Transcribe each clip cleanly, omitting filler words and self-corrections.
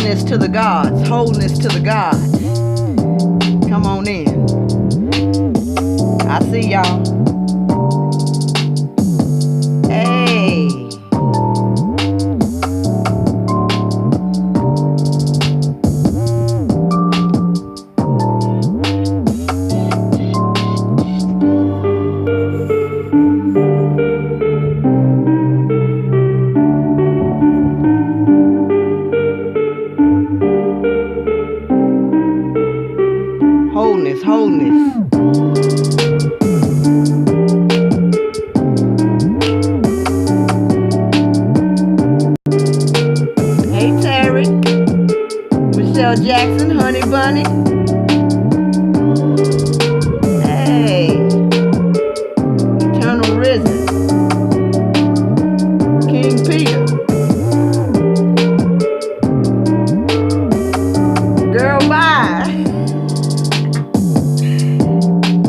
Wholeness to the gods. Wholeness to the gods. Come on in. I see y'all. Hey. Wholeness, wholeness. Hey Terry, Michelle Jackson, Honey Bunny. Hey, Eternal Risen, King Peter. Girl, bye.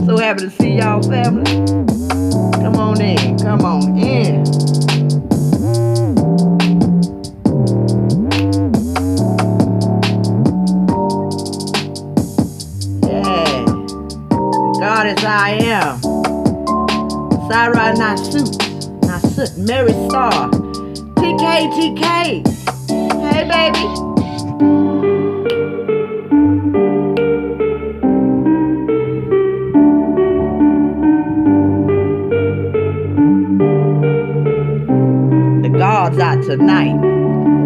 So happy to see y'all, family. Come on in, come on in. Yeah. God as I am. Sarah Nasut, Mary Star, TK. Hey, baby. Gods out tonight.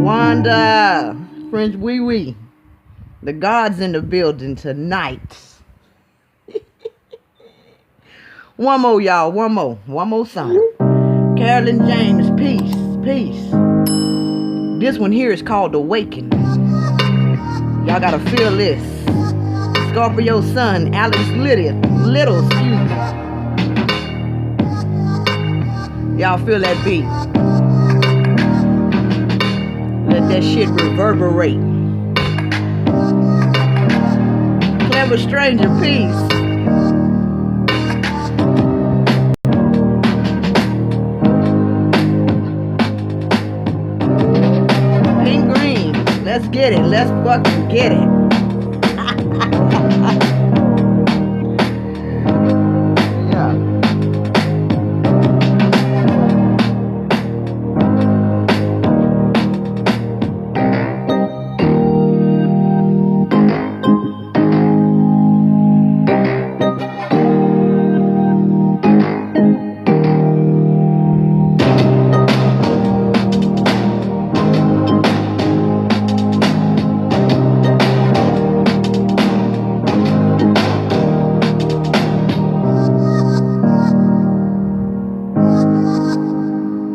Wanda, French wee wee. The gods in the building tonight. One more, y'all. One more song. Carolyn James, peace. This one here is called Awaken. Y'all gotta feel this. Scorpio Sun, Alex Little, excuse me. Y'all feel that beat. Let that shit reverberate. Clever Stranger, peace. Pink Green, let's get it. Let's fucking get it.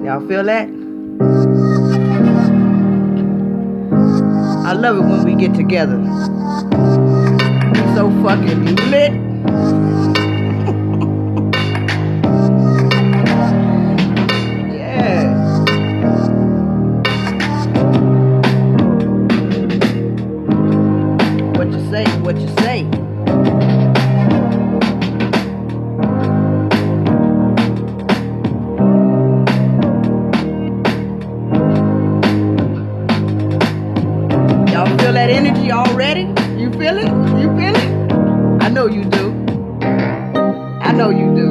Y'all feel that? I love it when we get together. We're so fucking lit. Yeah. What you say? What you say? Feel that energy already? You feel it? You feel it? I know you do. I know you do.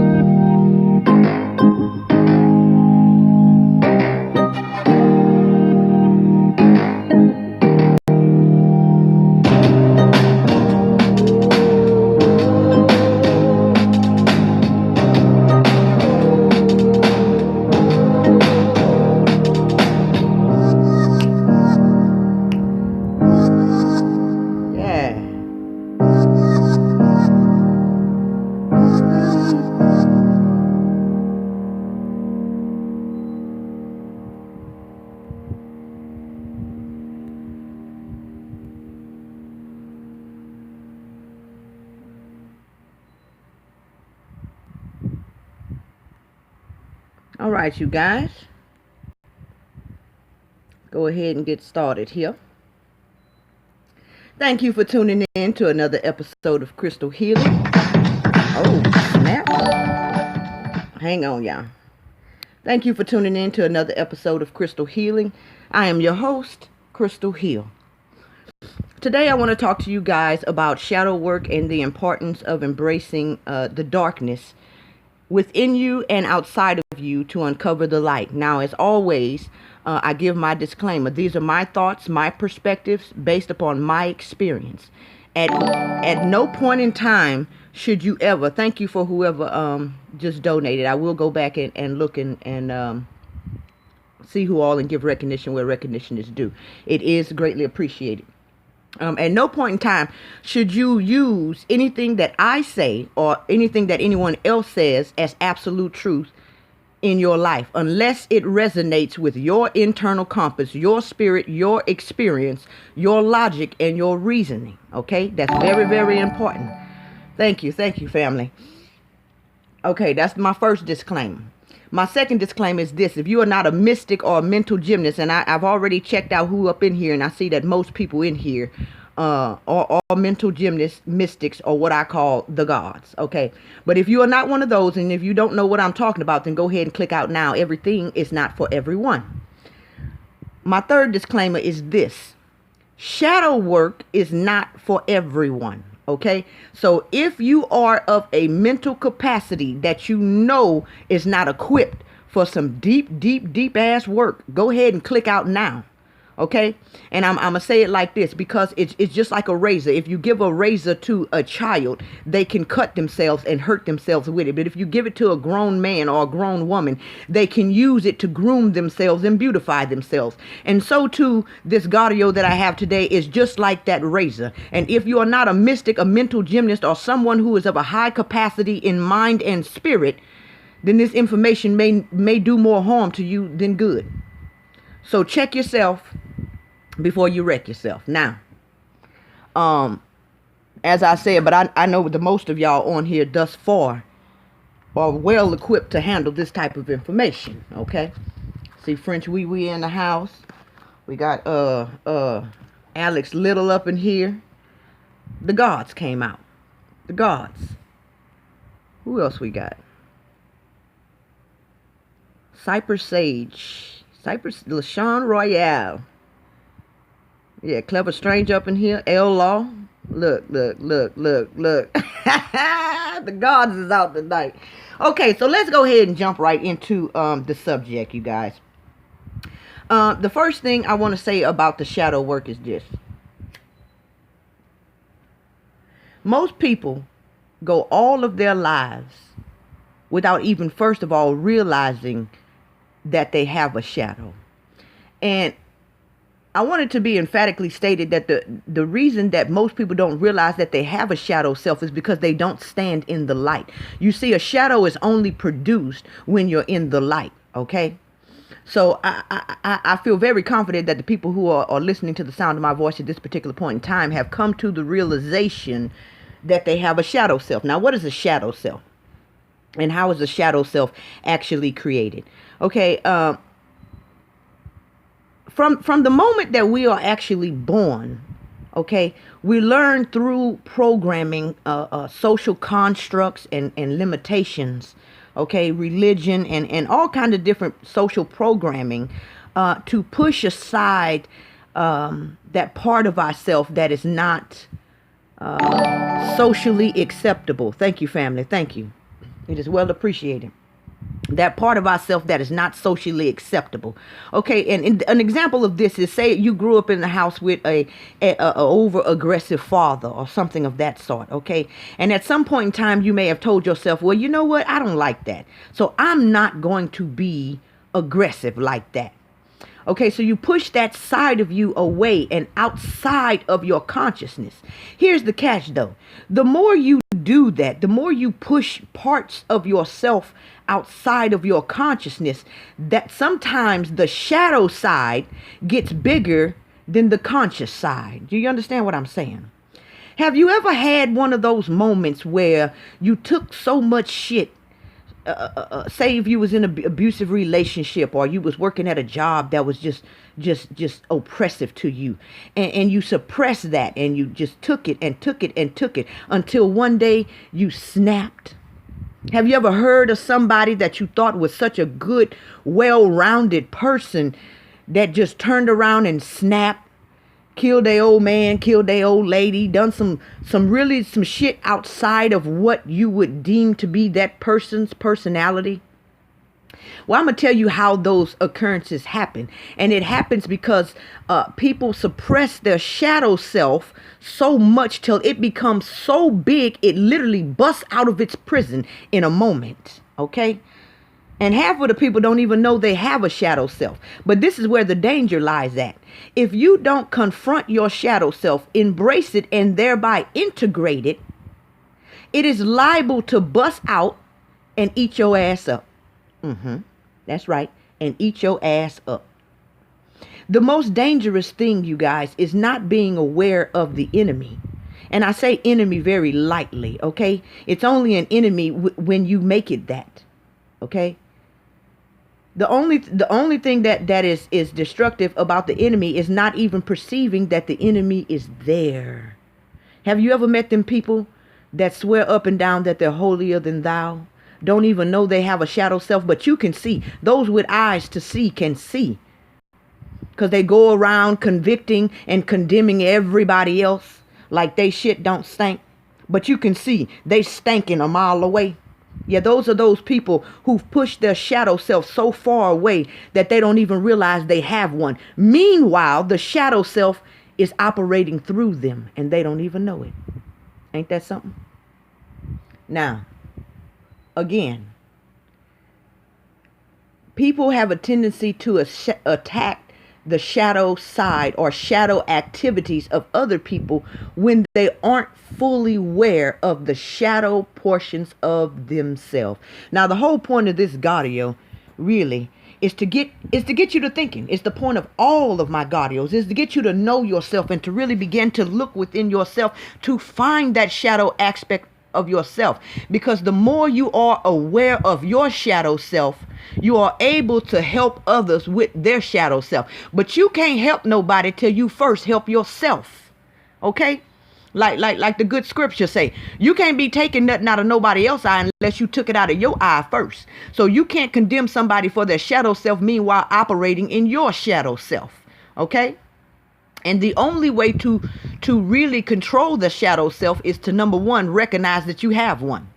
All right, you guys. Go ahead and get started here. Thank you for tuning in to another episode of Crystal Healing. Oh, snap. Hang on, y'all. Thank you for tuning in to another episode of Crystal Healing. I am your host, Crystal Hill. Today I want to talk to you guys about shadow work and the importance of embracing the darkness within you and outside of you to uncover the light. Now, as always, I give my disclaimer. These are my thoughts, my perspectives based upon my experience. At no point in time should you ever, thank you for whoever just donated. I will go back and look and see who all and give recognition where recognition is due. It is greatly appreciated. At no point in time should you use anything that I say or anything that anyone else says as absolute truth in your life unless it resonates with your internal compass, your spirit, your experience, your logic, and your reasoning. Okay? That's very, very important. Thank you, family. Okay, that's my first disclaimer. My second disclaimer is this. If you are not a mystic or a mental gymnast, and I've already checked out who up in here, and I see that most people in here are mental gymnasts, mystics, or what I call the gods. Okay. But if you are not one of those, and if you don't know what I'm talking about, then go ahead and click out now. Everything is not for everyone. My third disclaimer is this. Shadow work is not for everyone. Okay, so if you are of a mental capacity that you know is not equipped for some deep ass work, go ahead and click out now. Okay, and I'm gonna say it like this because it's just like a razor. If you give a razor to a child, they can cut themselves and hurt themselves with it. But if you give it to a grown man or a grown woman, they can use it to groom themselves and beautify themselves. And so too, this godio that I have today is just like that razor. And if you are not a mystic, a mental gymnast, or someone who is of a high capacity in mind and spirit, then this information may do more harm to you than good. So check yourself before you wreck yourself. Now, as I said, but I know the most of y'all on here thus far are well equipped to handle this type of information. Okay. See French Wee in the house. We got Alex Little up in here. The gods came out. The gods. Who else we got? Cypress Sage. Cypress LaShawn Royale. Yeah, Clever Strange up in here. L Law. Look. The gods is out tonight. Okay, so let's go ahead and jump right into the subject, you guys. The first thing I want to say about the shadow work is this. Most people go all of their lives without even, first of all, realizing that they have a shadow. And I want it to be emphatically stated that the reason that most people don't realize that they have a shadow self is because they don't stand in the light. You see, a shadow is only produced when you're in the light. Okay. So I feel very confident that the people who are listening to the sound of my voice at this particular point in time have come to the realization that they have a shadow self. Now, what is a shadow self? And how is the shadow self actually created? Okay, from the moment that we are actually born, okay, we learn through programming social constructs and limitations, okay, religion and all kinds of different social programming to push aside that part of ourselves that is not socially acceptable. Thank you, family. Thank you. It is well appreciated. That part of ourselves that is not socially acceptable. Okay, and an example of this is, say you grew up in the house with a over aggressive father or something of that sort. Okay, and at some point in time you may have told yourself, well, you know what, I don't like that, so I'm not going to be aggressive like that. Okay, so you push that side of you away and outside of your consciousness. Here's the catch, though. The more you do that, the more you push parts of yourself outside of your consciousness, that sometimes the shadow side gets bigger than the conscious side. Do you understand what I'm saying? Have you ever had one of those moments where you took so much shit? Say if you was in an abusive relationship, or you was working at a job that was just oppressive to you, and you suppressed that, and you just took it until one day you snapped. Have you ever heard of somebody that you thought was such a good, well-rounded person that just turned around and snapped killed their old man, killed their old lady, done some shit outside of what you would deem to be that person's personality. Well, I'm going to tell you how those occurrences happen. And it happens because people suppress their shadow self so much till it becomes so big, it literally busts out of its prison in a moment. Okay? And half of the people don't even know they have a shadow self. But this is where the danger lies at. If you don't confront your shadow self, embrace it, and thereby integrate it, it is liable to bust out and eat your ass up. That's right. And eat your ass up. The most dangerous thing, you guys, is not being aware of the enemy. And I say enemy very lightly, okay? It's only an enemy when you make it that, okay? The only thing that is destructive about the enemy is not even perceiving that the enemy is there. Have you ever met them people that swear up and down that they're holier than thou? Don't even know they have a shadow self, but you can see. Those with eyes to see can see. Because they go around convicting and condemning everybody else like they shit don't stink. But you can see they stanking a mile away. Yeah, those are those people who've pushed their shadow self so far away that they don't even realize they have one. Meanwhile, the shadow self is operating through them and they don't even know it. Ain't that something? Now, again, people have a tendency to attack the shadow side or shadow activities of other people when they aren't fully aware of the shadow portions of themselves. Now, the whole point of this godio really is to get you to thinking. It's the point of all of my gaudios, is to get you to know yourself and to really begin to look within yourself to find that shadow aspect of yourself. Because the more you are aware of your shadow self, you are able to help others with their shadow self. But you can't help nobody till you first help yourself. Okay? Like the good scripture say, you can't be taking nothing out of nobody else's eye unless you took it out of your eye first. So you can't condemn somebody for their shadow self, meanwhile operating in your shadow self. Okay? And the only way to really control the shadow self is to, number one, recognize that you have one.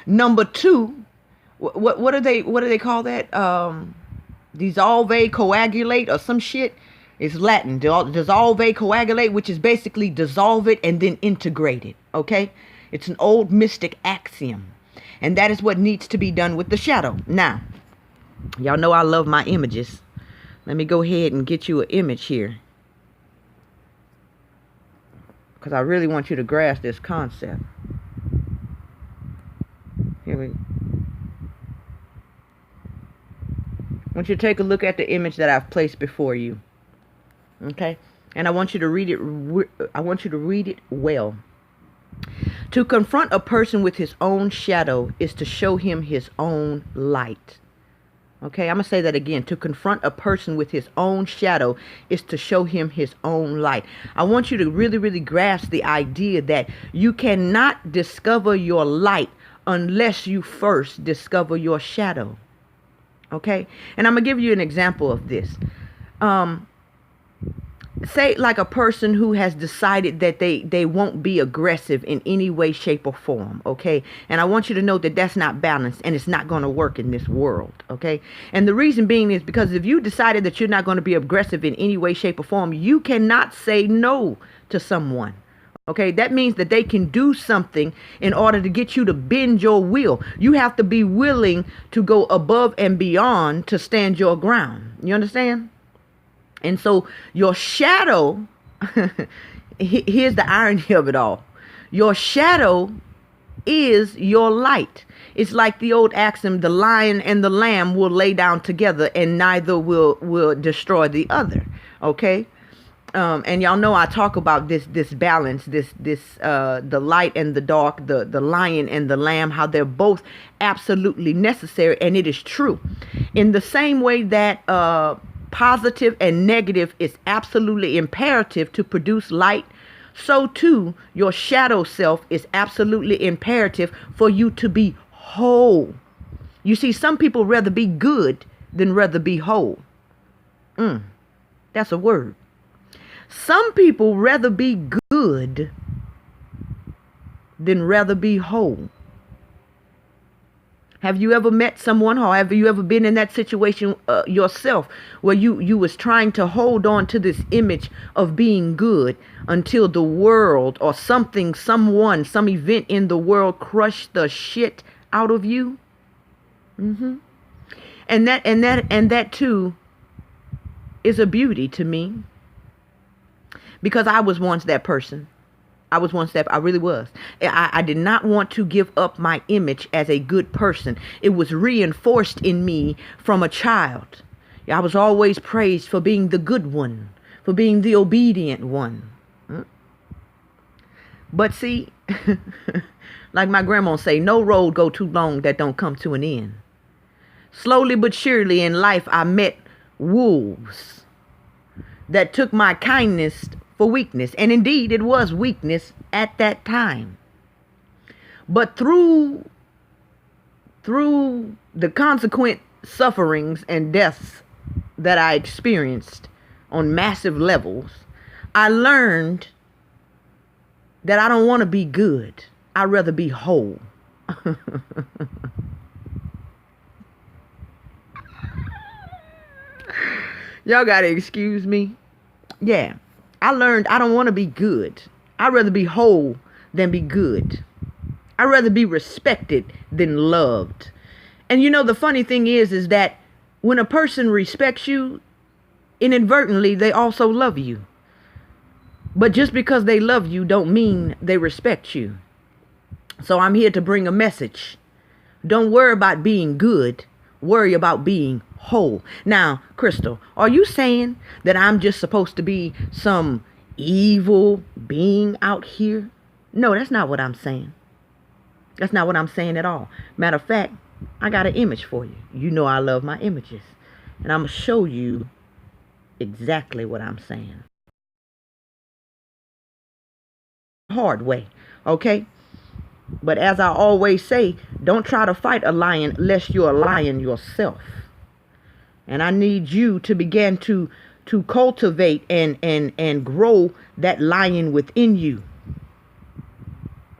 Number two, what do they call that? Dissolve, coagulate, or some shit. It's Latin. Dissolve, coagulate, which is basically dissolve it and then integrate it. Okay? It's an old mystic axiom. And that is what needs to be done with the shadow. Now, y'all know I love my images. Let me go ahead and get you an image here, because I really want you to grasp this concept. Here we go. I want you to take a look at the image that I've placed before you. Okay? And I want you to read it. I want you to read it well. To confront a person with his own shadow is to show him his own light. Okay, I'm going to say that again. To confront a person with his own shadow is to show him his own light. I want you to really, really grasp the idea that you cannot discover your light unless you first discover your shadow. Okay, and I'm going to give you an example of this. Say like a person who has decided that they won't be aggressive in any way, shape, or form, okay? And I want you to know that that's not balanced and it's not going to work in this world, okay? And the reason being is because if you decided that you're not going to be aggressive in any way, shape, or form, you cannot say no to someone, okay? That means that they can do something in order to get you to bend your will. You have to be willing to go above and beyond to stand your ground. You understand? And so your shadow, here's the irony of it all. Your shadow is your light. It's like the old axiom, the lion and the lamb will lay down together and neither will destroy the other. Okay? And y'all know I talk about this balance, the light and the dark, the lion and the lamb, how they're both absolutely necessary. And it is true. In the same way that positive and negative is absolutely imperative to produce light, so too your shadow self is absolutely imperative for you to be whole. You see, some people rather be good than rather be whole. That's a word. Some people rather be good than rather be whole. Have you ever met someone, or have you ever been in that situation yourself, where you was trying to hold on to this image of being good until the world or something, someone, some event in the world crushed the shit out of you? And that too is a beauty to me, because I was once that person. I really was. I did not want to give up my image as a good person. It was reinforced in me from a child. I was always praised for being the good one, for being the obedient one. But see, like my grandma say, no road go too long that don't come to an end. Slowly but surely in life, I met wolves that took my kindness for weakness. And indeed, it was weakness at that time. But through the consequent sufferings and deaths that I experienced on massive levels, I learned that I don't want to be good. I'd rather be whole. Y'all gotta excuse me. Yeah. I learned I don't want to be good. I'd rather be whole than be good. I'd rather be respected than loved. And you know, the funny thing is that when a person respects you, inadvertently, they also love you. But just because they love you don't mean they respect you. So I'm here to bring a message. Don't worry about being good. Worry about being whole. Now, Crystal, are you saying that I'm just supposed to be some evil being out here? No, that's not what I'm saying. That's not what I'm saying at all. Matter of fact, I got an image for you. You know I love my images. And I'm going to show you exactly what I'm saying. Hard way, okay? But as I always say, don't try to fight a lion lest you're a lion yourself. And I need you to begin to cultivate and grow that lion within you.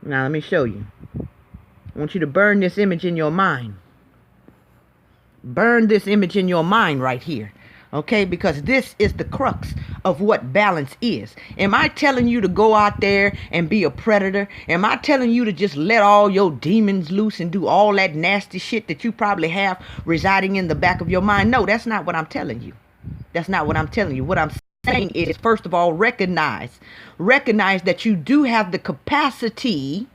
Now let me show you. I want you to burn this image in your mind. Burn this image in your mind right here. Okay, because this is the crux of what balance is. Am I telling you to go out there and be a predator? Am I telling you to just let all your demons loose and do all that nasty shit that you probably have residing in the back of your mind? No, that's not what I'm telling you. That's not what I'm telling you. What I'm saying is, first of all, recognize that you do have the capacity,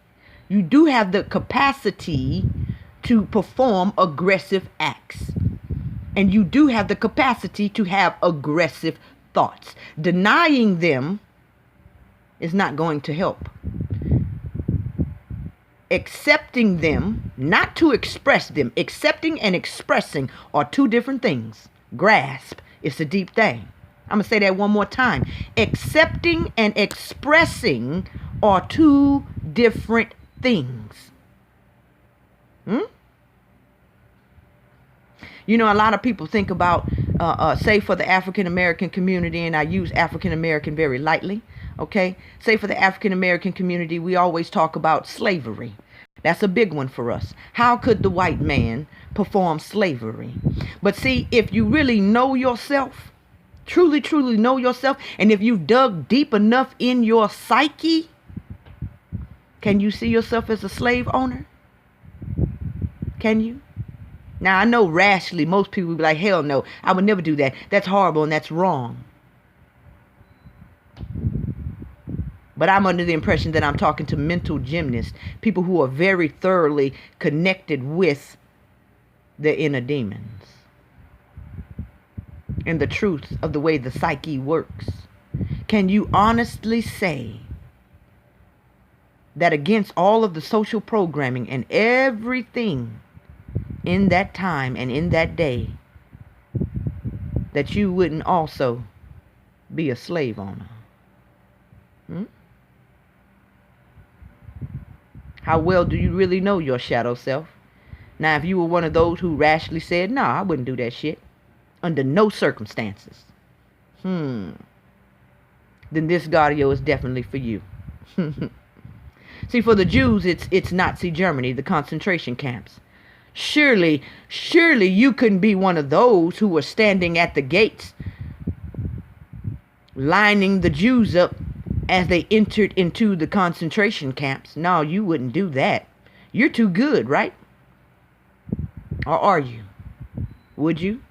to perform aggressive acts. And you do have the capacity to have aggressive thoughts. Denying them is not going to help. Accepting them, not to express them. Accepting and expressing are two different things. Grasp is a deep thing. I'm going to say that one more time. Accepting and expressing are two different things. You know, a lot of people think about, say for the African American community, and I use African American very lightly, okay? Say for the African American community, we always talk about slavery. That's a big one for us. How could the white man perform slavery? But see, if you really know yourself, truly know yourself, and if you've dug deep enough in your psyche, can you see yourself as a slave owner? Can you? Now, I know rashly, most people would be like, hell no, I would never do that. That's horrible and that's wrong. But I'm under the impression that I'm talking to mental gymnasts, people who are very thoroughly connected with their inner demons and the truth of the way the psyche works. Can you honestly say that against all of the social programming and everything in that time and in that day, that you wouldn't also be a slave owner? How well do you really know your shadow self? Now, if you were one of those who rashly said, no, I wouldn't do that shit under no circumstances. then this godio is definitely for you. See, for the Jews, it's Nazi Germany, the concentration camps. Surely you couldn't be one of those who were standing at the gates, lining the Jews up as they entered into the concentration camps. No, you wouldn't do that. You're too good, right? Or are you? Would you?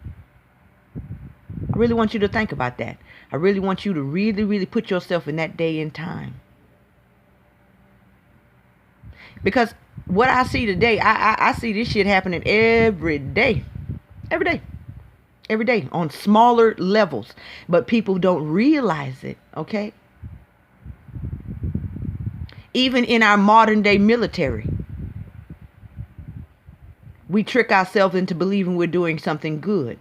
I really want you to think about that. I really want you to really put yourself in that day and time. Because what I see today, I see this shit happening every day. Every day. Every day on smaller levels. But people don't realize it, okay? Even in our modern day military, we trick ourselves into believing we're doing something good.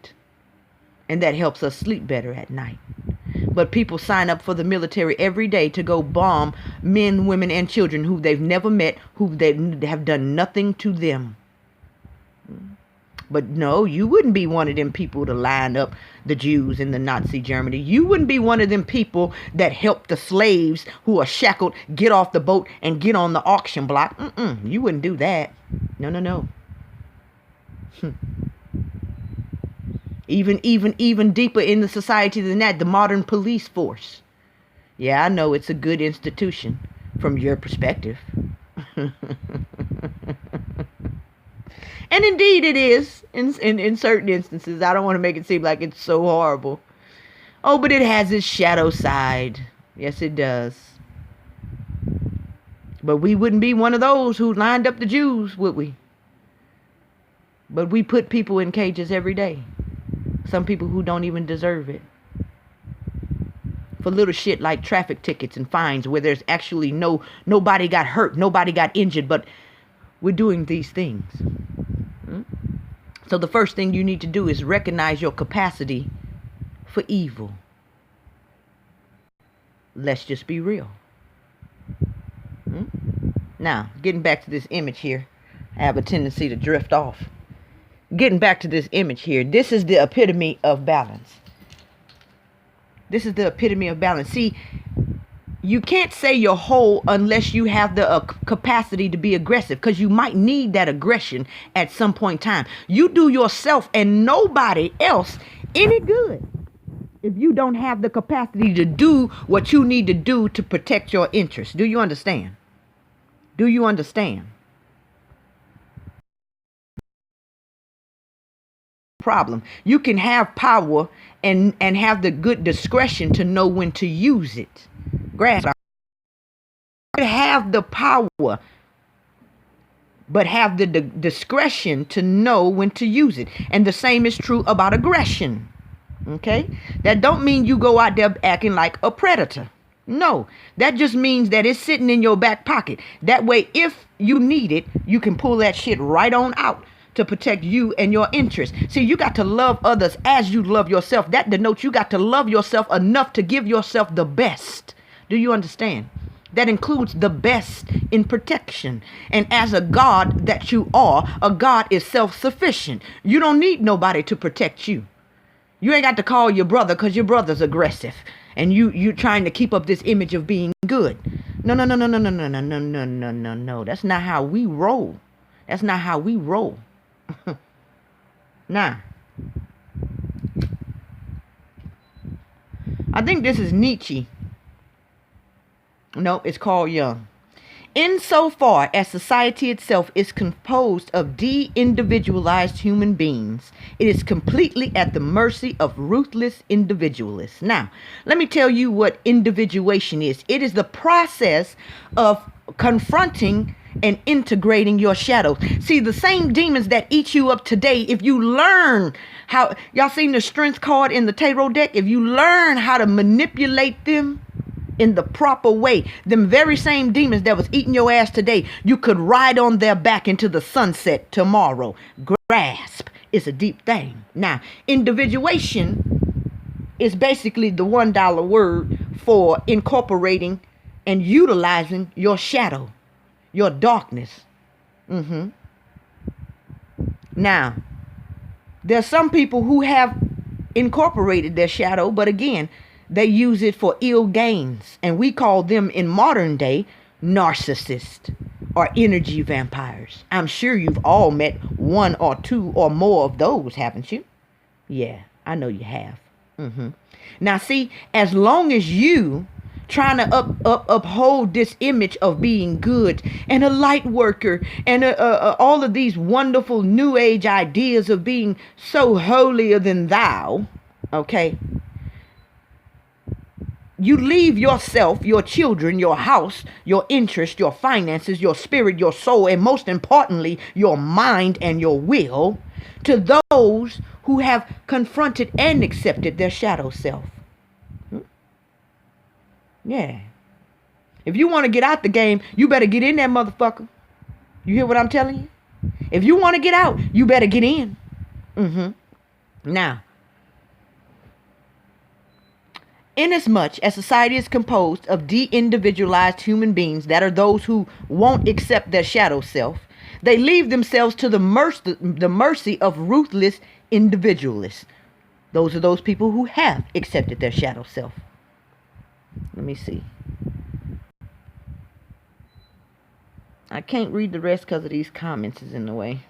And that helps us sleep better at night. But people sign up for the military every day to go bomb men, women, and children who they've never met, who they have done nothing to them. But no, you wouldn't be one of them people to line up the Jews in the Nazi Germany. You wouldn't be one of them people that helped the slaves who are shackled get off the boat and get on the auction block. You wouldn't do that. No. Even deeper in the society than that, the modern police force. Yeah, I know it's a good institution from your perspective. And indeed it is in certain instances. I don't want to make it seem like it's so horrible. Oh, but it has its shadow side. Yes, it does. But we wouldn't be one of those who lined up the Jews, would we? But we put people in cages every day. Some people who don't even deserve it. For little shit like traffic tickets and fines where there's actually nobody got hurt, nobody got injured, but we're doing these things. So the first thing you need to do is recognize your capacity for evil. Let's just be real. Now, getting back to this image here, I have a tendency to drift off. Getting back to this image here, this is the epitome of balance. This is the epitome of balance. See, you can't say you're whole unless you have the capacity to be aggressive, because you might need that aggression at some point in time. You do yourself and nobody else any good if you don't have the capacity to do what you need to do to protect your interests. Do you understand? Do you understand? Problem. You can have power and have the good discretion to know when to use it. Grasp. Have the power, but have the discretion to know when to use it. And the same is true about aggression. Okay? That don't mean you go out there acting like a predator. No, that just means that it's sitting in your back pocket. That way, if you need it, you can pull that shit right on out to protect you and your interests. See, you got to love others as you love yourself. That denotes you got to love yourself enough to give yourself the best. Do you understand? That includes the best in protection. And as a God that you are, a God is self-sufficient. You don't need nobody to protect you. You ain't got to call your brother because your brother's aggressive. And you're trying to keep up this image of being good. No. That's not how we roll. That's not how we roll. Now, I think this is Nietzsche. No, it's Carl Jung. Insofar as society itself is composed of de-individualized human beings, it is completely at the mercy of ruthless individualists. Now, let me tell you what individuation is. It is the process of confronting and integrating your shadows. See, the same demons that eat you up today, if you learn how, y'all seen the strength card in the tarot deck? If you learn how to manipulate them in the proper way, them very same demons that was eating your ass today, you could ride on their back into the sunset tomorrow. Grasp is a deep thing. Now, individuation is basically the $1 word for incorporating and utilizing your shadow, your darkness. Now, there's some people who have incorporated their shadow, but again, They use it for ill gains, and we call them in modern day narcissists or energy vampires. I'm sure you've all met one or two or more of those, haven't you? Yeah, I know you have. Now see, as long as you trying to uphold this image of being good and a light worker and all of these wonderful new age ideas of being so holier than thou, okay, you leave yourself, your children, your house, your interest, your finances, your spirit, your soul, and most importantly, your mind and your will to those who have confronted and accepted their shadow self. Yeah. If you want to get out the game, you better get in there, motherfucker. You hear what I'm telling you? If you want to get out, you better get in. Now, inasmuch as society is composed of de-individualized human beings that are those who won't accept their shadow self, they leave themselves to the mercy of ruthless individualists. Those are those people who have accepted their shadow self. Let me see. I can't read the rest because of these comments is in the way.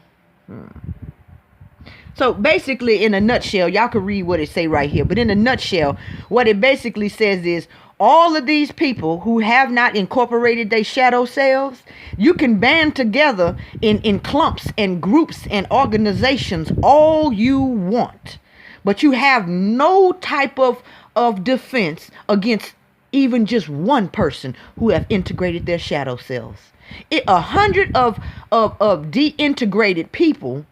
So basically, in a nutshell, y'all can read what it say right here. But in a nutshell, what it basically says is all of these people who have not incorporated their shadow selves, you can band together in clumps and groups and organizations all you want. But you have no type of defense against even just one person who have integrated their shadow selves. 100 of de-integrated people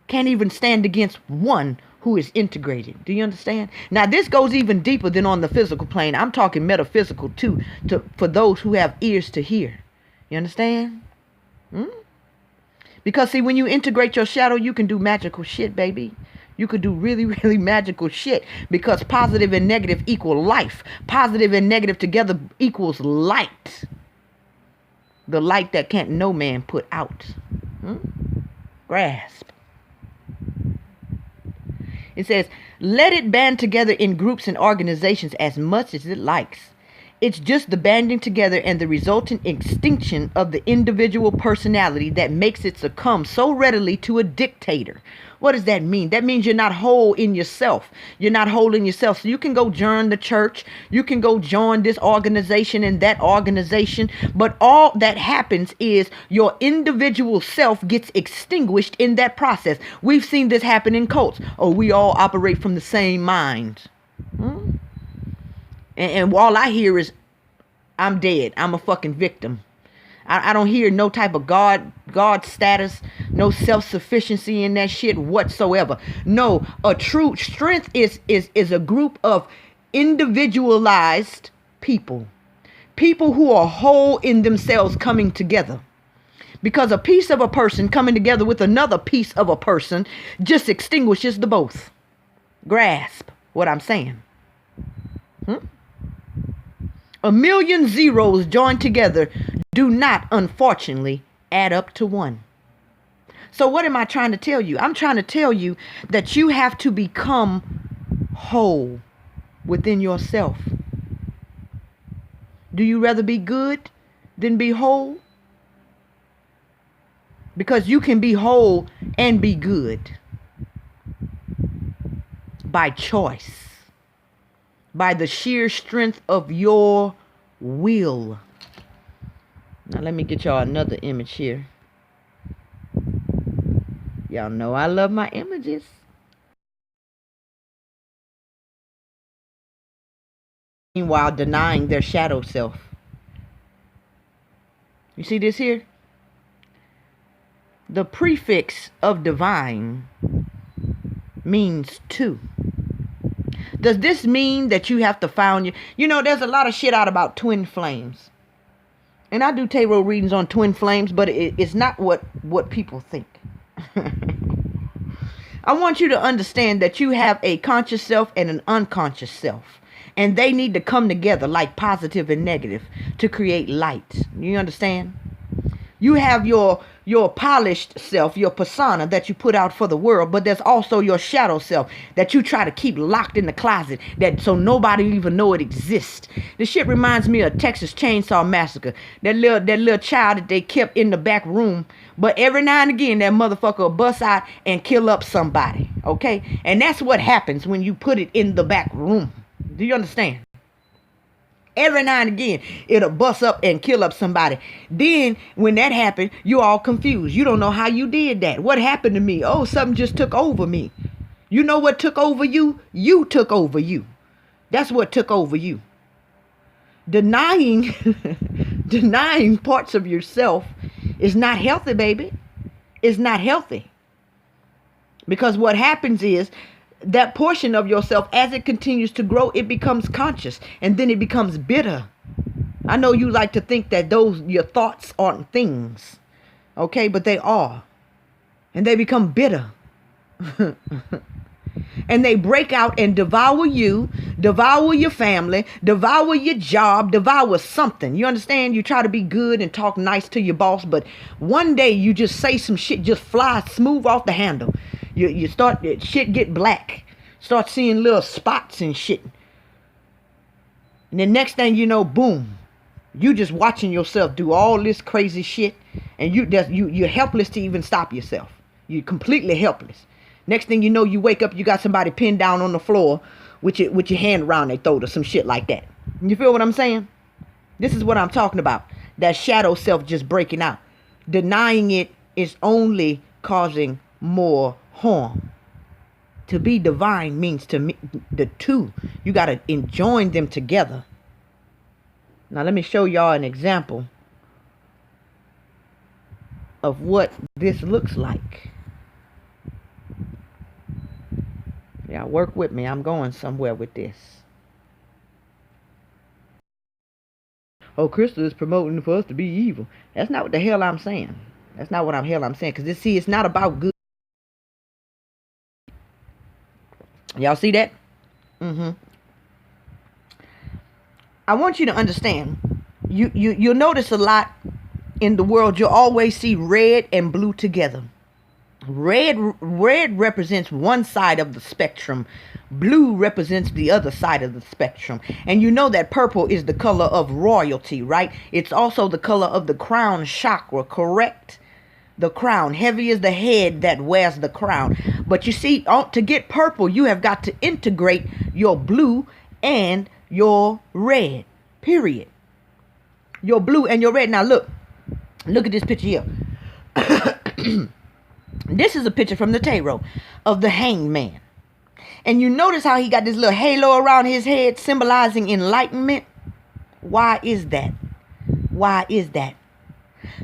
can't even stand against one who is integrated. Do you understand? Now, this goes even deeper than on the physical plane. I'm talking metaphysical too, for those who have ears to hear. You understand? Because see, when you integrate your shadow, you can do magical shit, baby. You could do really, really magical shit because positive and negative equal life. Positive and negative together equals light. The light that can't no man put out. Grasp. It says, let it band together in groups and organizations as much as it likes. It's just the banding together and the resultant extinction of the individual personality that makes it succumb so readily to a dictator. What does that mean? That means you're not whole in yourself. You're not whole in yourself. So you can go join the church. You can go join this organization and that organization. But all that happens is your individual self gets extinguished in that process. We've seen this happen in cults. Oh, we all operate from the same mind. And all I hear is, I'm dead. I'm a fucking victim. I don't hear no type of God status, no self-sufficiency in that shit whatsoever. No, a true strength is a group of individualized people. People who are whole in themselves coming together. Because a piece of a person coming together with another piece of a person just extinguishes the both. Grasp what I'm saying. A million zeros joined together do not, unfortunately, add up to one. So what am I trying to tell you? I'm trying to tell you that you have to become whole within yourself. Do you rather be good than be whole? Because you can be whole and be good by choice. By the sheer strength of your will. Now let me get y'all another image here. Y'all know I love my images. While denying their shadow self. You see this here? The prefix of divine means two. Does this mean that you have to find there's a lot of shit out about twin flames. And I do tarot readings on twin flames, but it's not what people think. I want you to understand that you have a conscious self and an unconscious self. And they need to come together like positive and negative to create light. You understand? You have your polished self, your persona that you put out for the world, but there's also your shadow self that you try to keep locked in the closet, that so nobody even know it exists. This shit reminds me of Texas Chainsaw Massacre. That little child that they kept in the back room, but every now and again that motherfucker will bust out and kill up somebody. Okay? And that's what happens when you put it in the back room. Do you understand? Every now and again, it'll bust up and kill up somebody. Then, when that happened, you're all confused. You don't know how you did that. What happened to me? Oh, something just took over me. You know what took over you? You took over you. That's what took over you. Denying, denying parts of yourself is not healthy, baby. It's not healthy. Because what happens is, that portion of yourself, as it continues to grow, it becomes conscious, and then it becomes bitter. I know you like to think that your thoughts aren't things, okay, but they are, and they become bitter. And they break out and devour you, devour your family, devour your job, devour something. You understand? You try to be good and talk nice to your boss, but one day you just say some shit, just fly smooth off the handle. You start, shit get black. Start seeing little spots and shit. And the next thing you know, boom. You just watching yourself do all this crazy shit. And you're helpless to even stop yourself. You're completely helpless. Next thing you know, you wake up, you got somebody pinned down on the floor with your hand around their throat or some shit like that. You feel what I'm saying? This is what I'm talking about. That shadow self just breaking out. Denying it is only causing more harm. To be divine means to me, the two, you got to join them together. Now let me show y'all an example of what this looks like. Yeah, work with me. I'm going somewhere with this. Oh, Crystal is promoting for us to be evil. That's not what the hell I'm saying. That's not what I'm saying. Because it's not about good. Y'all see that? I want you to understand. You'll notice a lot in the world. You'll always see red and blue together. Red represents one side of the spectrum. Blue represents the other side of the spectrum. And you know that purple is the color of royalty, right? It's also the color of the crown chakra, correct? The crown. Heavy is the head that wears the crown. But you see, to get purple, you have got to integrate your blue and your red. Period. Your blue and your red. Now look at this picture here. This is a picture from the tarot of the hanged man. And you notice how he got this little halo around his head symbolizing enlightenment. Why is that? Why is that?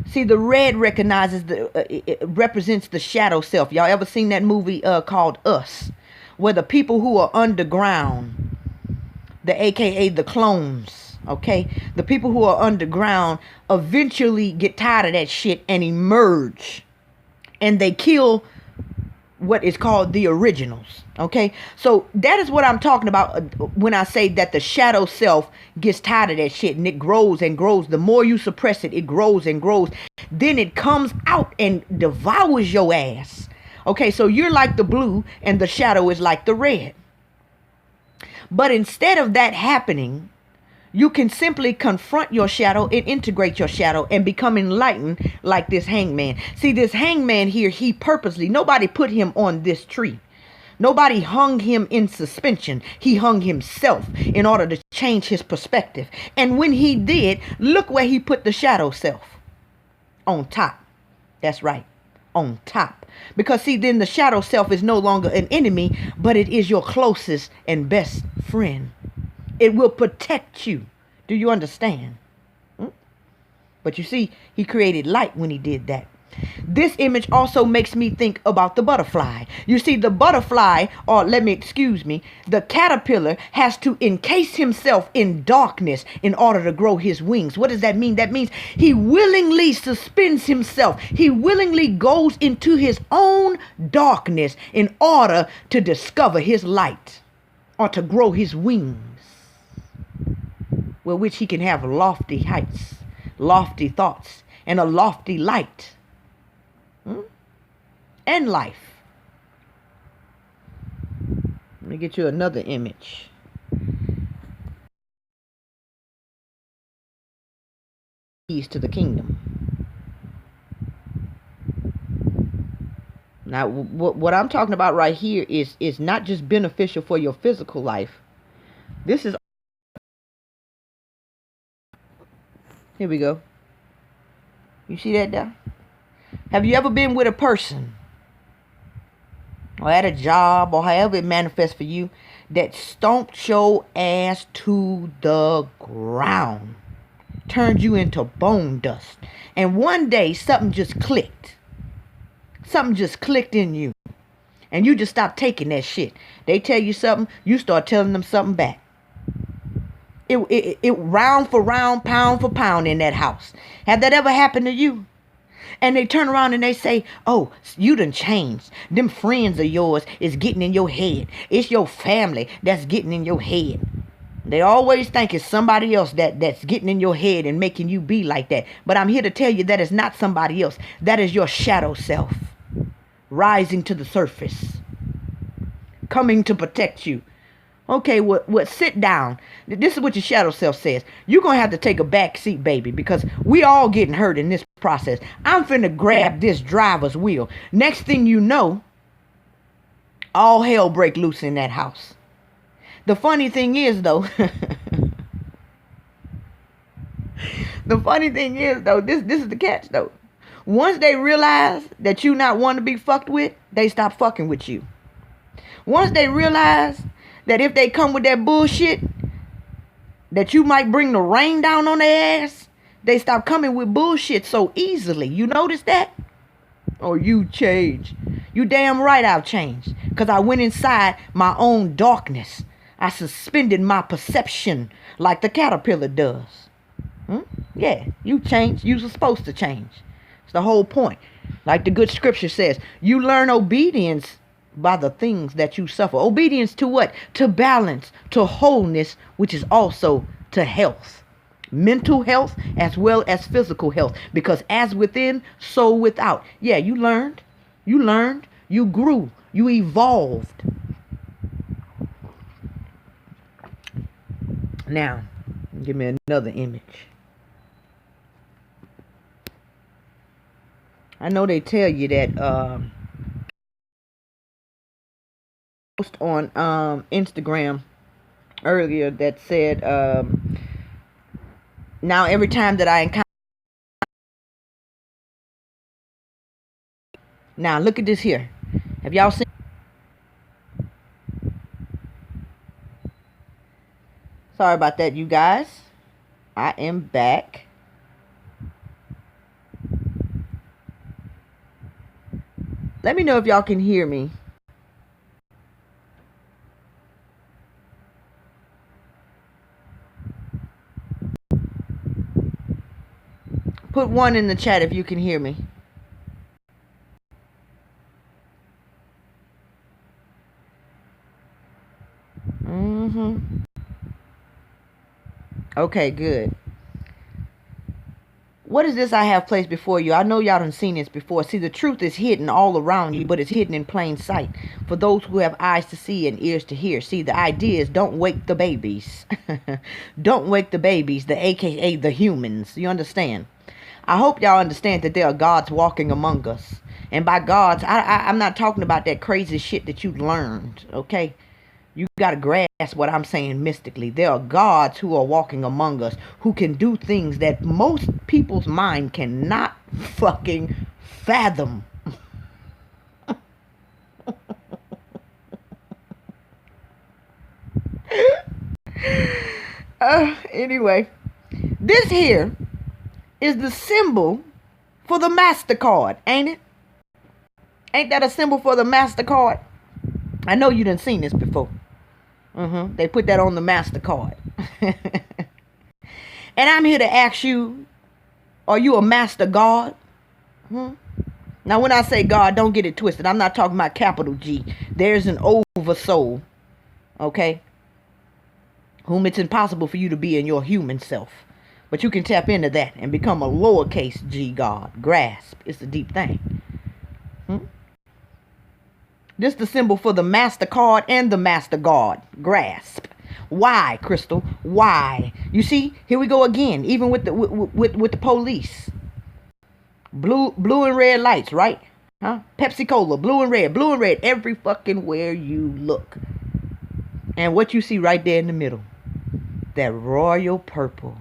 See, the red recognizes it represents the shadow self. Y'all ever seen that movie called Us? Where the people who are underground, the AKA the clones, okay? The people who are underground eventually get tired of that shit and emerge. And they kill what is called the originals. Okay, so that is what I'm talking about when I say that the shadow self gets tired of that shit and it grows and grows. The more you suppress it, it grows and grows. Then it comes out and devours your ass. Okay, so you're like the blue and the shadow is like the red. But instead of that happening, you can simply confront your shadow and integrate your shadow and become enlightened like this hangman. See, this hangman here, he purposely, nobody put him on this tree. Nobody hung him in suspension. He hung himself in order to change his perspective. And when he did, look where he put the shadow self. On top. That's right. On top. Because see, then the shadow self is no longer an enemy, but it is your closest and best friend. It will protect you. Do you understand? But you see, he created light when he did that. This image also makes me think about the butterfly. You see, the butterfly, or the caterpillar has to encase himself in darkness in order to grow his wings. What does that mean? That means he willingly suspends himself. He willingly goes into his own darkness in order to discover his light or to grow his wings, with which he can have lofty heights, lofty thoughts, and a lofty light. And life. Let me get you another image. Keys to the kingdom. Now, what I'm talking about right here is not just beneficial for your physical life. This is... Here we go. You see that there? Have you ever been with a person, or at a job, or however it manifests for you, that stomped your ass to the ground, turned you into bone dust, and one day something just clicked? Something just clicked in you, and you just stopped taking that shit. They tell you something, you start telling them something back. It round for round, pound for pound in that house. Have that ever happened to you? And they turn around and they say, oh, you done changed. Them friends of yours is getting in your head. It's your family that's getting in your head. They always think it's somebody else that's getting in your head and making you be like that. But I'm here to tell you that is not somebody else. That is your shadow self rising to the surface, coming to protect you. Okay, what? Sit down. This is what your shadow self says. You're going to have to take a back seat, baby, because we all getting hurt in this process. I'm finna grab this driver's wheel. Next thing you know, all hell break loose in that house. The funny thing is, though, this is the catch, though. Once they realize that you not one to be fucked with, they stop fucking with you. Once they realize that if they come with that bullshit, that you might bring the rain down on their ass, they stop coming with bullshit so easily. You notice that? Oh, you changed. You damn right I've changed. Because I went inside my own darkness. I suspended my perception like the caterpillar does. Yeah, you changed. You were supposed to change. It's the whole point. Like the good scripture says, you learn obedience by the things that you suffer. Obedience to what? To balance, to wholeness, which is also to health. Mental health as well as physical health. Because as within, so without. Yeah, you learned, you grew, you evolved. Now, give me another image. I know they tell you that post on Instagram earlier that said now every time that I encounter... Now look at this here. Have y'all seen? Sorry about that, you guys. I am back. Let me know if y'all can hear me. Put 1 in the chat if you can hear me. Okay, good. What is this I have placed before you? I know y'all done seen this before. See, the truth is hidden all around you, but it's hidden in plain sight. For those who have eyes to see and ears to hear. See, the idea is don't wake the babies. Don't wake the babies, the AKA the humans. You understand? I hope y'all understand that there are gods walking among us. And by gods, I'm not talking about that crazy shit that you learned, okay? You got to grasp what I'm saying mystically. There are gods who are walking among us who can do things that most people's mind cannot fucking fathom. Anyway, this here is the symbol for the MasterCard, ain't it? Ain't that a symbol for the MasterCard? I know you done seen this before. They put that on the MasterCard. And I'm here to ask you, are you a master God? Now, when I say God, don't get it twisted. I'm not talking about capital G. There's an oversoul, okay, whom it's impossible for you to be in your human self. But you can tap into that and become a lowercase g God. Grasp. It's a deep thing. This is the symbol for the MasterCard and the MasterGuard. Grasp. Why, Crystal? Why? You see, here we go again. Even with the police. Blue and red lights, right? Huh? Pepsi Cola, blue and red, every fucking where you look. And what you see right there in the middle, that royal purple.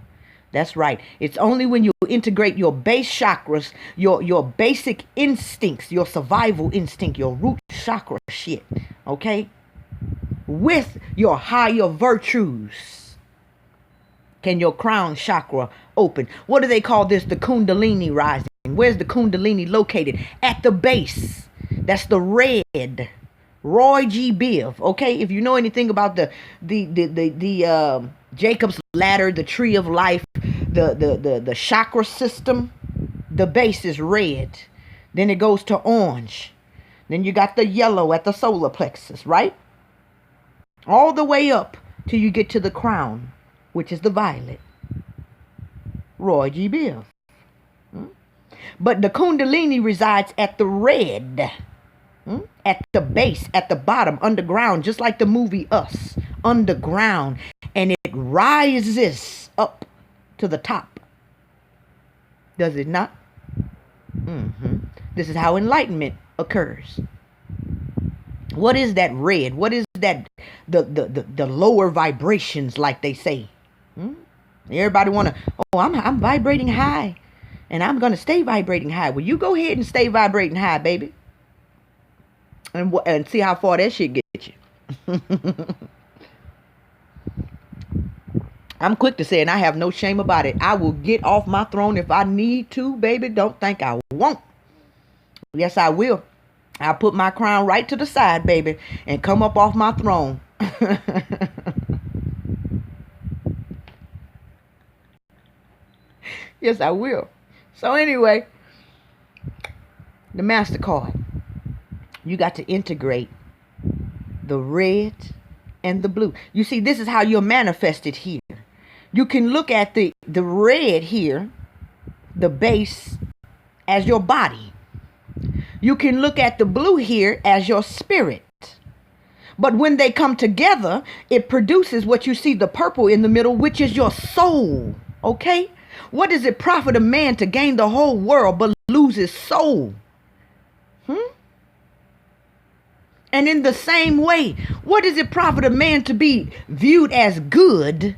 That's right. It's only when you integrate your base chakras, your basic instincts, your survival instinct, your root chakra shit, okay, with your higher virtues, can your crown chakra open. What do they call this? The Kundalini rising. Where's the Kundalini located? At the base. That's the red. Roy G. Biv. Okay, if you know anything about the Jacob's ladder, the tree of life, the chakra system, the base is red. Then it goes to orange. Then you got the yellow at the solar plexus, right? All the way up till you get to the crown, which is the violet. Roy G. Biv. But the Kundalini resides at the red. At the base, at the bottom, underground, just like the movie Us, underground, and it rises up to the top. Does it not? This is how enlightenment occurs. What is that red? What is that? The lower vibrations, like they say. Everybody wanna, oh, I'm vibrating high, and I'm gonna stay vibrating high. Well, you go ahead and stay vibrating high, baby. And see how far that shit gets you. I'm quick to say, and I have no shame about it. I will get off my throne if I need to, baby. Don't think I won't. Yes, I will. I'll put my crown right to the side, baby, and come up off my throne. Yes, I will. So anyway, the MasterCard. You got to integrate the red and the blue. You see, this is how you're manifested here. You can look at the red here, the base, as your body. You can look at the blue here as your spirit. But when they come together, it produces what you see, the purple in the middle, which is your soul. Okay? What does it profit a man to gain the whole world but lose his soul? And in the same way, what does it profit a man to be viewed as good,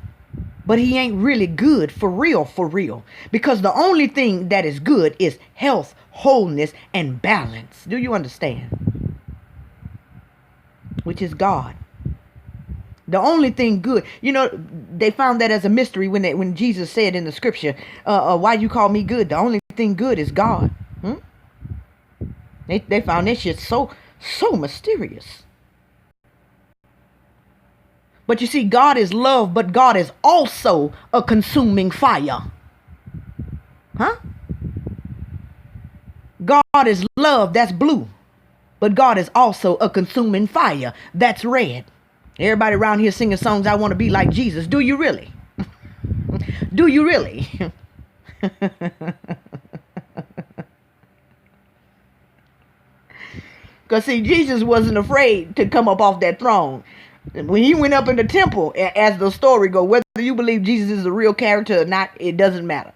but he ain't really good for real? Because the only thing that is good is health, wholeness, and balance. Do you understand? Which is God. The only thing good. You know, they found that as a mystery when Jesus said in the scripture, why you call me good? The only thing good is God. They found that shit so mysterious. But you see, God is love, but God is also a consuming fire. God is love, that's blue. But God is also a consuming fire, that's red. Everybody around here singing songs, I want to be like Jesus. Do you really? Do you really? Because see, Jesus wasn't afraid to come up off that throne. When he went up in the temple, as the story goes, whether you believe Jesus is a real character or not, it doesn't matter.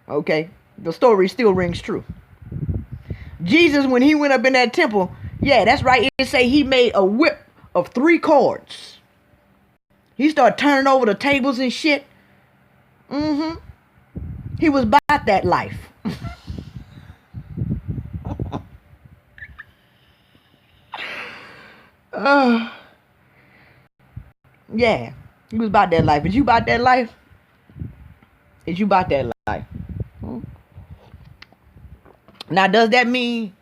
Okay? The story still rings true. Jesus, when he went up in that temple, yeah, that's right. It say he made a whip of 3 cords. He started turning over the tables and shit. He was about that life. Yeah, he was about that life. Is you about that life? Is you about that life? Now, does that mean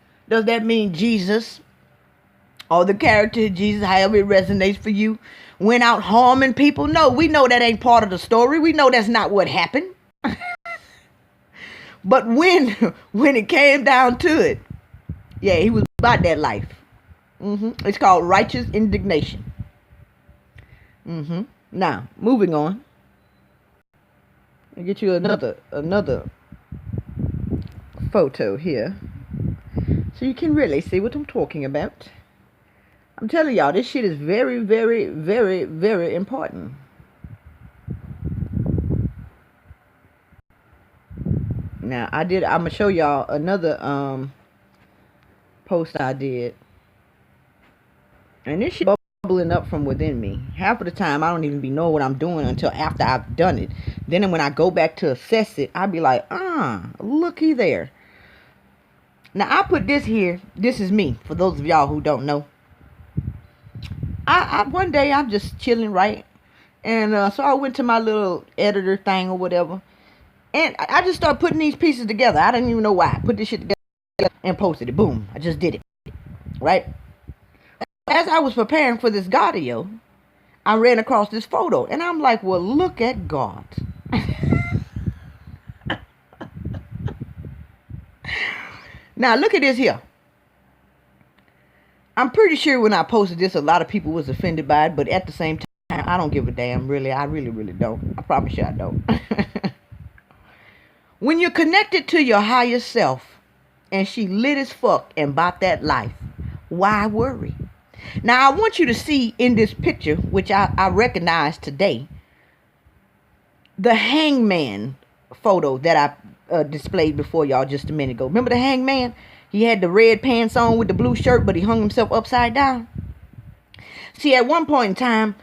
Jesus, or the character of Jesus, however it resonates for you, went out harming people? No, we know that ain't part of the story. We know that's not what happened. But when it came down to it, yeah, he was about that life. It's called righteous indignation. Now, moving on. I'll get you another photo here, so you can really see what I'm talking about. I'm telling y'all, this shit is very, very, very, very important. Now, I'm gonna show y'all another post I did. And this shit bubbling up from within me. Half of the time, I don't even be know what I'm doing until after I've done it. Then when I go back to assess it, I be like, looky there. Now, I put this here. This is me, for those of y'all who don't know. One day, I'm just chilling, right? And so I went to my little editor thing or whatever. And I just started putting these pieces together. I didn't even know why. I put this shit together and posted it. Boom. I just did it. Right? As I was preparing for this godio, I ran across this photo. And I'm like, well, look at God. Now, look at this here. I'm pretty sure when I posted this, a lot of people was offended by it. But at the same time, I don't give a damn. Really, I really, really don't. I promise you I don't. When you're connected to your higher self, and she lit as fuck and bought that life, why worry? Now, I want you to see in this picture, which I recognize today, the hangman photo that I displayed before y'all just a minute ago. Remember the hangman? He had the red pants on with the blue shirt, but he hung himself upside down. See, at one point in time,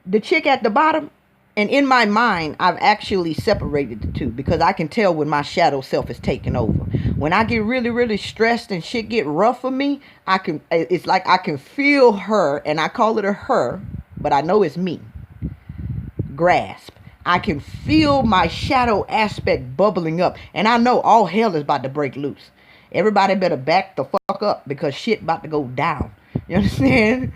the chick at the bottom, and in my mind, I've actually separated the two because I can tell when my shadow self is taking over. When I get really, really stressed and shit get rough for me, it's like I can feel her, and I call it a her, but I know it's me. Grasp. I can feel my shadow aspect bubbling up, and I know all hell is about to break loose. Everybody better back the fuck up because shit about to go down. You understand?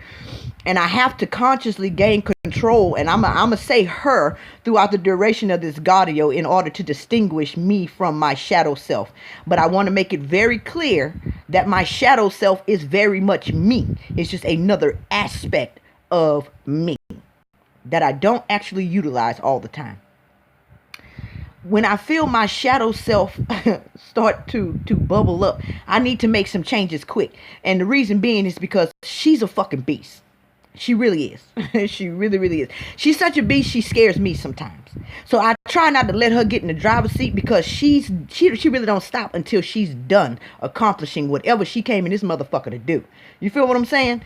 And I have to consciously gain control, and I'm going to say her throughout the duration of this godio in order to distinguish me from my shadow self. But I want to make it very clear that my shadow self is very much me. It's just another aspect of me that I don't actually utilize all the time. When I feel my shadow self start to bubble up, I need to make some changes quick. And the reason being is because she's a fucking beast. She really is. She really, really is. She's such a beast, she scares me sometimes. So I try not to let her get in the driver's seat because she really don't stop until she's done accomplishing whatever she came in this motherfucker to do. You feel what I'm saying?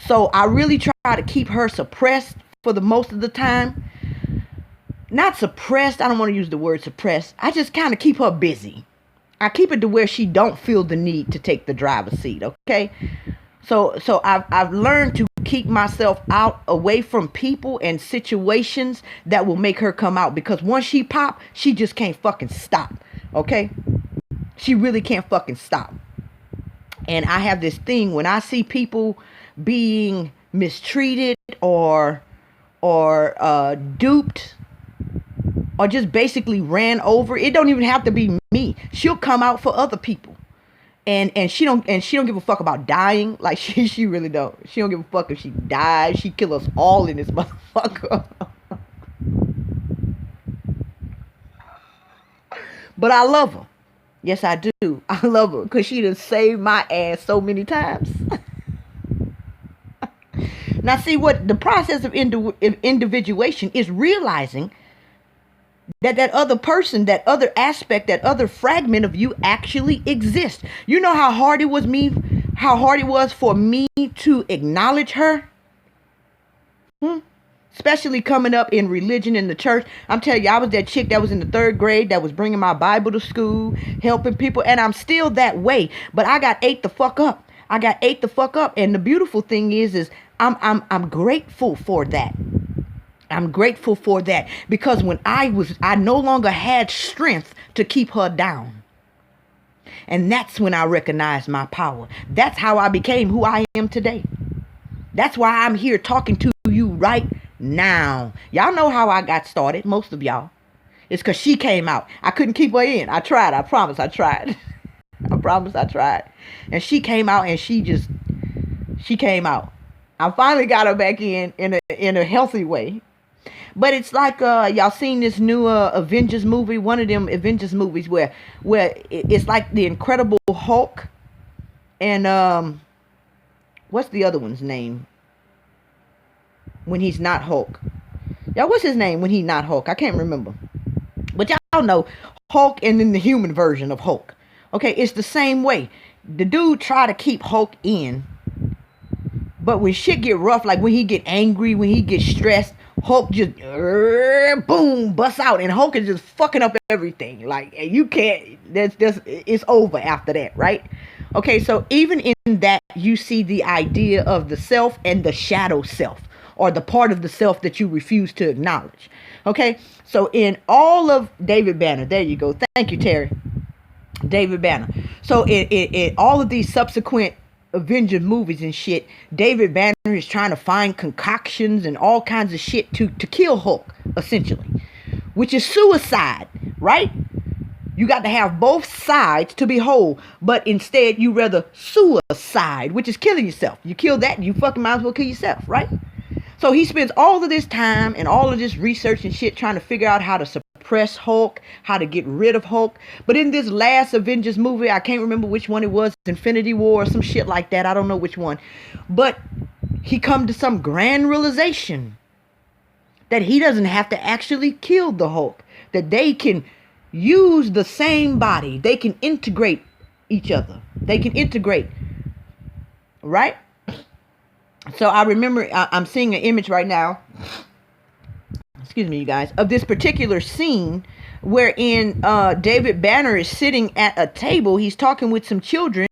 So I really try to keep her suppressed for the most of the time. Not suppressed. I don't want to use the word suppressed. I just kind of keep her busy. I keep it to where she don't feel the need to take the driver's seat. Okay. So I've learned to keep myself out away from people and situations that will make her come out, because once she pop, she just can't fucking stop. Okay. She really can't fucking stop. And I have this thing when I see people being mistreated or duped, or just basically ran over. It don't even have to be me. She'll come out for other people. And she don't give a fuck about dying. Like she really don't. She don't give a fuck if she dies. She kill us all in this motherfucker. But I love her. Yes, I do. I love her because she done saved my ass so many times. Now see, what the process of individuation is realizing that other person, that other aspect, that other fragment of you actually exists. You know how hard it was for me to acknowledge her? Especially coming up in religion in the church. I'm telling you, I was that chick that was in the 3rd grade that was bringing my Bible to school, helping people, and I'm still that way. But I got ate the fuck up. And the beautiful thing is I'm grateful for that. I'm grateful for that, because when I no longer had strength to keep her down. And that's when I recognized my power. That's how I became who I am today. That's why I'm here talking to you right now. Y'all know how I got started, most of y'all. It's because she came out. I couldn't keep her in. I tried. I promise I tried. I promise I tried. And she came out, and she came out. I finally got her back in a healthy way. But it's like y'all seen this new Avengers movie, one of them Avengers movies where it's like the Incredible Hulk and what's the other one's name when he's not Hulk? Y'all, what's his name when he's not Hulk? I can't remember. But y'all know Hulk and then the human version of Hulk. Okay, it's the same way. The dude try to keep Hulk in, but when shit get rough, like when he get angry, when he get stressed, Hulk just boom busts out, and Hulk is just fucking up everything. Like, and you can't. It's over after that, right? Okay, so even in that, you see the idea of the self and the shadow self, or the part of the self that you refuse to acknowledge. Okay, so in all of David Banner, there you go. Thank you, Terry. David Banner. So in all of these subsequent Avengers movies and shit, David Banner is trying to find concoctions and all kinds of shit to kill Hulk, essentially, which is suicide, right? You got to have both sides to be whole, but instead you rather suicide, which is killing yourself. You kill that, you fucking might as well kill yourself, right? So he spends all of this time and all of this research and shit trying to figure out how to suppress Hulk, how to get rid of Hulk. But in this last Avengers movie, I can't remember which one it was, Infinity War or some shit like that. I don't know which one. But he come to some grand realization that he doesn't have to actually kill the Hulk. That they can use the same body. They can integrate each other. They can integrate. Right? So I remember, I'm seeing an image right now, excuse me, you guys, of this particular scene wherein David Banner is sitting at a table. He's talking with some children,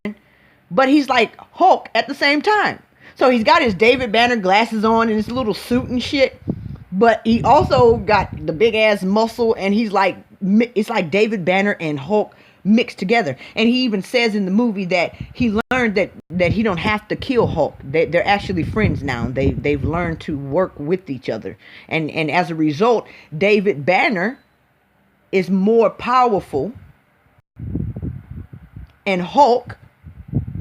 but he's like Hulk at the same time. So he's got his David Banner glasses on and his little suit and shit, but he also got the big ass muscle, and he's like, it's like David Banner and Hulk mixed together. And he even says in the movie that he learned that he don't have to kill Hulk. They're actually friends now. They've learned to work with each other, and as a result, David Banner is more powerful, and Hulk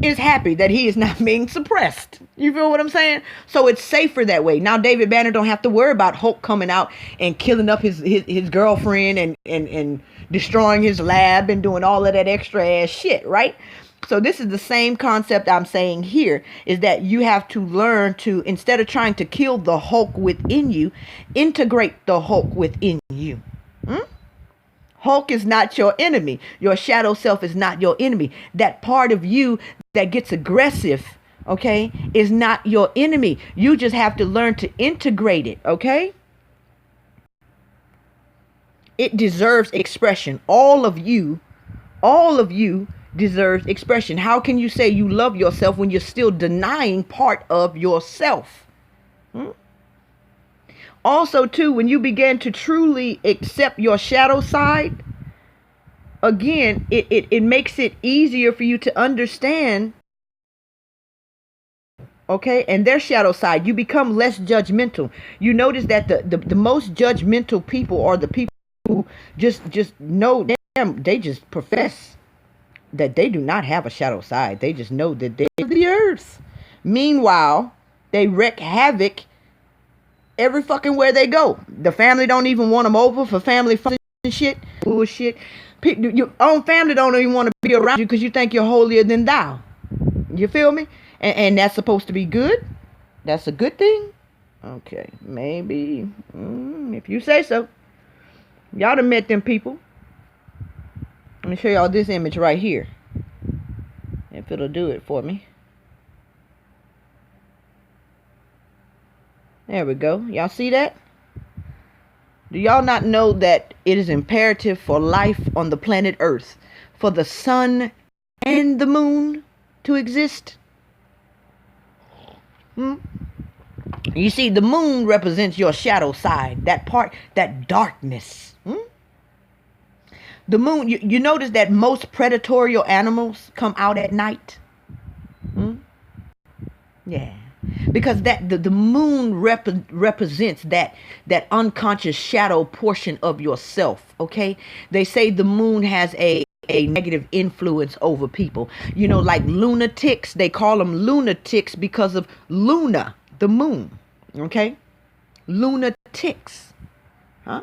is happy that he is not being suppressed. You feel what I'm saying? So it's safer that way. Now David Banner don't have to worry about Hulk coming out and killing up his girlfriend and destroying his lab and doing all of that extra ass shit, right? So this is the same concept I'm saying here, is that you have to learn to, instead of trying to kill the Hulk within you, integrate the Hulk within you. Hulk is not your enemy. Your shadow self is not your enemy. That part of you that gets aggressive, okay, is not your enemy. You just have to learn to integrate it, okay? It deserves expression. All of you deserves expression. How can you say you love yourself when you're still denying part of yourself? Also, too, when you begin to truly accept your shadow side, again, it makes it easier for you to understand, okay, and their shadow side. You become less judgmental. You notice that the most judgmental people are the people who just know them. They just profess that they do not have a shadow side. They just know that they're the earth. Meanwhile, they wreak havoc every fucking where they go. The family don't even want them over for family fun and shit. Bullshit. Your own family don't even want to be around you because you think you're holier than thou. You feel me? And that's supposed to be good? That's a good thing? Okay, maybe. If you say so. Y'all done met them people. Let me show y'all this image right here, if it'll do it for me. There we go. Y'all see that? Do y'all not know that it is imperative for life on the planet Earth for the sun and the moon to exist? You see, the moon represents your shadow side, that part, that darkness. The moon, you notice that most predatory animals come out at night? Yeah. Because the moon represents that unconscious shadow portion of yourself, okay? They say the moon has a negative influence over people. You know, like lunatics, they call them lunatics because of Luna, the moon, okay? Lunatics. Huh?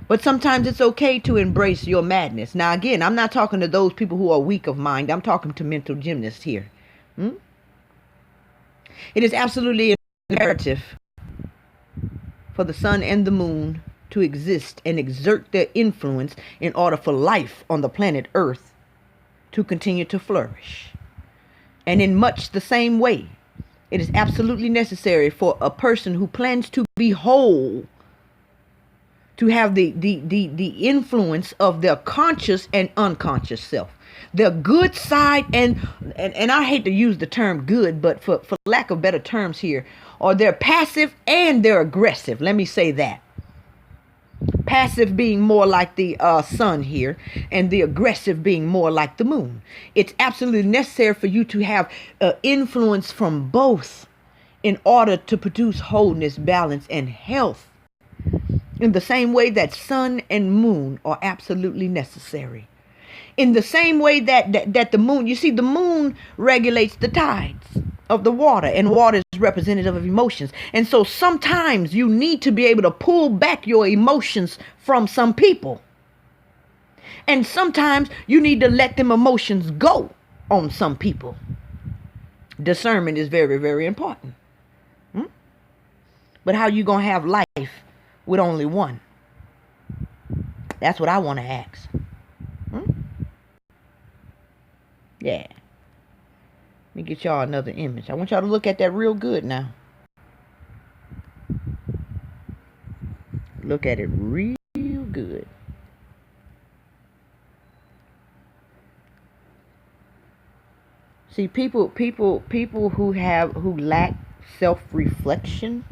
But sometimes it's okay to embrace your madness. Now, again, I'm not talking to those people who are weak of mind. I'm talking to mental gymnasts here. Hmm? It is absolutely imperative for the sun and the moon to exist and exert their influence in order for life on the planet Earth to continue to flourish. And in much the same way, it is absolutely necessary for a person who plans to be whole to have the influence of their conscious and unconscious self, their good side and I hate to use the term good, but for lack of better terms here, or their passive and their aggressive. Let me say that. Passive being more like the sun here, and the aggressive being more like the moon. It's absolutely necessary for you to have influence from both in order to produce wholeness, balance, and health. In the same way that sun and moon are absolutely necessary. In the same way that the moon, you see, the moon regulates the tides of the water, and water is representative of emotions. And so sometimes you need to be able to pull back your emotions from some people. And sometimes you need to let them emotions go on some people. Discernment is very, very important. But how you going to have life with only one? That's what I want to ask. Yeah. Let me get y'all another image. I want y'all to look at that real good now. Look at it real good. See, people who lack self-reflection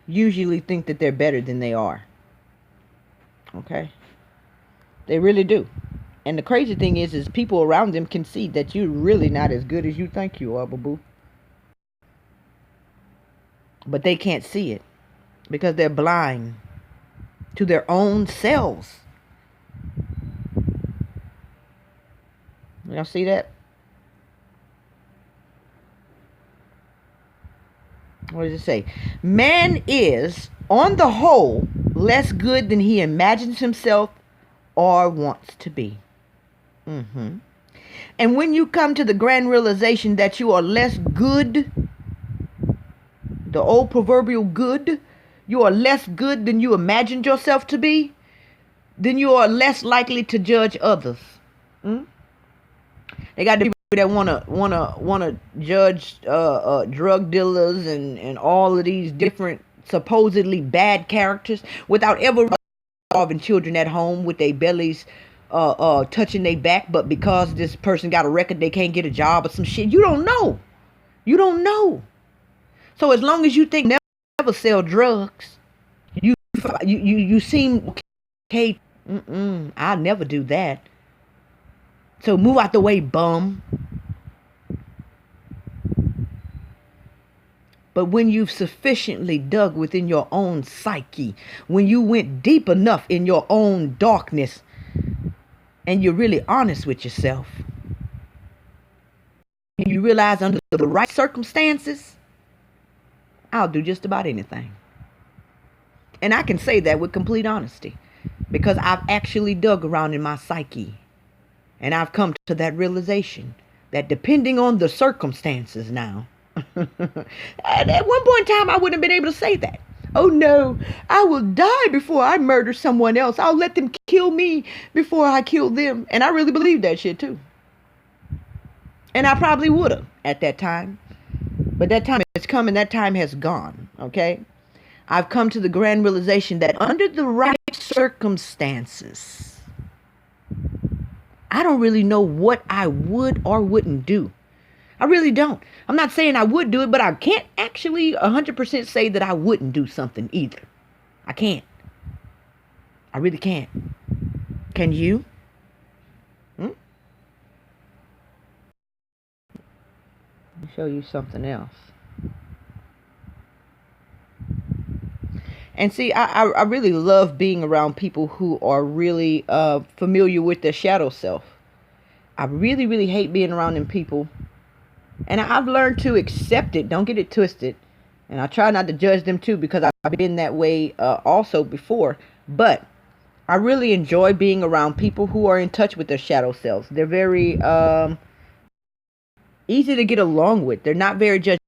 usually think that they're better than they are. Okay? They really do. And the crazy thing is people around them can see that you're really not as good as you think you are, boo-boo. But they can't see it because they're blind to their own selves. Y'all see that? What does it say? Man is, on the whole, less good than he imagines himself or wants to be. And when you come to the grand realization that you are less good, the old proverbial good, you are less good than you imagined yourself to be, then you are less likely to judge others. They got people that wanna judge drug dealers and all of these different supposedly bad characters without ever involving children at home with their bellies touching their back, but because this person got a record, they can't get a job or some shit. You don't know. You don't know. So as long as you think never sell drugs, you seem okay. I'll never do that. So move out the way, bum. But when you've sufficiently dug within your own psyche, when you went deep enough in your own darkness, and you're really honest with yourself, and you realize under the right circumstances, I'll do just about anything. And I can say that with complete honesty, because I've actually dug around in my psyche, and I've come to that realization that depending on the circumstances now, at one point in time, I wouldn't have been able to say that. Oh no, I will die before I murder someone else. I'll let them kill me before I kill them. And I really believe that shit too. And I probably would have at that time. But that time has come and that time has gone. Okay? I've come to the grand realization that under the right circumstances, I don't really know what I would or wouldn't do. I really don't. I'm not saying I would do it, but I can't actually 100% say that I wouldn't do something either. I can't. I really can't. Can you? Let me show you something else. And see, I really love being around people who are really familiar with their shadow self. I really, really hate being around them people. And I've learned to accept it. Don't get it twisted. And I try not to judge them too, because I've been that way also before. But I really enjoy being around people who are in touch with their shadow selves. They're very easy to get along with. They're not very judgmental.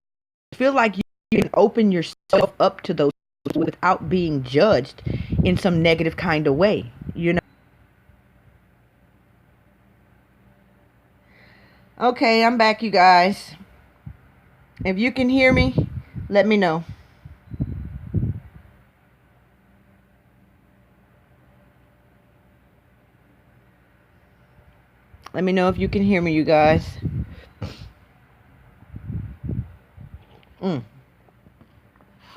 I feel like you can open yourself up to those without being judged in some negative kind of way, you know. Okay, I'm back, you guys. If you can hear me, let me know. Let me know if you can hear me, you guys.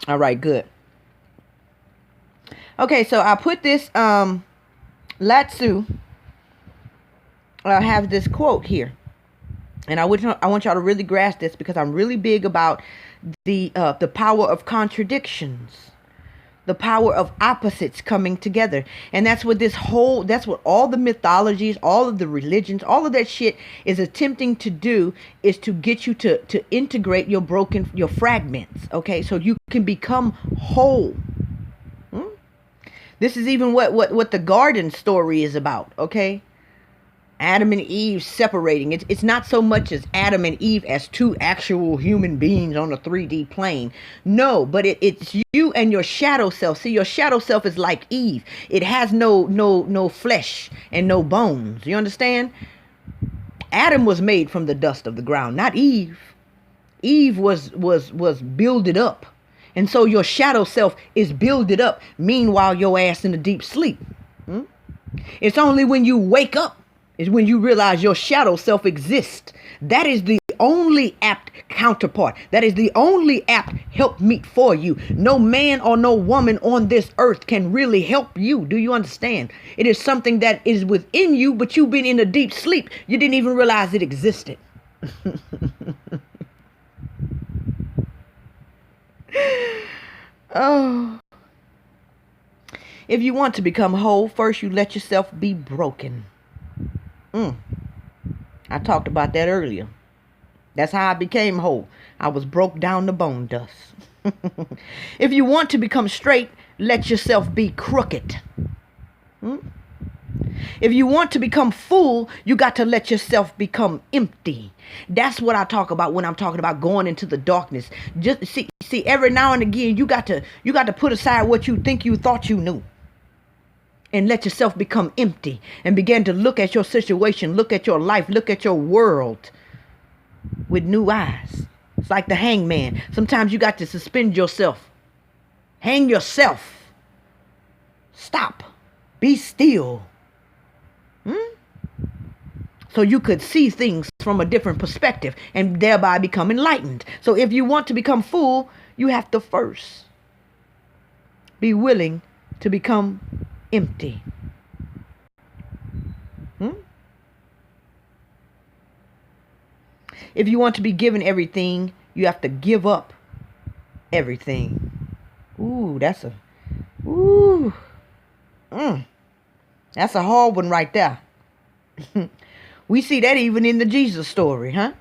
All right, good. Okay, so I put this Latsu. I have this quote here, and I want y'all to really grasp this, because I'm really big about the power of contradictions, the power of opposites coming together. And that's what that's what all the mythologies, all of the religions, all of that shit is attempting to do, is to get you to integrate your fragments, okay, so you can become whole. This is even what the garden story is about, okay? Adam and Eve separating. It's not so much as Adam and Eve as two actual human beings on a 3D plane. No, but it's you and your shadow self. See, your shadow self is like Eve. It has no flesh and no bones. You understand? Adam was made from the dust of the ground, not Eve. Eve was builded up. And so your shadow self is builded up. Meanwhile, your ass in a deep sleep. It's only when you wake up is when you realize your shadow self exists. That is the only apt counterpart. That is the only apt helpmeet for you. No man or no woman on this earth can really help you. Do you understand? It is something that is within you, but you've been in a deep sleep. You didn't even realize it existed. Oh. If you want to become whole, first you let yourself be broken. I talked about that earlier. That's how I became whole. I was broke down to bone dust. If you want to become straight, let yourself be crooked. If you want to become full, you got to let yourself become empty. That's what I talk about when I'm talking about going into the darkness. Just see, every now and again, you got to put aside what you think you thought you knew, and let yourself become empty, and begin to look at your situation, look at your life, look at your world with new eyes. It's like the hangman. Sometimes you got to suspend yourself. Hang yourself. Stop. Be still. So you could see things from a different perspective and thereby become enlightened. So if you want to become full, you have to first be willing to become empty. If you want to be given everything, you have to give up everything. That's a hard one right there. We see that even in the Jesus story, huh?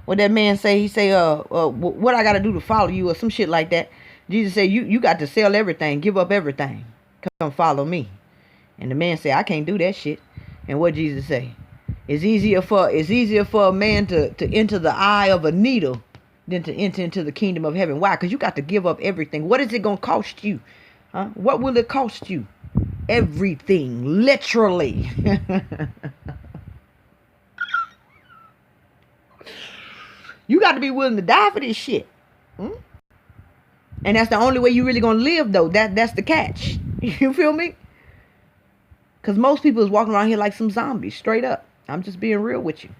What that man say? He say, what I got to do to follow you, or some shit like that. Jesus said, you got to sell everything, give up everything, come follow me. And the man said, I can't do that shit. And what Jesus say? It's easier for a man to enter the eye of a needle than to enter into the kingdom of heaven. Why? Because you got to give up everything. What is it going to cost you? Huh? What will it cost you? Everything, literally. You got to be willing to die for this shit. And that's the only way you really going to live, though. That's the catch. You feel me? Because most people is walking around here like some zombies, straight up. I'm just being real with you.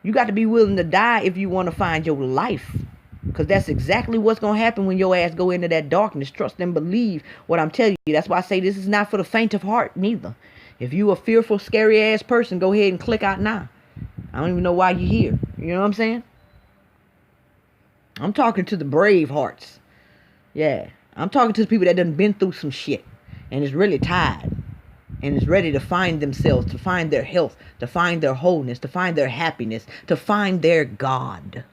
You got to be willing to die if you want to find your life. Because that's exactly what's going to happen when your ass go into that darkness. Trust and believe what I'm telling you. That's why I say this is not for the faint of heart, neither. If you a fearful, scary ass person, go ahead and click out now. I don't even know why you're here. You know what I'm saying? I'm talking to the brave hearts. Yeah. I'm talking to the people that done been through some shit and is really tired and is ready to find themselves, to find their health, to find their wholeness, to find their happiness, to find their God.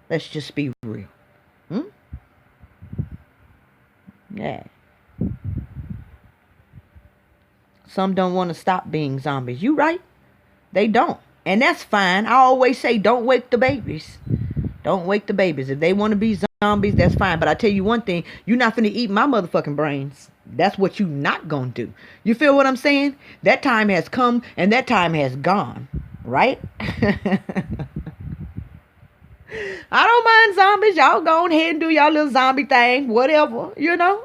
Let's just be real. Yeah. Some don't want to stop being zombies. You right. They don't. And that's fine. I always say don't wake the babies. Don't wake the babies. If they want to be zombies, that's fine. But I tell you one thing, you're not finna eat my motherfucking brains. That's what you not gonna do. You feel what I'm saying? That time has come and that time has gone. Right? I don't mind zombies. Y'all go ahead and do y'all little zombie thing. Whatever. You know?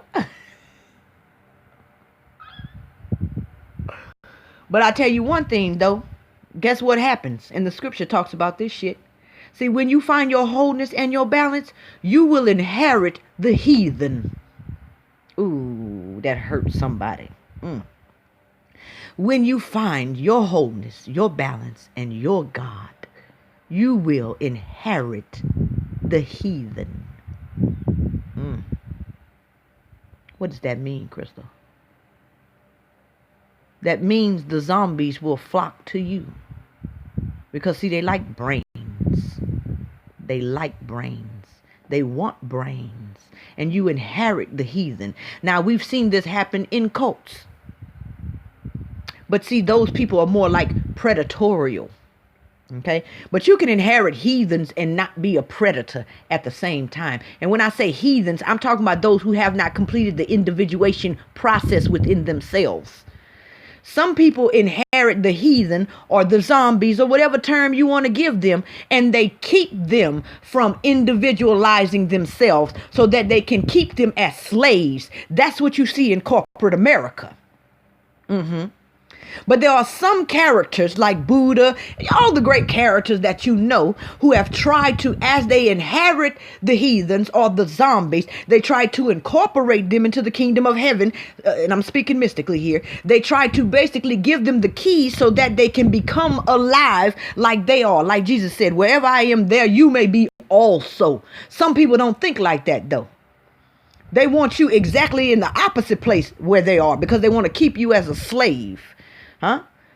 But I tell you one thing though. Guess what happens? And the scripture talks about this shit. See, when you find your wholeness and your balance, you will inherit the heathen. Ooh, that hurts somebody. When you find your wholeness, your balance, and your God, you will inherit the heathen. What does that mean, Crystal? That means the zombies will flock to you. Because, see, they like brains. They like brains. They want brains. And you inherit the heathen. Now, we've seen this happen in cults. But, see, those people are more like predatorial. Okay? But you can inherit heathens and not be a predator at the same time. And when I say heathens, I'm talking about those who have not completed the individuation process within themselves. Some people inherit the heathen or the zombies or whatever term you want to give them, and they keep them from individualizing themselves so that they can keep them as slaves. That's what you see in corporate America. But there are some characters like Buddha, all the great characters that you know, who have tried to, as they inherit the heathens or the zombies, they try to incorporate them into the kingdom of heaven. And I'm speaking mystically here. They try to basically give them the keys so that they can become alive like they are. Like Jesus said, wherever I am, there you may be also. Some people don't think like that though. They want you exactly in the opposite place where they are because they want to keep you as a slave.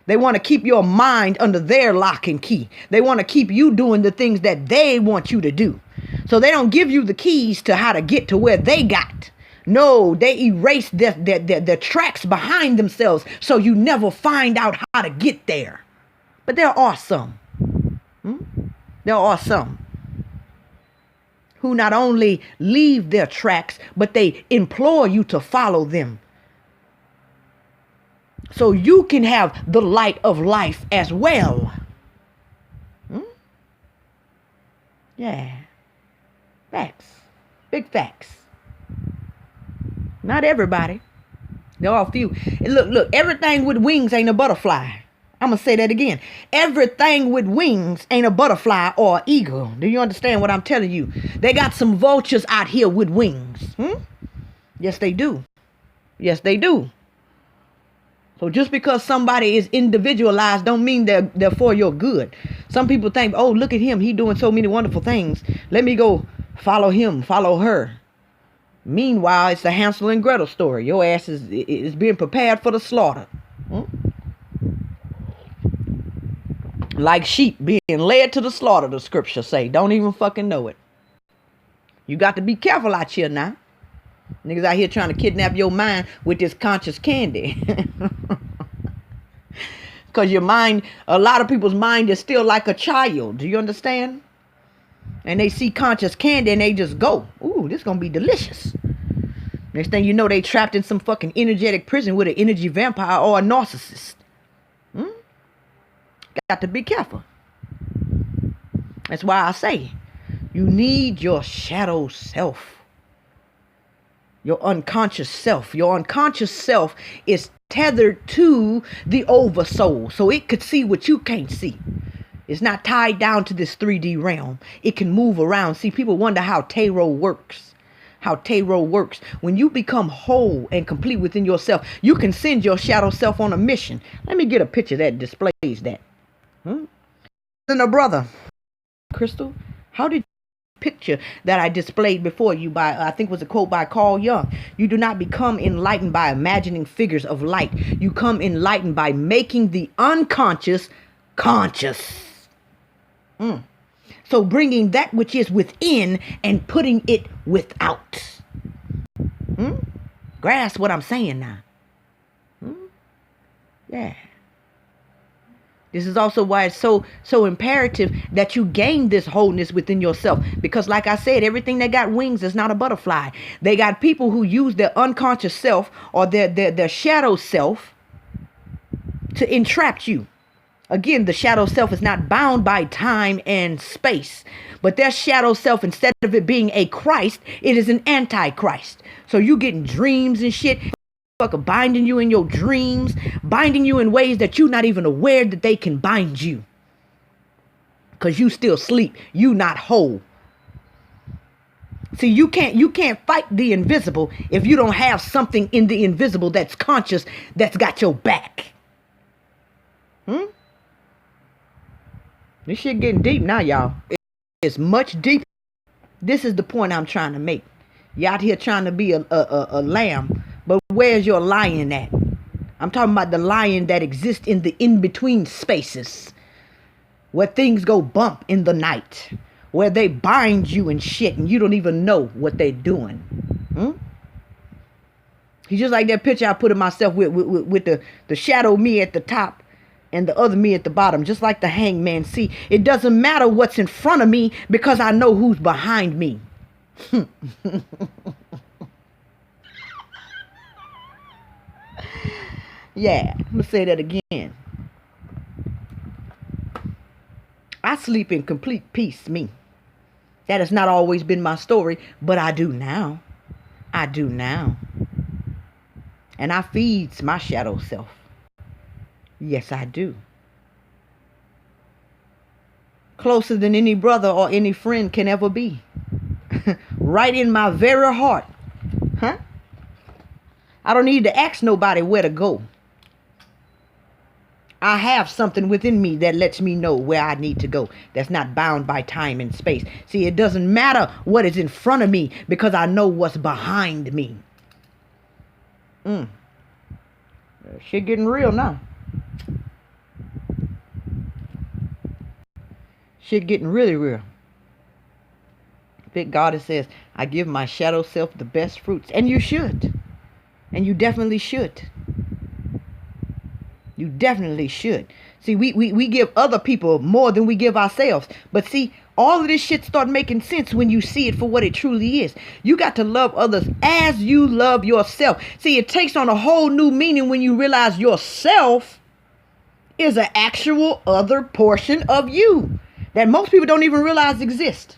They want to keep your mind under their lock and key. They want to keep you doing the things that they want you to do. So they don't give you the keys to how to get to where they got. No, they erase the tracks behind themselves so you never find out how to get there. But there are some. There are some who not only leave their tracks, but they implore you to follow them. So you can have the light of life as well. Yeah. Facts. Big facts. Not everybody. There are a few. And look, everything with wings ain't a butterfly. I'm going to say that again. Everything with wings ain't a butterfly or an eagle. Do you understand what I'm telling you? They got some vultures out here with wings. Yes, they do. Yes, they do. So just because somebody is individualized don't mean they're for your good. Some people think, oh, look at him. He doing so many wonderful things. Let me go follow him, follow her. Meanwhile, it's the Hansel and Gretel story. Your ass is being prepared for the slaughter. Like sheep being led to the slaughter, the scriptures say. Don't even fucking know it. You got to be careful out here now. Niggas out here trying to kidnap your mind with this conscious candy. Because your mind, a lot of people's mind is still like a child. Do you understand? And they see conscious candy and they just go, ooh, this going to be delicious. Next thing you know, they trapped in some fucking energetic prison with an energy vampire or a narcissist. Got to be careful. That's why I say, you need your shadow self. Your unconscious self. Your unconscious self is tethered to the oversoul. So it could see what you can't see. It's not tied down to this 3D realm. It can move around. See, people wonder how tarot works. How tarot works. When you become whole and complete within yourself, you can send your shadow self on a mission. Let me get a picture that displays that. And a brother, Crystal, how did picture that I displayed before you by, I think was a quote by Carl Jung. You do not become enlightened by imagining figures of light. You come enlightened by making the unconscious conscious. So bringing that which is within and putting it without. Grasp what I'm saying now. Yeah. This is also why it's so imperative that you gain this wholeness within yourself. Because like I said, everything that got wings is not a butterfly. They got people who use their unconscious self or their shadow self to entrap you. Again, the shadow self is not bound by time and space. But their shadow self, instead of it being a Christ, it is an antichrist. So you getting dreams and shit. Binding you in your dreams, binding you in ways that you're not even aware that they can bind you. Because you still sleep. You not whole. See, you can't fight the invisible if you don't have something in the invisible that's conscious, that's got your back. This shit getting deep now, y'all. It's much deeper. This is the point I'm trying to make. You out here trying to be a lamb, but where's your lion at? I'm talking about the lion that exists in the in-between spaces, where things go bump in the night, where they bind you and shit, and you don't even know what they're doing. He's just like that picture I put of myself with the shadow me at the top and the other me at the bottom, just like the hangman. See, it doesn't matter what's in front of me because I know who's behind me. Yeah, I'm gonna say that again. I sleep in complete peace, me. That has not always been my story, but I do now. I do now. And I feeds my shadow self. Yes, I do. Closer than any brother or any friend can ever be. Right in my very heart. I don't need to ask nobody where to go. I have something within me that lets me know where I need to go. That's not bound by time and space. See, it doesn't matter what is in front of me because I know what's behind me. Shit getting real now. Shit getting really real. Big Goddess says, I give my shadow self the best fruits. And you should. And you definitely should. You definitely should. See, we give other people more than we give ourselves. But see, all of this shit start making sense when you see it for what it truly is. You got to love others as you love yourself. See, it takes on a whole new meaning when you realize yourself is an actual other portion of you that most people don't even realize exists.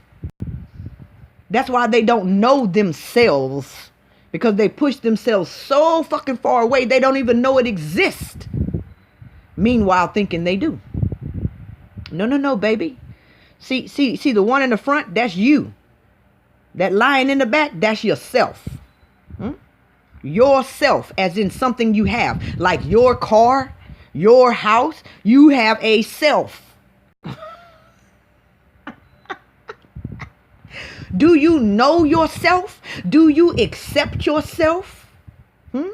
That's why they don't know themselves. Because they push themselves so fucking far away, they don't even know it exists. Meanwhile, thinking they do. No, baby. See, the one in the front, that's you. That lion in the back, that's yourself. Yourself, as in something you have. Like your car, your house, you have a self. Do you know yourself? Do you accept yourself? Do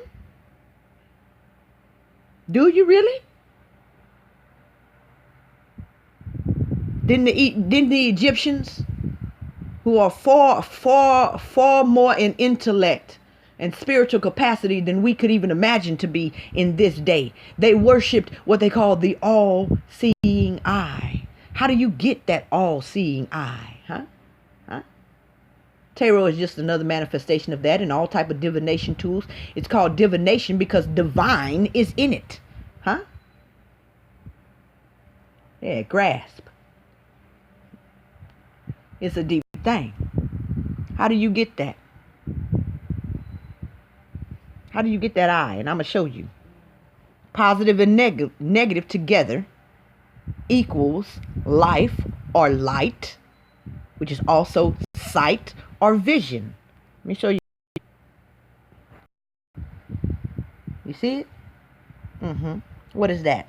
you really? Didn't the Egyptians, who are far more in intellect and spiritual capacity than we could even imagine to be in this day, they worshipped what they call the all-seeing eye. How do you get that all-seeing eye? Tarot is just another manifestation of that, and all type of divination tools. It's called divination because divine is in it. Yeah, grasp. It's a deep thing. How do you get that? How do you get that eye? And I'm going to show you. Positive and negative together equals life or light, which is also sight or vision. Let me show you. You see it? What is that?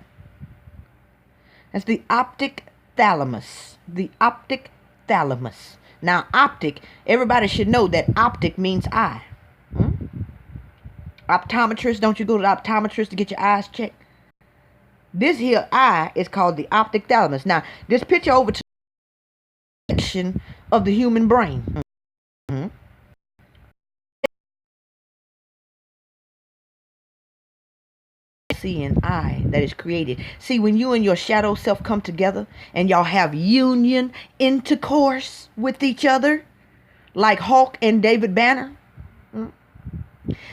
That's the optic thalamus. The optic thalamus. Now, optic, everybody should know that optic means eye. Optometrist, don't you go to the optometrist to get your eyes checked? This here eye is called the optic thalamus. Now, this picture over to the section of the human brain. all-seeing eye that is created. See, when you and your shadow self come together and y'all have union, intercourse with each other, like Hulk and David Banner,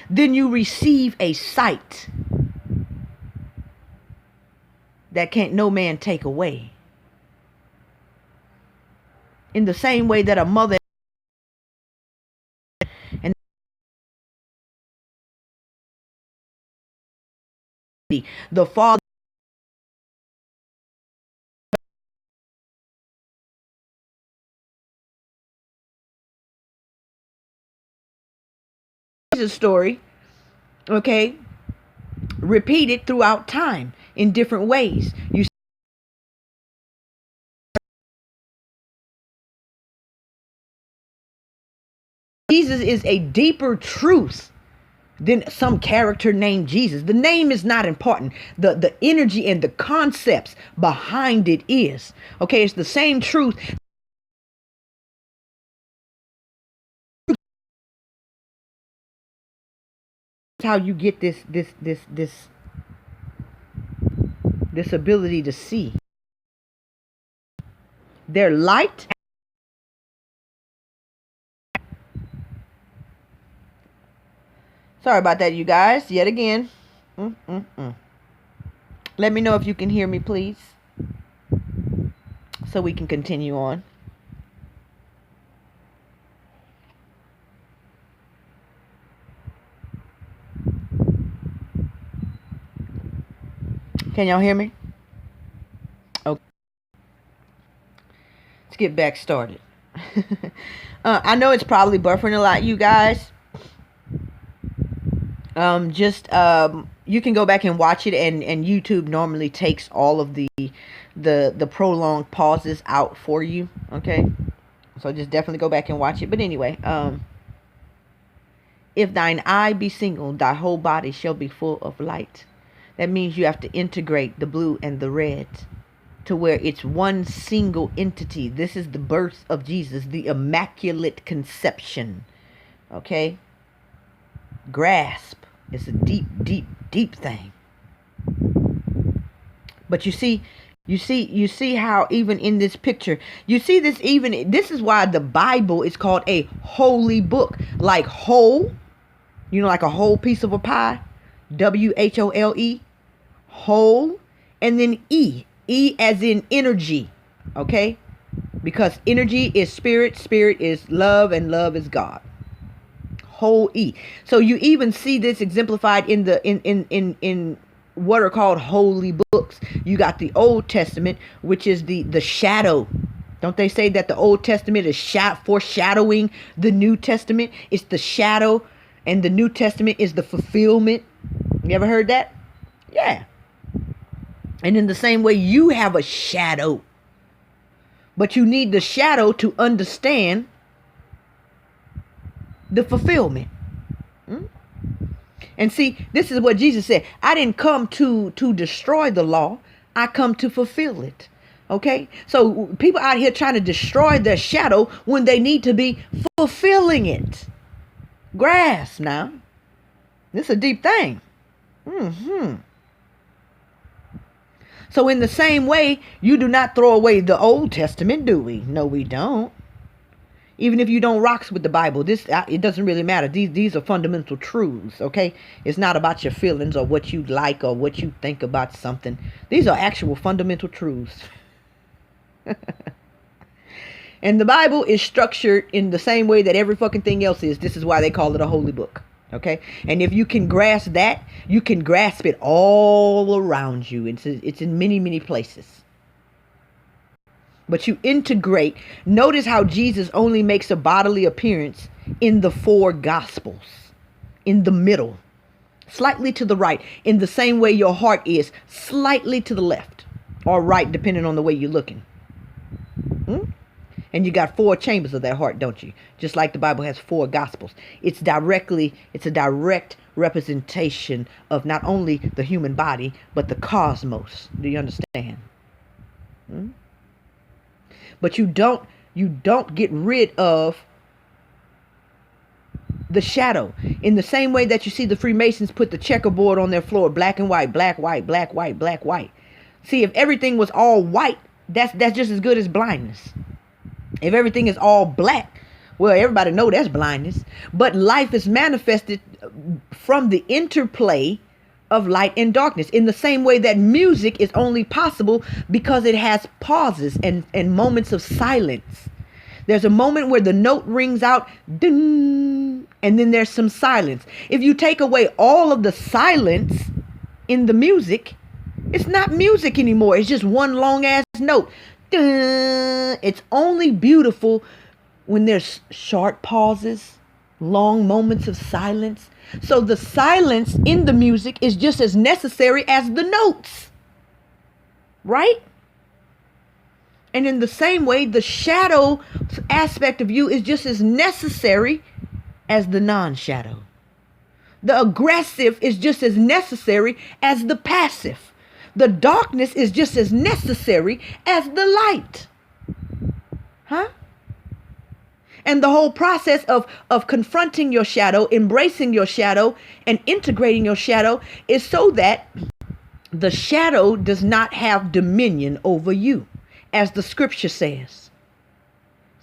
then you receive a sight that can't no man take away. In the same way that a mother and the father, Jesus story, okay, repeated throughout time in different ways. You Jesus is a deeper truth than some character named Jesus. The name is not important. The energy and the concepts behind it is. Okay, it's the same truth. How you get this ability to see. Their light. Sorry about that, you guys. Yet again. Let me know if you can hear me, please, so we can continue on. Can y'all hear me? Okay. Let's get back started. I know it's probably buffering a lot, you guys. You can go back and watch it, and YouTube normally takes all of the prolonged pauses out for you. Okay, so just definitely go back and watch it. But anyway, if thine eye be single, thy whole body shall be full of light. That means you have to integrate the blue and the red to where it's one single entity. This is the birth of Jesus, the immaculate conception. Okay, grasp. It's a deep, deep, deep thing. But you see how even in this picture, you see this, even this is why the Bible is called a holy book. Like whole, like a whole piece of a pie. WHOLE, whole, and then E as in energy. Okay, because energy is spirit, spirit is love, and love is God. Whole E. So you even see this exemplified in the in what are called holy books. You got the Old Testament, which is the shadow. Don't they say that the Old Testament is foreshadowing the New Testament? It's the shadow, and the New Testament is the fulfillment. You ever heard that? Yeah. And in the same way, you have a shadow, but you need the shadow to understand the fulfillment. And see, this is what Jesus said. I didn't come to destroy the law. I come to fulfill it. Okay? So people out here trying to destroy their shadow when they need to be fulfilling it. Grasp now. This is a deep thing. So in the same way, you do not throw away the Old Testament, do we? No, we don't. Even if you don't rock with the Bible, it doesn't really matter. These are fundamental truths, okay? It's not about your feelings or what you like or what you think about something. These are actual fundamental truths. And the Bible is structured in the same way that every fucking thing else is. This is why they call it a holy book, okay? And if you can grasp that, you can grasp it all around you. It's in many, many places. But you integrate. Notice how Jesus only makes a bodily appearance in the 4 Gospels. In the middle. Slightly to the right. In the same way your heart is. Slightly to the left. Or right, depending on the way you're looking. And you got 4 chambers of that heart, don't you? Just like the Bible has 4 Gospels. It's a direct representation of not only the human body, but the cosmos. Do you understand? But you don't get rid of the shadow. In the same way that you see the Freemasons put the checkerboard on their floor, black and white, black, white, black, white, black, white. See, if everything was all white, that's just as good as blindness. If everything is all black, well, everybody know that's blindness. But life is manifested from the interplay of light and darkness, in the same way that music is only possible because it has pauses and moments of silence. There's a moment where the note rings out, ding, and then there's some silence. If you take away all of the silence in the music, it's not music anymore. It's just one long ass note. Ding. It's only beautiful when there's short pauses, long moments of silence. So the silence in the music is just as necessary as the notes, right? And in the same way, the shadow aspect of you is just as necessary as the non-shadow. The aggressive is just as necessary as the passive. The darkness is just as necessary as the light. Huh? And the whole process of confronting your shadow, embracing your shadow, and integrating your shadow is so that the shadow does not have dominion over you, as the scripture says.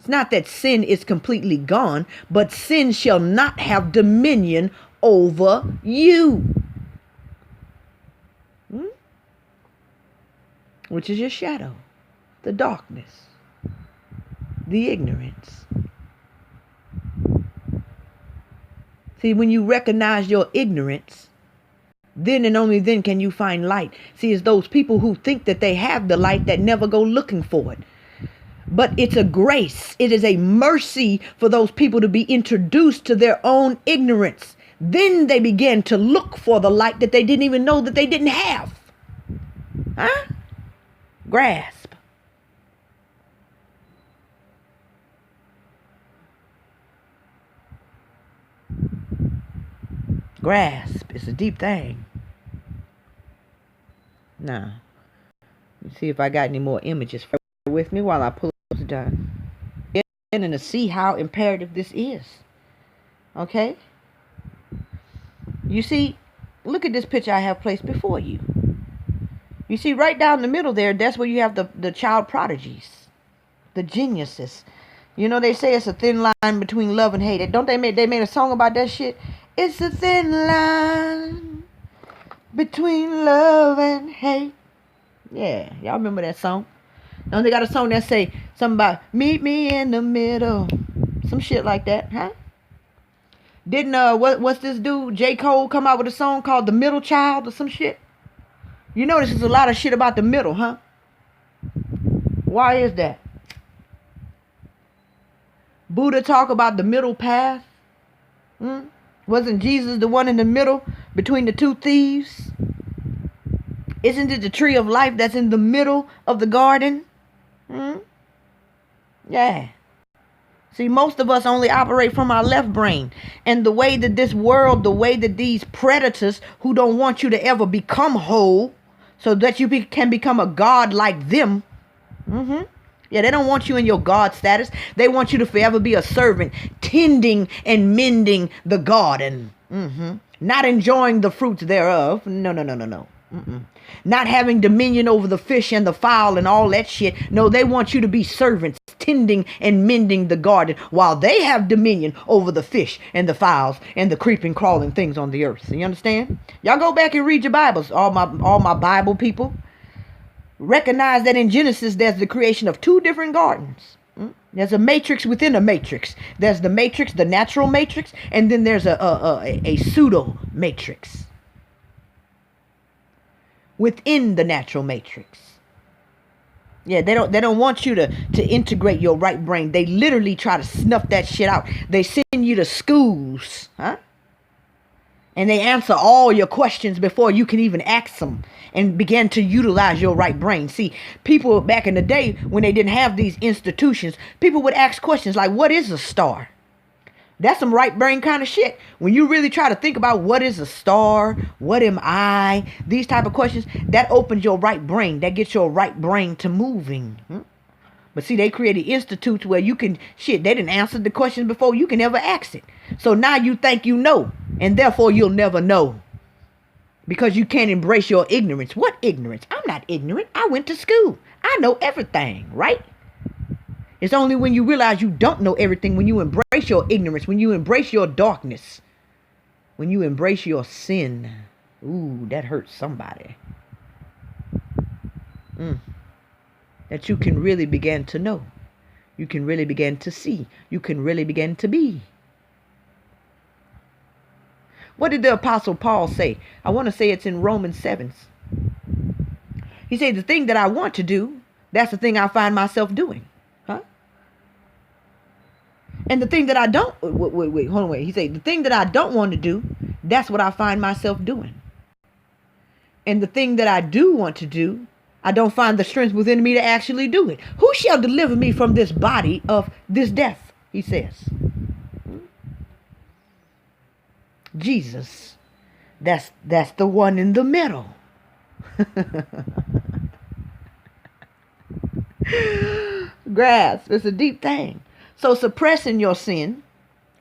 It's not that sin is completely gone, but sin shall not have dominion over you. Which is your shadow, the darkness, the ignorance. See, when you recognize your ignorance, then and only then can you find light. See, it's those people who think that they have the light that never go looking for it. But it's a grace. It is a mercy for those people to be introduced to their own ignorance. Then they begin to look for the light that they didn't even know that they didn't have. Huh? Grasp. Grasp. It's a deep thing. Now, let's see if I got any more images with me while I pull it done. And to see how imperative this is. Okay? You see, look at this picture I have placed before you. You see right down the middle there, that's where you have the child prodigies, the geniuses. You know, they say it's a thin line between love and hate. Don't they made a song about that shit? It's a thin line between love and hate. Yeah, y'all remember that song? Don't they got a song that say something about meet me in the middle? Some shit like that, huh? Didn't what's this dude, J. Cole, come out with a song called The Middle Child or some shit? You notice there's a lot of shit about the middle, huh? Why is that? Buddha talk about the middle path. Wasn't Jesus the one in the middle between the two thieves? Isn't it the tree of life that's in the middle of the garden? Yeah. See, most of us only operate from our left brain. And the way that this world, the way that these predators who don't want you to ever become whole so that you can become a god like them. Yeah, they don't want you in your God status. They want you to forever be a servant, tending and mending the garden. Not enjoying the fruits thereof. No. Not having dominion over the fish and the fowl and all that shit. No, they want you to be servants, tending and mending the garden, while they have dominion over the fish and the fowls and the creeping, crawling things on the earth. You understand? Y'all go back and read your Bibles, all my Bible people. Recognize that in Genesis, there's the creation of two different gardens. There's a matrix within a matrix. There's the matrix, the natural matrix, and then there's a pseudo matrix within the natural matrix. Yeah, they don't want you to integrate your right brain. They literally try to snuff that shit out. They send you to schools, huh? And they answer all your questions before you can even ask them and begin to utilize your right brain. See, people back in the day when they didn't have these institutions, people would ask questions like, what is a star? That's some right brain kind of shit. When you really try to think about what is a star, what am I, these type of questions, that opens your right brain. That gets your right brain to moving. But see, they created institutes where you can, shit, they didn't answer the questions before you can ever ask it. So now you think you know, and therefore you'll never know. Because you can't embrace your ignorance. What ignorance? I'm not ignorant. I went to school. I know everything, right? It's only when you realize you don't know everything, when you embrace your ignorance, when you embrace your darkness, when you embrace your sin. Ooh, that hurts somebody. That you can really begin to know. You can really begin to see. You can really begin to be. What did the Apostle Paul say? I want to say it's in Romans 7. He said, the thing that I want to do, that's the thing I find myself doing. Huh? And the thing that I don't, wait, hold on, wait. He said, the thing that I don't want to do, that's what I find myself doing. And the thing that I do want to do, I don't find the strength within me to actually do it. Who shall deliver me from this body of this death? He says. Jesus. That's the one in the middle. Grasp. It's a deep thing. So suppressing your sin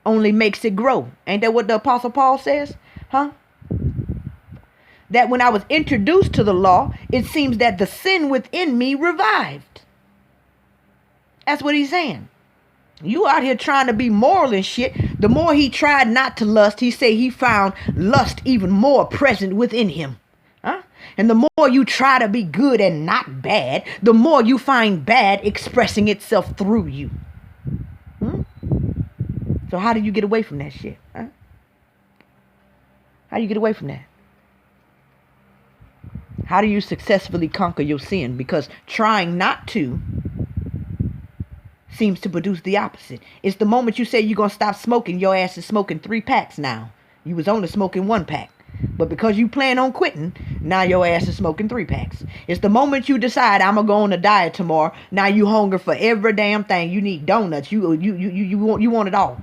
only makes it grow. Ain't that what the Apostle Paul says? Huh? That when I was introduced to the law, it seems that the sin within me revived. That's what he's saying. You out here trying to be moral and shit. The more he tried not to lust, he said he found lust even more present within him. Huh? And the more you try to be good and not bad, the more you find bad expressing itself through you. So how do you get away from that shit? Huh? How do you get away from that? How do you successfully conquer your sin? Because trying not to seems to produce the opposite. It's the moment you say you're going to stop smoking, your ass is smoking 3 packs now. You was only smoking 1 pack. But because you plan on quitting, now your ass is smoking 3 packs. It's the moment you decide I'm going to go on a diet tomorrow. Now you hunger for every damn thing. You need donuts. You want it all.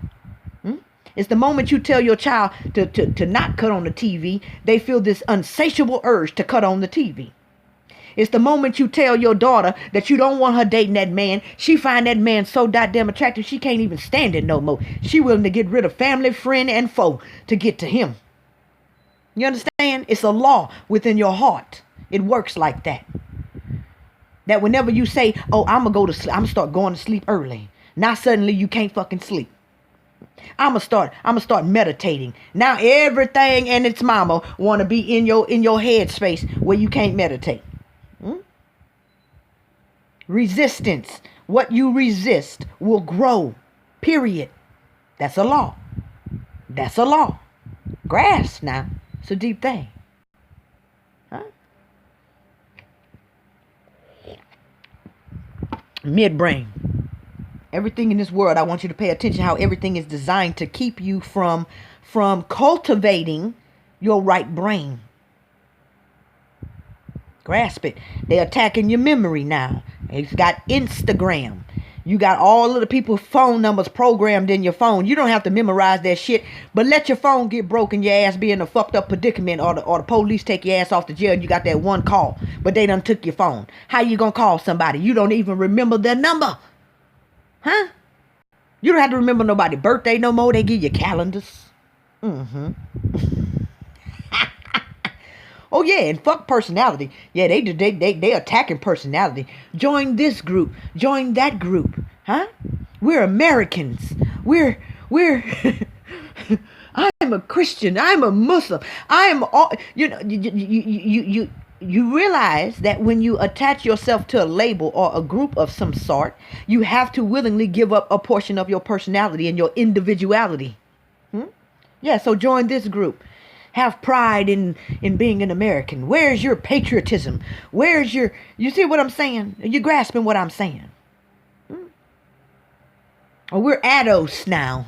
It's the moment you tell your child to not cut on the TV, they feel this insatiable urge to cut on the TV. It's the moment you tell your daughter that you don't want her dating that man. She find that man so goddamn attractive she can't even stand it no more. She willing to get rid of family, friend, and foe to get to him. You understand? It's a law within your heart. It works like that. That whenever you say, oh, I'm going to go to sleep, I'm going to start going to sleep early. Now suddenly you can't fucking sleep. I'm gonna start meditating. Now everything and its mama want to be in your head space where you can't meditate. Resistance. What you resist will grow. Period. That's a law. That's a law. Grasp now. It's a deep thing. Huh? Midbrain. Everything in this world, I want you to pay attention how everything is designed to keep you from cultivating your right brain. Grasp it. They're attacking your memory now. It's got Instagram. You got all of the people's phone numbers programmed in your phone. You don't have to memorize that shit, but let your phone get broken, your ass be in a fucked up predicament, or the police take your ass off to jail and you got that one call, but they done took your phone. How you gonna call somebody? You don't even remember their number. Huh? You don't have to remember nobody's birthday no more. They give you calendars. Oh yeah, and fuck personality. Yeah, they attacking personality. Join this group. Join that group. Huh? We're Americans. We're I'm a Christian. I'm a Muslim. I am all. You know. You realize that when you attach yourself to a label or a group of some sort, you have to willingly give up a portion of your personality and your individuality. Yeah, so join this group. Have pride in being an American. Where's your patriotism? Where's your... You see what I'm saying? You're grasping what I'm saying. Oh, we're Ados now.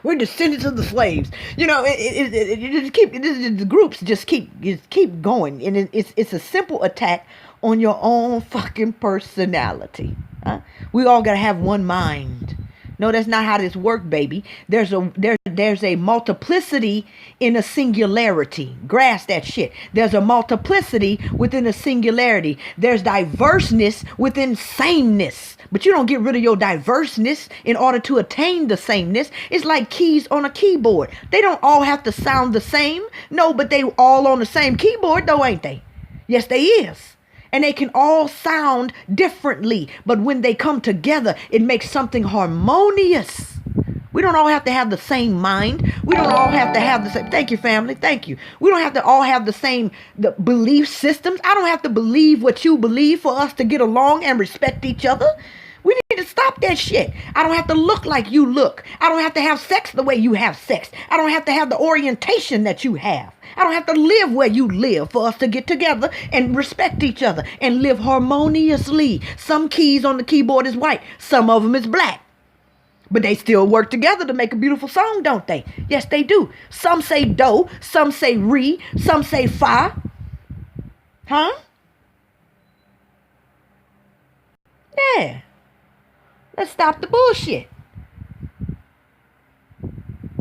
We're descendants of the slaves. You know, the groups just keep going, and it's a simple attack on your own fucking personality. Huh? We all gotta have one mind. No, that's not how this works, baby. There's a multiplicity in a singularity. Grasp that shit. There's a multiplicity within a singularity. There's diverseness within sameness. But you don't get rid of your diverseness in order to attain the sameness. It's like keys on a keyboard. They don't all have to sound the same. No, but they all on the same keyboard though, ain't they? Yes, they is. And they can all sound differently. But when they come together, it makes something harmonious. We don't all have to have the same mind. We don't all have to have the same. Thank you, family. Thank you. We don't have to all have the belief systems. I don't have to believe what you believe for us to get along and respect each other. We need to stop that shit. I don't have to look like you look. I don't have to have sex the way you have sex. I don't have to have the orientation that you have. I don't have to live where you live for us to get together and respect each other and live harmoniously. Some keys on the keyboard is white. Some of them is black. But they still work together to make a beautiful song, don't they? Yes, they do. Some say do. Some say re. Some say fa. Huh? Yeah. Let's stop the bullshit.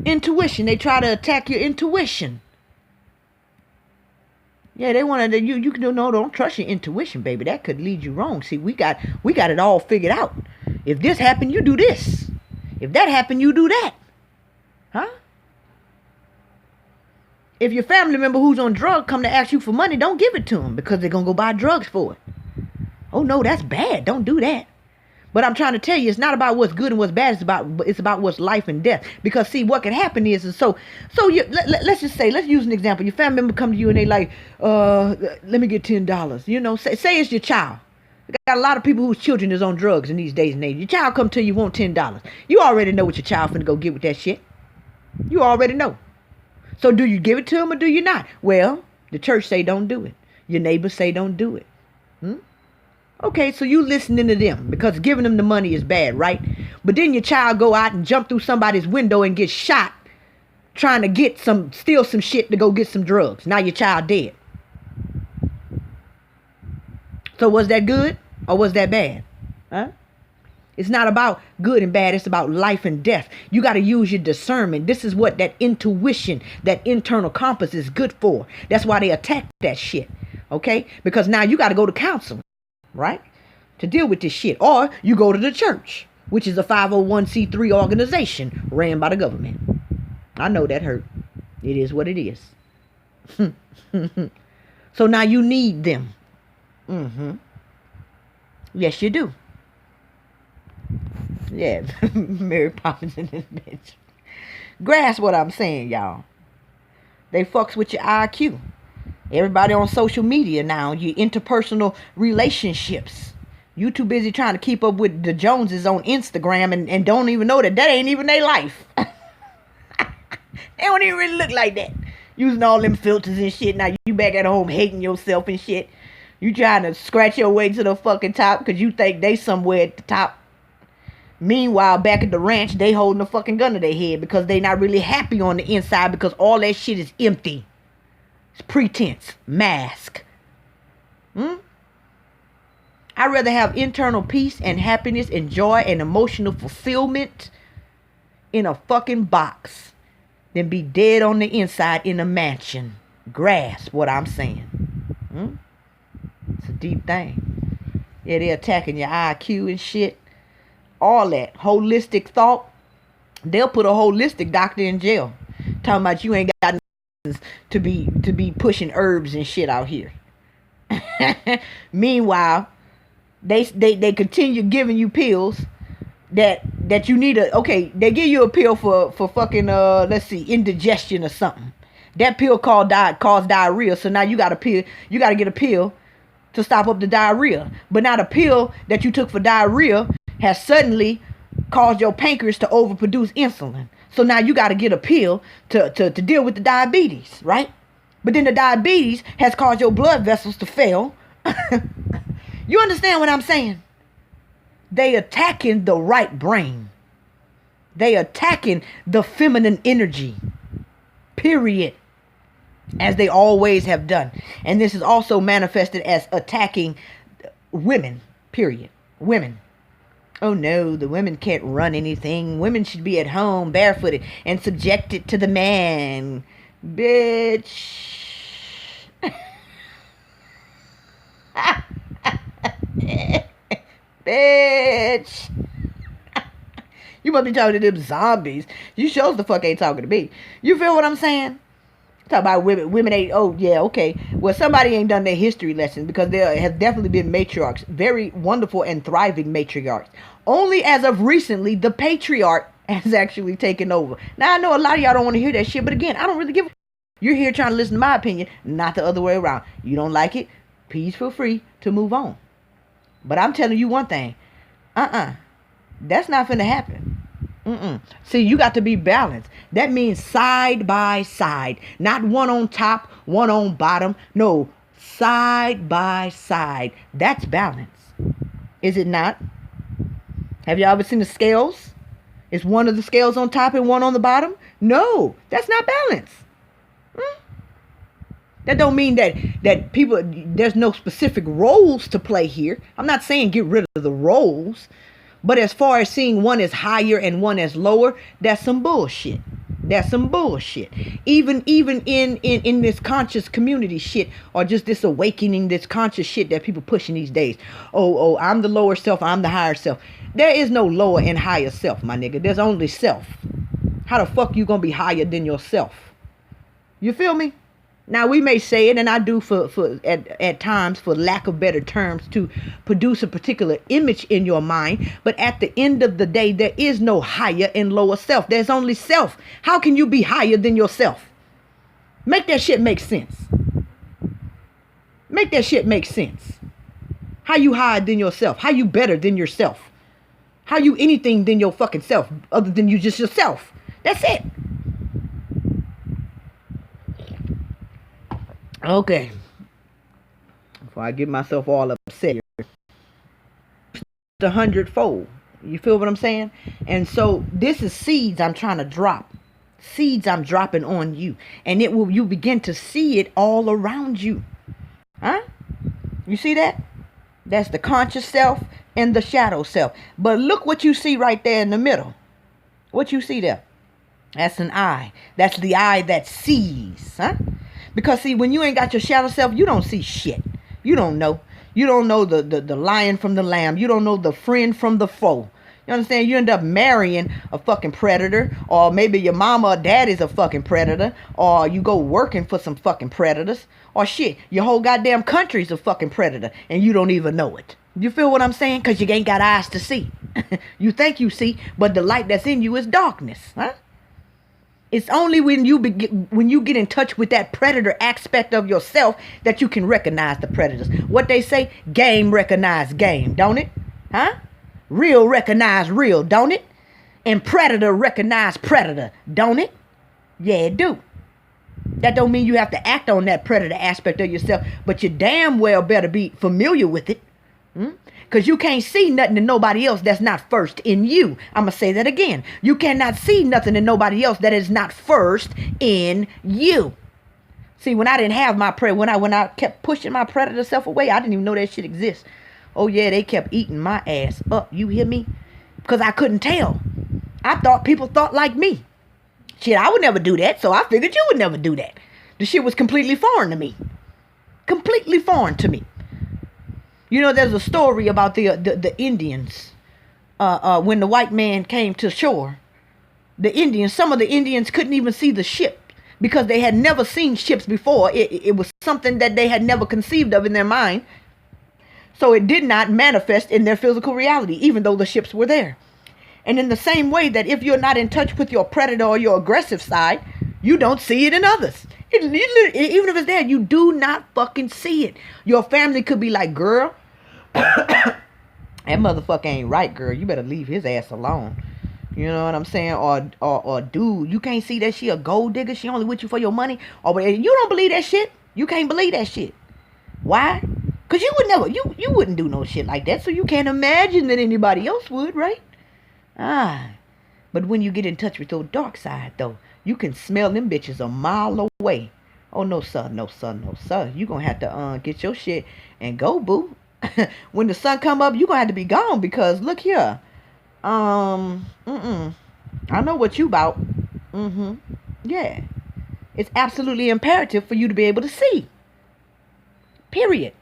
Intuition. They try to attack your intuition. Yeah, they want to. You can do no. Don't trust your intuition, baby. That could lead you wrong. See, we got it all figured out. If this happened, you do this. If that happened, you do that. Huh? If your family member who's on drugs come to ask you for money, don't give it to them because they're gonna go buy drugs for it. Oh no, that's bad. Don't do that. But I'm trying to tell you, it's not about what's good and what's bad. It's about what's life and death. Because see, what can happen is let's just say, let's use an example. Your family member come to you and they like, let me get $10. You know, say it's your child. We got a lot of people whose children is on drugs in these days and age. Your child come to you, want $10. You already know what your child finna go get with that shit. You already know. So do you give it to him or do you not? Well, the church say don't do it. Your neighbors say don't do it. Okay, so you listening to them because giving them the money is bad, right? But then your child go out and jump through somebody's window and get shot trying to steal some shit to go get some drugs. Now your child dead. So was that good or was that bad? Huh? It's not about good and bad. It's about life and death. You got to use your discernment. This is what that intuition, that internal compass is good for. That's why they attack that shit. Okay? Because now you got to go to counseling. Right? To deal with this shit. Or you go to the church, which is a 501c3 organization ran by the government. I know that hurt. It is what it is. So now you need them. Yes, you do. Yeah. Mary Poppins in this bitch. Grasp what I'm saying, y'all. They fucks with your IQ. Everybody on social media now, your interpersonal relationships. You too busy trying to keep up with the Joneses on Instagram and don't even know that ain't even their life. They don't even really look like that. Using all them filters and shit. Now you back at home hating yourself and shit. You trying to scratch your way to the fucking top because you think they somewhere at the top. Meanwhile, back at the ranch, they holding a fucking gun to their head because they not really happy on the inside because all that shit is empty. It's pretense, mask. I'd rather have internal peace and happiness and joy and emotional fulfillment in a fucking box than be dead on the inside in a mansion. Grasp what I'm saying. It's a deep thing. Yeah, they're attacking your IQ and shit. All that holistic thought. They'll put a holistic doctor in jail. Talking about you ain't got to be pushing herbs and shit out here. Meanwhile, they continue giving you pills that you need they give you a pill for fucking let's see, indigestion or something. That pill caused diarrhea, so now you got to get a pill to stop up the diarrhea. But now the pill that you took for diarrhea has suddenly caused your pancreas to overproduce insulin. So now you got to get a pill to deal with the diabetes, right? But then the diabetes has caused your blood vessels to fail. You understand what I'm saying? They attacking the right brain. They attacking the feminine energy. Period. As they always have done. And this is also manifested as attacking women. Period. Women. Oh no, the women can't run anything. Women should be at home barefooted and subjected to the man. Bitch. Bitch. You must be talking to them zombies. You shows the fuck ain't talking to me. You feel what I'm saying? Talk about women ain't, oh yeah, okay. Well, somebody ain't done their history lessons, because there have definitely been matriarchs, very wonderful and thriving matriarchs. Only as of recently, the patriarch has actually taken over. Now, I know a lot of y'all don't want to hear that shit, but again, I don't really give a. You're here trying to listen to my opinion, not the other way around. You don't like it, please feel free to move on. But I'm telling you one thing. That's not finna happen. See, you got to be balanced. That means side by side. Not one on top, one on bottom. No, side by side. That's balance. Is it not? Have y'all ever seen the scales? Is one of the scales on top and one on the bottom? No, that's not balance. That don't mean that people, there's no specific roles to play here. I'm not saying get rid of the roles. But as far as seeing one as higher and one as lower, that's some bullshit. That's some bullshit. Even in this conscious community shit, or just this awakening, this conscious shit that people pushing these days. Oh, I'm the lower self, I'm the higher self. There is no lower and higher self, my nigga. There's only self. How the fuck you gonna be higher than yourself? You feel me? Now, we may say it, and I do at times, for lack of better terms, to produce a particular image in your mind. But at the end of the day, there is no higher and lower self. There's only self. How can you be higher than yourself? Make that shit make sense. Make that shit make sense. How you higher than yourself? How you better than yourself? How you anything than your fucking self, other than you just yourself? That's it. Okay. Before I get myself all upset, the 100-fold. You feel what I'm saying? And so this is seeds I'm trying to drop. Seeds I'm dropping on you. And you begin to see it all around you. Huh? You see that? That's the conscious self and the shadow self. But look what you see right there in the middle. What you see there? That's an eye. That's the eye that sees. Huh? Because, see, when you ain't got your shadow self, you don't see shit. You don't know. You don't know the lion from the lamb. You don't know the friend from the foe. You understand? You end up marrying a fucking predator. Or maybe your mama or daddy's a fucking predator. Or you go working for some fucking predators. Or shit, your whole goddamn country's a fucking predator. And you don't even know it. You feel what I'm saying? Because you ain't got eyes to see. You think you see, but the light that's in you is darkness. Huh? It's only when you get in touch with that predator aspect of yourself that you can recognize the predators. What they say, game recognize game, don't it? Huh? Real recognize real, don't it? And predator recognize predator, don't it? Yeah, it do. That don't mean you have to act on that predator aspect of yourself, but you damn well better be familiar with it. Because you can't see nothing in nobody else that's not first in you. I'm going to say that again. You cannot see nothing in nobody else that is not first in you. See, when I didn't have my when I kept pushing my predator self away, I didn't even know that shit exists. Oh yeah, they kept eating my ass up. You hear me? Because I couldn't tell. I thought people thought like me. Shit, I would never do that, so I figured you would never do that. The shit was completely foreign to me. Completely foreign to me. You know, there's a story about the Indians. When the white man came to shore, some of the Indians couldn't even see the ship because they had never seen ships before. It was something that they had never conceived of in their mind. So it did not manifest in their physical reality, even though the ships were there. And in the same way that if you're not in touch with your predator or your aggressive side, you don't see it in others. Even if it's there, you do not fucking see it. Your family could be like, girl, that motherfucker ain't right, girl. You better leave his ass alone. You know what I'm saying? Or dude, you can't see that she a gold digger. She only with you for your money. Or you don't believe that shit. You can't believe that shit. Why? Because you would never, you wouldn't do no shit like that. So you can't imagine that anybody else would, right? But when you get in touch with your dark side, though, you can smell them bitches a mile away. Oh, no, sir, no, sir, no, sir. You gonna have to get your shit and go, boo. When the sun come up, you gonna have to be gone because, look here, I know what you about. Yeah. It's absolutely imperative for you to be able to see. Period.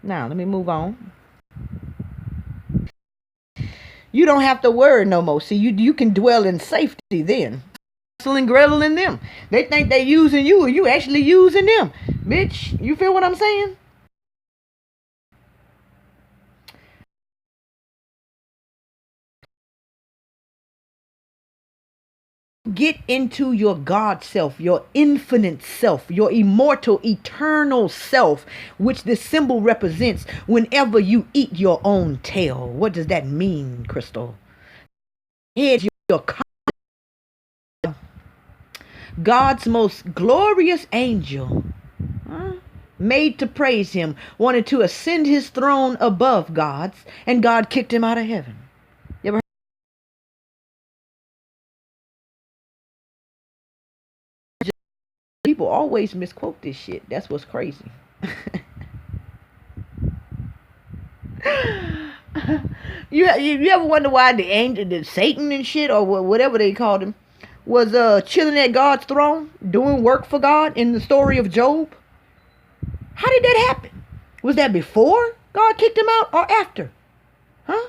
Now, let me move on. You don't have to worry no more. See, you can dwell in safety then. Hansel and Gretel and them. They think they using you, and you actually using them. Bitch, you feel what I'm saying? Get into your God self, your infinite self, your immortal, eternal self, which this symbol represents whenever you eat your own tail. What does that mean, Crystal? Head your God's most glorious angel, made to praise him, wanted to ascend his throne above God's, and God kicked him out of heaven. You ever heard? People always misquote this shit. That's what's crazy. you ever wonder why the angel, the Satan and shit, or whatever they called him, was chilling at God's throne, doing work for God in the story of Job? How did that happen? Was that before God kicked him out or after? Huh?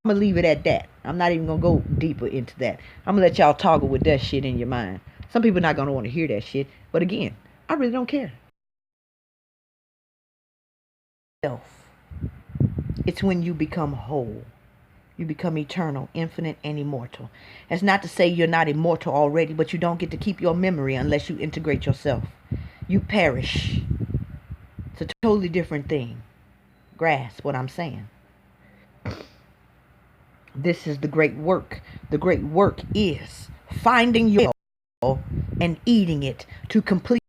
I'm gonna leave it at that. I'm not even gonna go deeper into that. I'm gonna let y'all toggle with that shit in your mind. Some people not gonna want to hear that shit, but again, I really don't care. It's when you become whole. You become eternal, infinite, and immortal. That's not to say you're not immortal already, but you don't get to keep your memory unless you integrate yourself. You perish. It's a totally different thing. Grasp what I'm saying. This is the great work. The great work is finding your and eating it to complete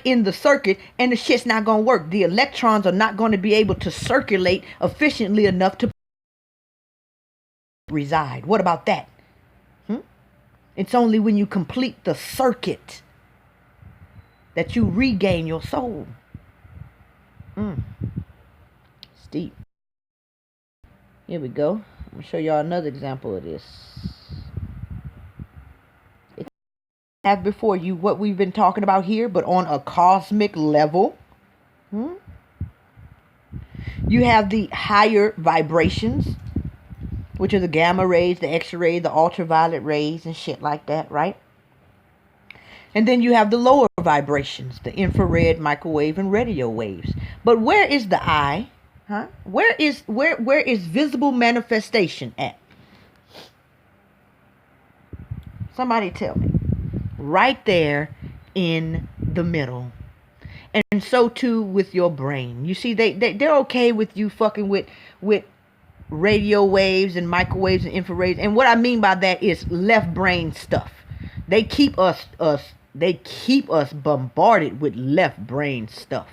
in the circuit, and the shit's not gonna work. The electrons are not going to be able to circulate efficiently enough to reside. What about that? It's only when you complete the circuit that you regain your soul. It's deep. Here we go. I'm gonna show y'all another example of this. Have before you what we've been talking about here, but on a cosmic level. You have the higher vibrations, which are the gamma rays, the X-ray, the ultraviolet rays, and shit like that, right? And then you have the lower vibrations, the infrared, microwave, and radio waves. But where is the eye? Where is visible manifestation at? Somebody tell me. Right there in the middle. And so too with your brain. You see, they're okay with you fucking with radio waves and microwaves and infrareds. And what I mean by that is left brain stuff. They keep us bombarded with left brain stuff.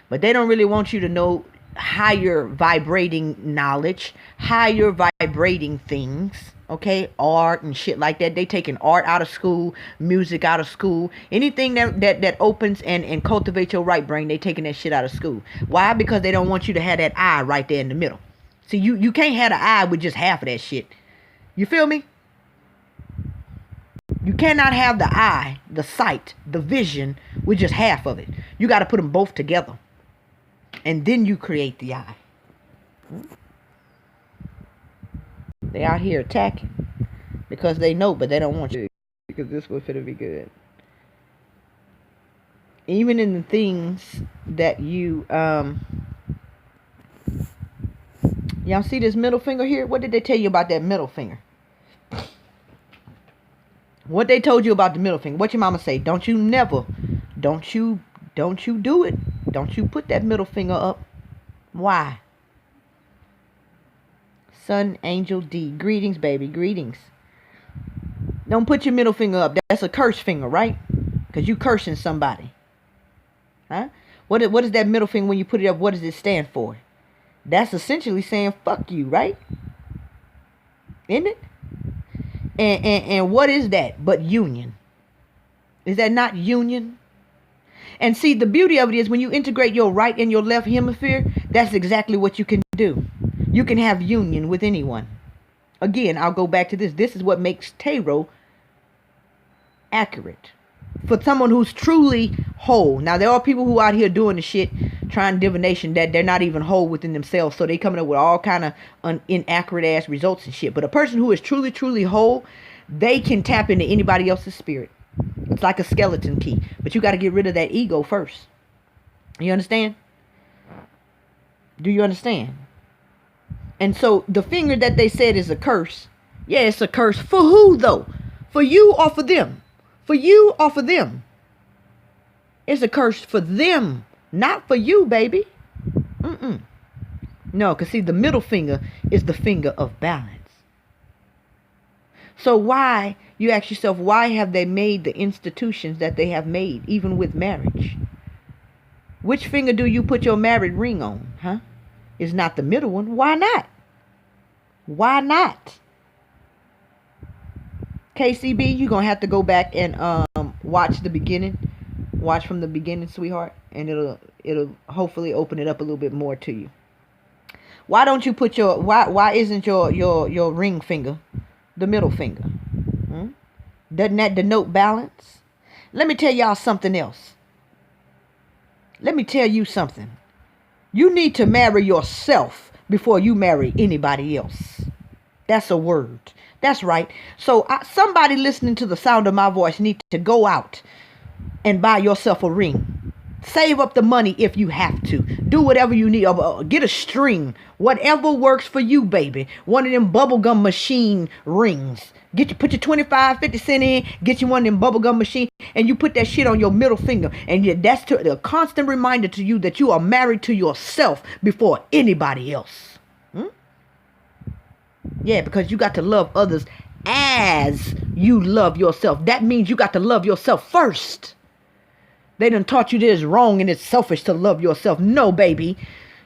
But they don't really want you to know higher vibrating knowledge, higher vibrating things. Okay, art and shit like that. They taking art out of school, music out of school, anything that opens and cultivates your right brain. They taking that shit out of school. Why? Because they don't want you to have that eye right there in the middle. See, you can't have an eye with just half of that shit. You feel me? You cannot have the eye, the sight, the vision with just half of it. You got to put them both together, and then you create the eye. They out here attacking because they know, but they don't want you, because this was finna be good. Even in the things that you y'all see this middle finger here? What did they tell you about that middle finger? What they told you about the middle finger? What your mama say? Don't you do it. Don't you put that middle finger up. Why? Sun Angel D. Greetings, baby. Greetings. Don't put your middle finger up. That's a curse finger, right? Because you cursing somebody. Huh? What is that middle finger when you put it up? What does it stand for? That's essentially saying fuck you, right? Isn't it? And what is that but union? Is that not union? And see, the beauty of it is when you integrate your right and your left hemisphere, that's exactly what you can do. You can have union with anyone. Again, I'll go back to this. This is what makes tarot accurate. For someone who's truly whole. Now, there are people who out here doing the shit, trying divination, that they're not even whole within themselves. So they coming up with all kind of inaccurate ass results and shit. But a person who is truly, truly whole, they can tap into anybody else's spirit. It's like a skeleton key. But you got to get rid of that ego first. You understand? Do you understand? And so the finger that they said is a curse. Yeah, it's a curse. For who though? For you or for them? For you or for them? It's a curse for them, not for you, baby. No, because see, the middle finger is the finger of balance. So why, you ask yourself, why have they made the institutions that they have made, even with marriage? Which finger do you put your married ring on, huh? It's not the middle one. Why not? Why not? KCB, you're going to have to go back and watch the beginning. Watch from the beginning, sweetheart. And it'll hopefully open it up a little bit more to you. Why don't you put your, why isn't your ring finger the middle finger? Doesn't that denote balance? Let me tell y'all something else. Let me tell you something. You need to marry yourself before you marry anybody else. That's a word. That's right. So somebody listening to the sound of my voice needs to go out and buy yourself a ring. Save up the money if you have to. Do whatever you need. Get a string. Whatever works for you, baby. One of them bubblegum machine rings. Put your 25, 50 cents in. Get you one of them bubblegum machine. And you put that shit on your middle finger. And that's a constant reminder to you that you are married to yourself before anybody else. Yeah, because you got to love others as you love yourself. That means you got to love yourself first. They done taught you that it's wrong and it's selfish to love yourself. No, baby.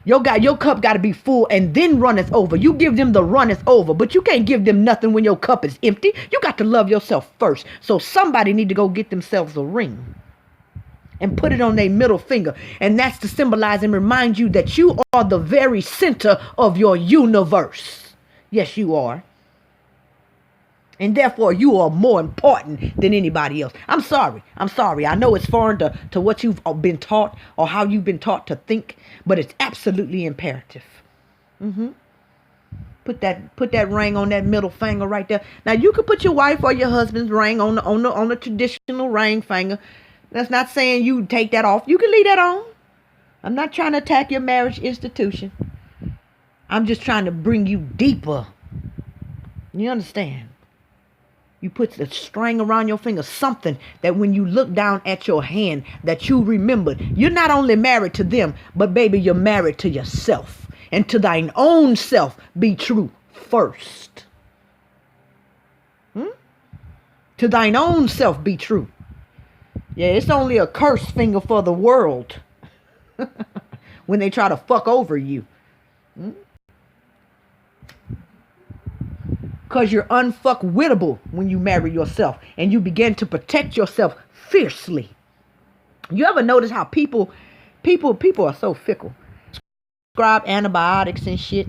Your cup got to be full and then runneth over. You give them the runneth over, but you can't give them nothing when your cup is empty. You got to love yourself first. So somebody need to go get themselves a ring and put it on their middle finger. And that's to symbolize and remind you that you are the very center of your universe. Yes, you are. And therefore, you are more important than anybody else. I'm sorry. I know it's foreign to what you've been taught or how you've been taught to think, but it's absolutely imperative. Put that ring on that middle finger right there. Now, you could put your wife or your husband's ring on the traditional ring finger. That's not saying you take that off. You can leave that on. I'm not trying to attack your marriage institution. I'm just trying to bring you deeper. You understand? You put the string around your finger, something that when you look down at your hand, that you remembered. You're not only married to them, but baby, you're married to yourself. And to thine own self be true first. To thine own self be true. Yeah, it's only a curse finger for the world. When they try to fuck over you. Because you're unfuckwittable when you marry yourself. And you begin to protect yourself fiercely. You ever notice how people are so fickle? Prescribe antibiotics and shit.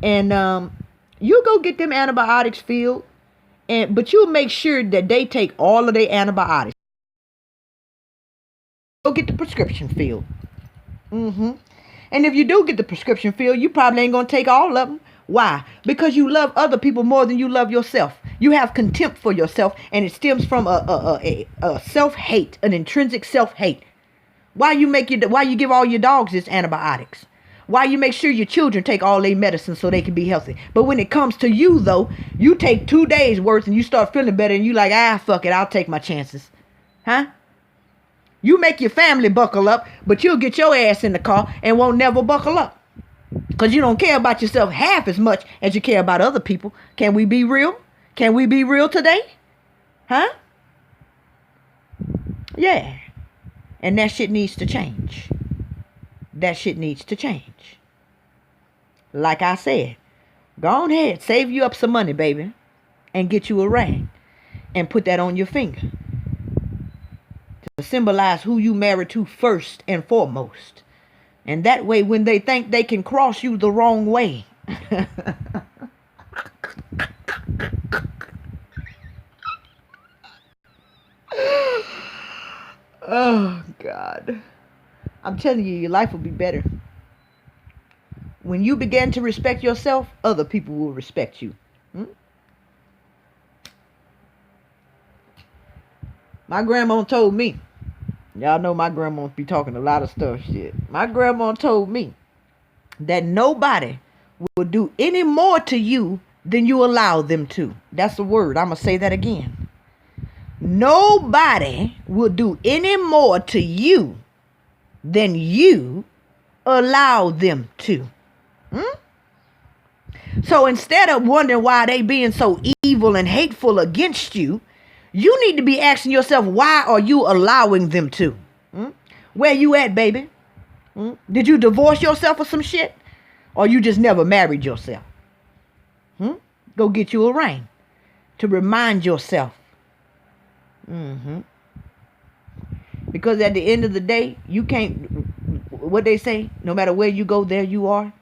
And you go get them antibiotics filled. But you'll make sure that they take all of their antibiotics. Go get the prescription filled. And if you do get the prescription filled, you probably ain't going to take all of them. Why? Because you love other people more than you love yourself. You have contempt for yourself, and it stems from a self-hate, an intrinsic self-hate. Why you give all your dogs this antibiotics? Why you make sure your children take all their medicine so they can be healthy? But when it comes to you, though, you take 2 days worth and you start feeling better, and you like, fuck it, I'll take my chances. Huh? You make your family buckle up, but you'll get your ass in the car and won't never buckle up. Because you don't care about yourself half as much as you care about other people. Can we be real? Can we be real today? Huh? Yeah. And that shit needs to change. That shit needs to change. Like I said, go on ahead, save you up some money, baby, and get you a ring and put that on your finger to symbolize who you married to first and foremost. And that way, when they think they can cross you the wrong way, Oh, God. I'm telling you, your life will be better. When you begin to respect yourself, other people will respect you. My grandma told me, y'all know my grandma be talking a lot of stuff shit. My grandma told me that nobody will do any more to you than you allow them to. That's the word. I'm going to say that again. Nobody will do any more to you than you allow them to. So instead of wondering why they being so evil and hateful against you, you need to be asking yourself, why are you allowing them to? Where you at, baby? Did you divorce yourself or some shit? Or you just never married yourself? Go get you a ring to remind yourself. Because at the end of the day, you can't, what they say, no matter where you go, there you are.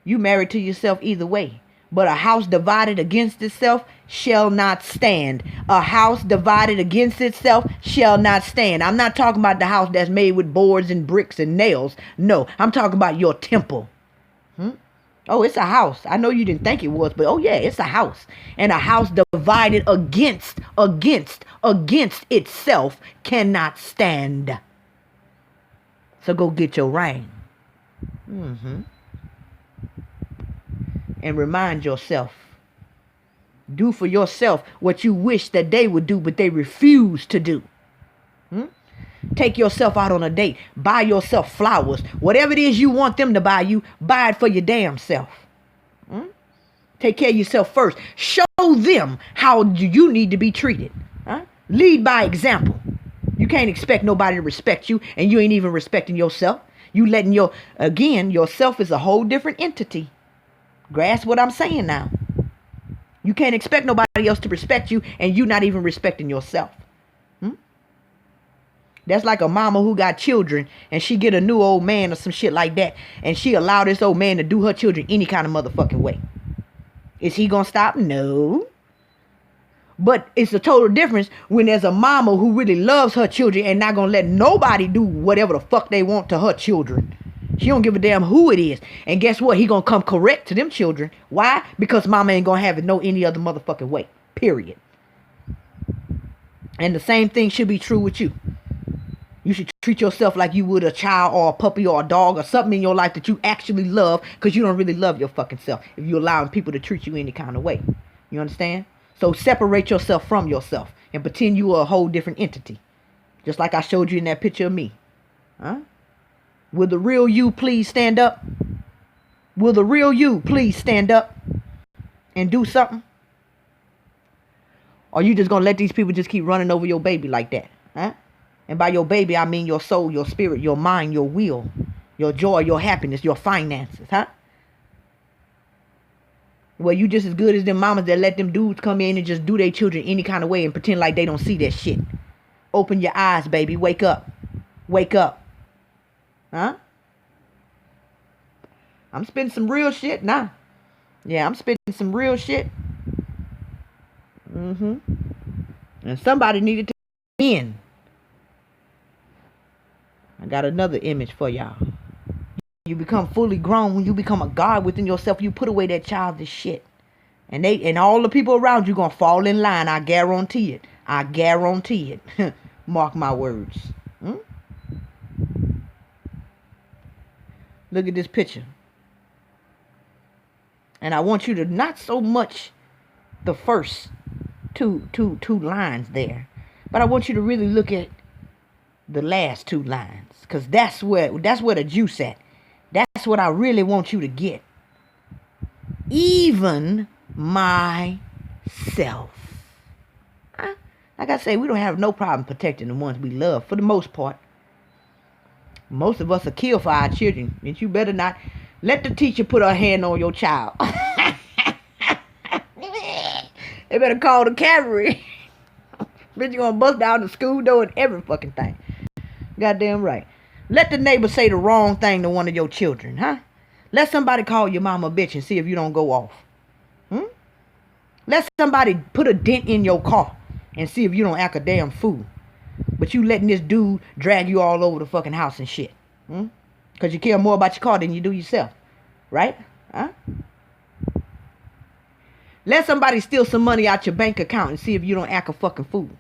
You married to yourself either way. But a house divided against itself shall not stand. A house divided against itself shall not stand. I'm not talking about the house that's made with boards and bricks and nails. No, I'm talking about your temple. Oh, it's a house. I know you didn't think it was, but oh yeah, it's a house. And a house divided against itself cannot stand. So go get your ring. And remind yourself. Do for yourself what you wish that they would do, but they refuse to do. Take yourself out on a date. Buy yourself flowers. Whatever it is you want them to buy you, buy it for your damn self. Take care of yourself first. Show them how you need to be treated. Lead by example. You can't expect nobody to respect you, and you ain't even respecting yourself. You letting yourself is a whole different entity. Grasp what I'm saying now. You can't expect nobody else to respect you, and you not even respecting yourself. That's like a mama who got children and she get a new old man or some shit like that, and she allow this old man to do her children any kind of motherfucking way. Is he gonna stop? No. But it's a total difference when there's a mama who really loves her children and not gonna let nobody do whatever the fuck they want to her children. She don't give a damn who it is. And guess what? He gonna come correct to them children. Why? Because mama ain't gonna have it no any other motherfucking way. Period. And the same thing should be true with you. You should treat yourself like you would a child or a puppy or a dog or something in your life that you actually love, because you don't really love your fucking self if you're allowing people to treat you any kind of way. You understand? So separate yourself from yourself and pretend you are a whole different entity. Just like I showed you in that picture of me. Will the real you please stand up? Will the real you please stand up and do something? Or you just gonna let these people just keep running over your baby like that? And by your baby, I mean your soul, your spirit, your mind, your will, your joy, your happiness, your finances, Well, you just as good as them mamas that let them dudes come in and just do their children any kind of way and pretend like they don't see that shit. Open your eyes, baby. Wake up. Wake up. I'm spitting some real shit now. Yeah, I'm spitting some real shit. And somebody needed to in. I got another image for y'all. You become fully grown when you become a God within yourself. You put away that childish shit. And all the people around you gonna fall in line. I guarantee it. I guarantee it. Mark my words. Look at this picture. And I want you to not so much the first two lines there, but I want you to really look at the last two lines, because that's where the juice at. That's what I really want you to get. Even myself. Like I say, we don't have no problem protecting the ones we love for the most part. Most of us are killed for our children, and you better not let the teacher put her hand on your child. They better call the cavalry. Bitch, you gonna bust down the school door and every fucking thing. Goddamn right. Let the neighbor say the wrong thing to one of your children, Let somebody call your mama a bitch and see if you don't go off. Let somebody put a dent in your car and see if you don't act a damn fool. But you letting this dude drag you all over the fucking house and shit. Because you care more about your car than you do yourself. Right? Huh? Let somebody steal some money out your bank account and see if you don't act a fucking fool.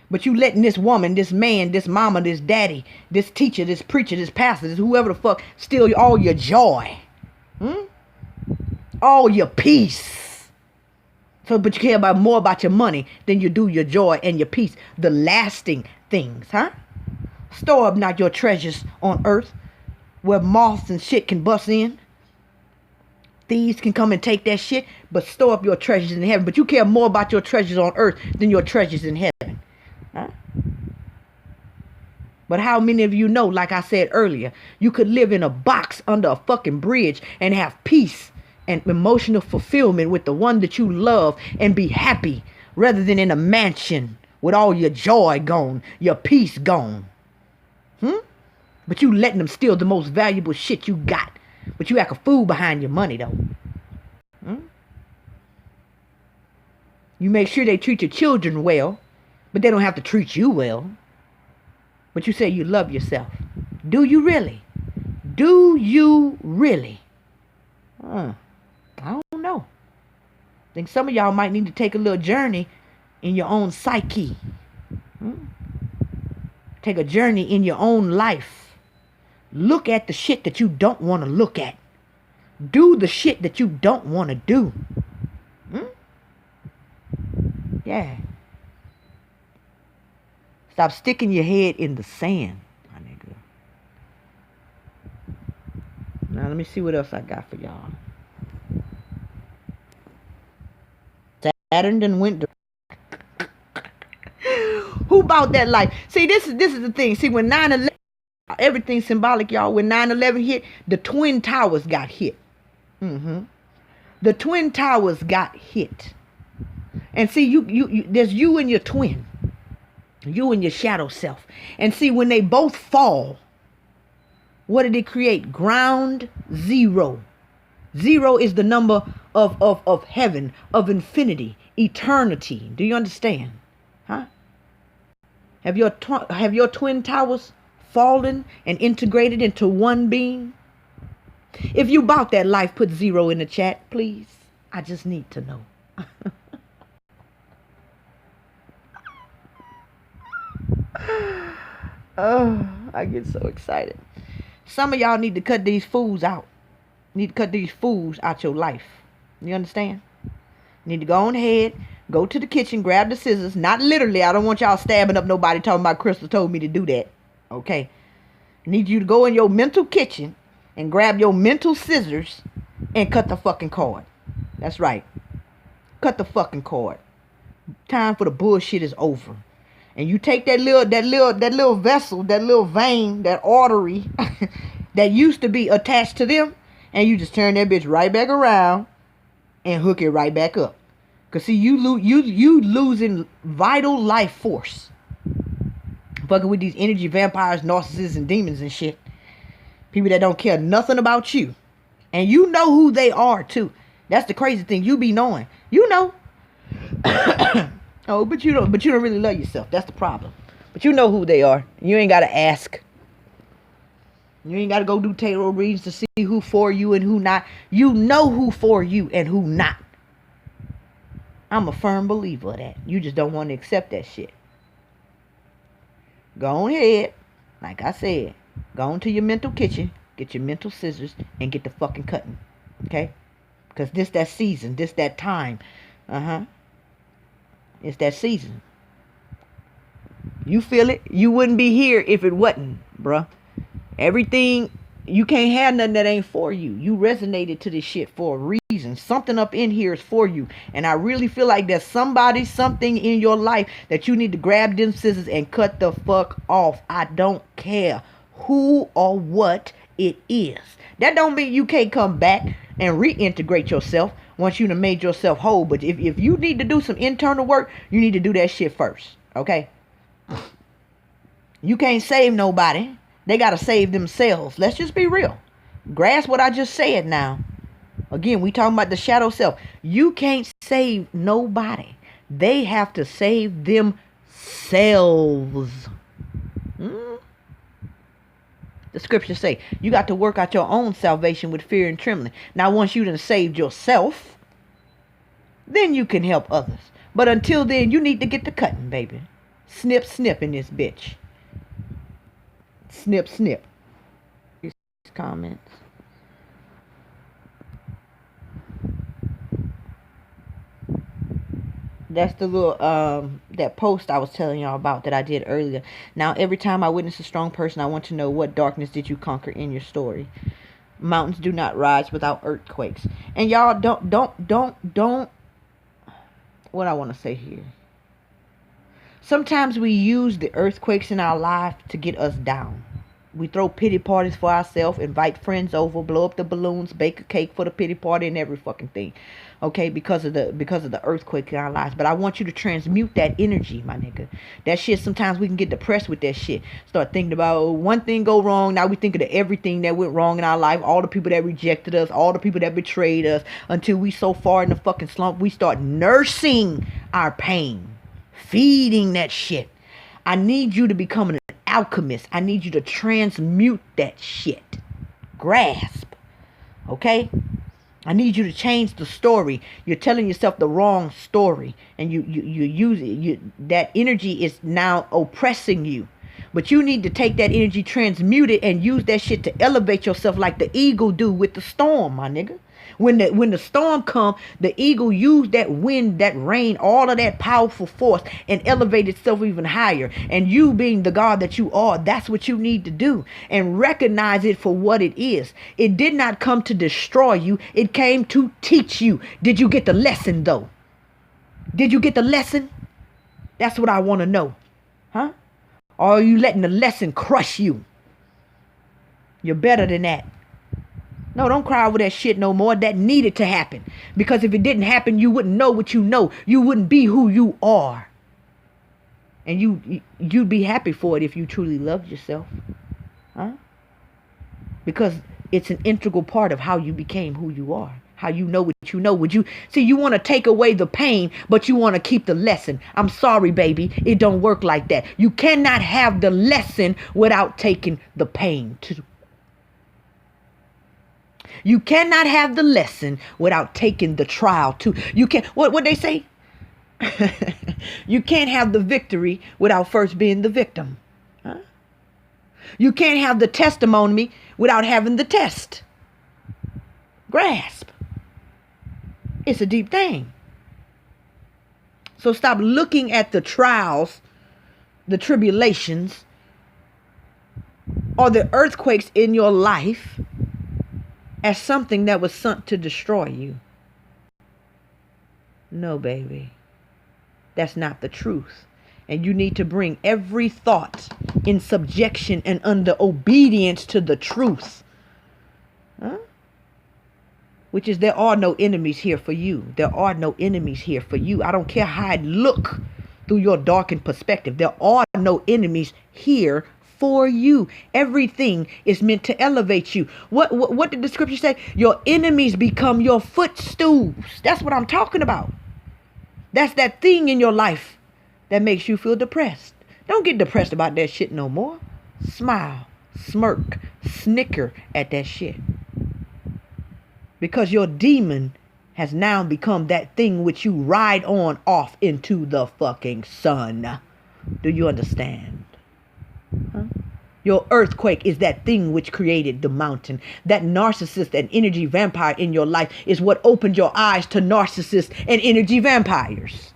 But you letting this woman, this man, this mama, this daddy, this teacher, this preacher, this pastor, this whoever the fuck steal all your joy. All your peace. So, but you care about more about your money than you do your joy and your peace. The lasting things, huh? Store up not your treasures on earth where moths and shit can bust in. Thieves can come and take that shit, but store up your treasures in heaven. But you care more about your treasures on earth than your treasures in heaven. Huh? But how many of you know, like I said earlier, you could live in a box under a fucking bridge and have peace and emotional fulfillment with the one that you love and be happy rather than in a mansion with all your joy gone, your peace gone. But you letting them steal the most valuable shit you got. But you act a fool behind your money though. You make sure they treat your children well, but they don't have to treat you well. But you say you love yourself. Do you really? Do you really? I don't know. I think some of y'all might need to take a little journey in your own psyche. Take a journey in your own life. Look at the shit that you don't want to look at. Do the shit that you don't want to do. Yeah. Stop sticking your head in the sand, my nigga. Now let me see what else I got for y'all. Saturn done went to who bought that life? See, this is the thing. See, when 9/11, everything's symbolic, y'all. When 9/11 hit, the Twin Towers got hit. The Twin Towers got hit. And see, you there's you and your twin. You and your shadow self. And see, when they both fall, what did it create? Ground zero. Zero is the number of heaven, of infinity, eternity. Do you understand? Huh? Have your twin towers fallen and integrated into one being? If you bought that life, put 0 in the chat, please. I just need to know. Oh, I get so excited. Some of y'all need to cut these fools out. Need to cut these fools out your life. You understand? Need to go on ahead, go to the kitchen, grab the scissors. Not literally. I don't want y'all stabbing up nobody talking about Crystal told me to do that. Okay? Need you to go in your mental kitchen and grab your mental scissors and cut the fucking cord. That's right. Cut the fucking cord. Time for the bullshit is over. And you take that little vessel, that little vein, that artery that used to be attached to them, and you just turn that bitch right back around and hook it right back up. Cause see, you losing vital life force. Fucking with these energy vampires, narcissists, and demons and shit. People that don't care nothing about you. And you know who they are too. That's the crazy thing. You be knowing. You know. Oh, but you don't really love yourself. That's the problem. But you know who they are. You ain't gotta ask. You ain't gotta go do tarot readings to see who for you and who not. You know who for you and who not. I'm a firm believer of that. You just don't want to accept that shit. Go on ahead. Like I said, go on to your mental kitchen, get your mental scissors, and get the fucking cutting. Okay? Because this that season, this that time. It's that season. You feel it? You wouldn't be here if it wasn't, bruh. Everything, you can't have nothing that ain't for you. You resonated to this shit for a reason. Something up in here is for you. And I really feel like there's something in your life that you need to grab them scissors and cut the fuck off. I don't care who or what it is. That don't mean you can't come back and reintegrate yourself once you done made yourself whole. But if you need to do some internal work, you need to do that shit first. Okay? You can't save nobody. They got to save themselves. Let's just be real. Grasp what I just said now. Again, we talking about the shadow self. You can't save nobody. They have to save themselves. Mm? The scriptures say you got to work out your own salvation with fear and trembling. Now, once you done saved yourself, then you can help others. But until then, you need to get the cutting, baby. Snip, snip in this bitch. Snip, snip. These comments. That's the little that post I was telling y'all about that I did earlier. Now, every time I witness a strong person, I want to know, what darkness did you conquer in your story? Mountains do not rise without earthquakes. And y'all don't what I want to say here. Sometimes we use the earthquakes in our life to get us down. We throw pity parties for ourselves, invite friends over, blow up the balloons, bake a cake for the pity party, and every fucking thing. Okay, because of the earthquake in our lives. But I want you to transmute that energy, my nigga. That shit, sometimes we can get depressed with that shit. Start thinking about one thing go wrong. Now we thinking of everything that went wrong in our life, all the people that rejected us, all the people that betrayed us, until we so far in the fucking slump, we start nursing our pain, feeding that shit. I need you to become an alchemist. I need you to transmute that shit. Grasp. Okay? I need you to change the story. You're telling yourself the wrong story, and you use it. That energy is now oppressing you. But you need to take that energy, transmute it, and use that shit to elevate yourself like the eagle do with the storm, my nigga. When the storm come, the eagle used that wind, that rain, all of that powerful force, and elevate itself even higher. And you, being the God that you are, that's what you need to do. And recognize it for what it is. It did not come to destroy you. It came to teach you. Did you get the lesson, though? Did you get the lesson? That's what I want to know. Huh? Or are you letting the lesson crush you? You're better than that. No, don't cry over that shit no more. That needed to happen. Because if it didn't happen, you wouldn't know what you know. You wouldn't be who you are. And you'd be happy for it if you truly loved yourself. Huh? Because it's an integral part of how you became who you are. How you know what you know. You want to take away the pain, but you want to keep the lesson. I'm sorry, baby. It don't work like that. You cannot have the lesson without taking the pain too. You cannot have the lesson without taking the trial too. You can't, what they say? You can't have the victory without first being the victim. Huh? You can't have the testimony without having the test. Grasp. It's a deep thing. So stop looking at the trials, the tribulations, or the earthquakes in your life as something that was sent to destroy you. No, baby. That's not the truth. And you need to bring every thought in subjection and under obedience to the truth. Huh? Which is, there are no enemies here for you. There are no enemies here for you. I don't care how it look through your darkened perspective. There are no enemies here for you. Everything is meant to elevate you. What did the scripture say? Your enemies become your footstools. That's what I'm talking about. That's that thing in your life that makes you feel depressed. Don't get depressed about that shit no more. Smile, smirk, snicker at that shit. Because your demon has now become that thing which you ride on off into the fucking sun. Do you understand? Huh? Your earthquake is that thing which created the mountain. That narcissist and energy vampire in your life is what opened your eyes to narcissists and energy vampires.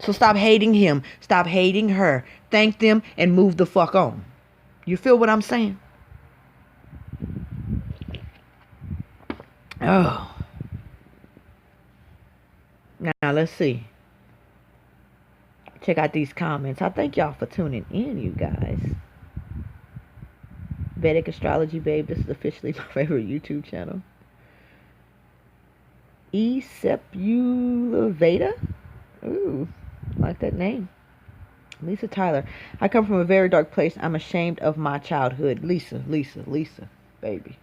So stop hating him. Stop hating her. Thank them and move the fuck on. You feel what I'm saying? Oh. Now let's see. Check out these comments. I thank y'all for tuning in, you guys. Vedic Astrology Babe. This is officially my favorite YouTube channel. Sepulveda. Ooh, like that name. Lisa Tyler. I come from a very dark place. I'm ashamed of my childhood. Lisa, baby.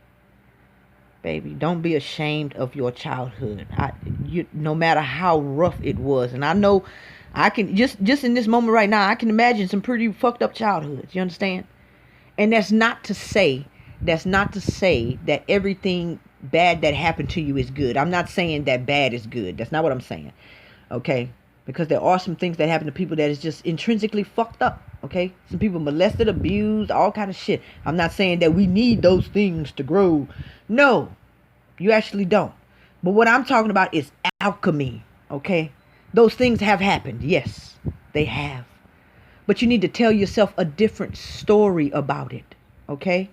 Baby, don't be ashamed of your childhood. No matter how rough it was. And I know I can just in this moment right now, I can imagine some pretty fucked up childhoods. You understand? And that's not to say that everything bad that happened to you is good. I'm not saying that bad is good. That's not what I'm saying. Okay? Because there are some things that happen to people that is just intrinsically fucked up. Okay? Some people molested, abused, all kind of shit. I'm not saying that we need those things to grow. No, you actually don't. But what I'm talking about is alchemy. Okay? Those things have happened. Yes, they have. But you need to tell yourself a different story about it. Okay?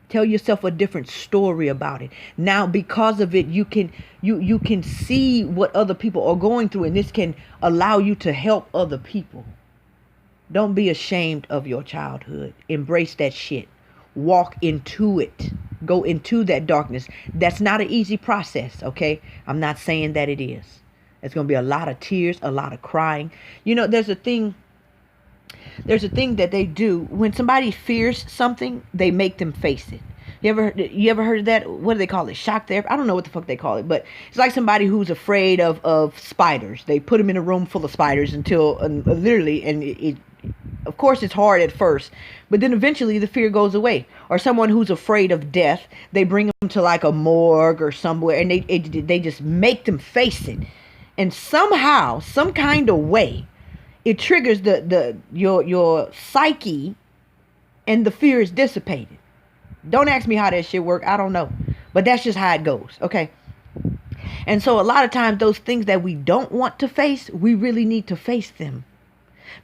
Tell yourself a different story about it. Now, because of it, you can see what other people are going through, and this can allow you to help other people. Don't be ashamed of your childhood. Embrace that shit. Walk into it. Go into that darkness. That's not an easy process, okay? I'm not saying that it is. It's going to be a lot of tears, a lot of crying. You know, there's a thing that they do when somebody fears something, they make them face it. You ever heard of that? What do they call it? Shock therapy? I don't know what the fuck they call it, but it's like somebody who's afraid of spiders. They put them in a room full of spiders until literally, and it of course it's hard at first, but then eventually the fear goes away. Or someone who's afraid of death, they bring them to like a morgue or somewhere, and they just make them face it, and somehow, some kind of way, it triggers your psyche, and the fear is dissipated. Don't ask me how that shit work. I don't know, but that's just how it goes. Okay. And so a lot of times those things that we don't want to face, we really need to face them,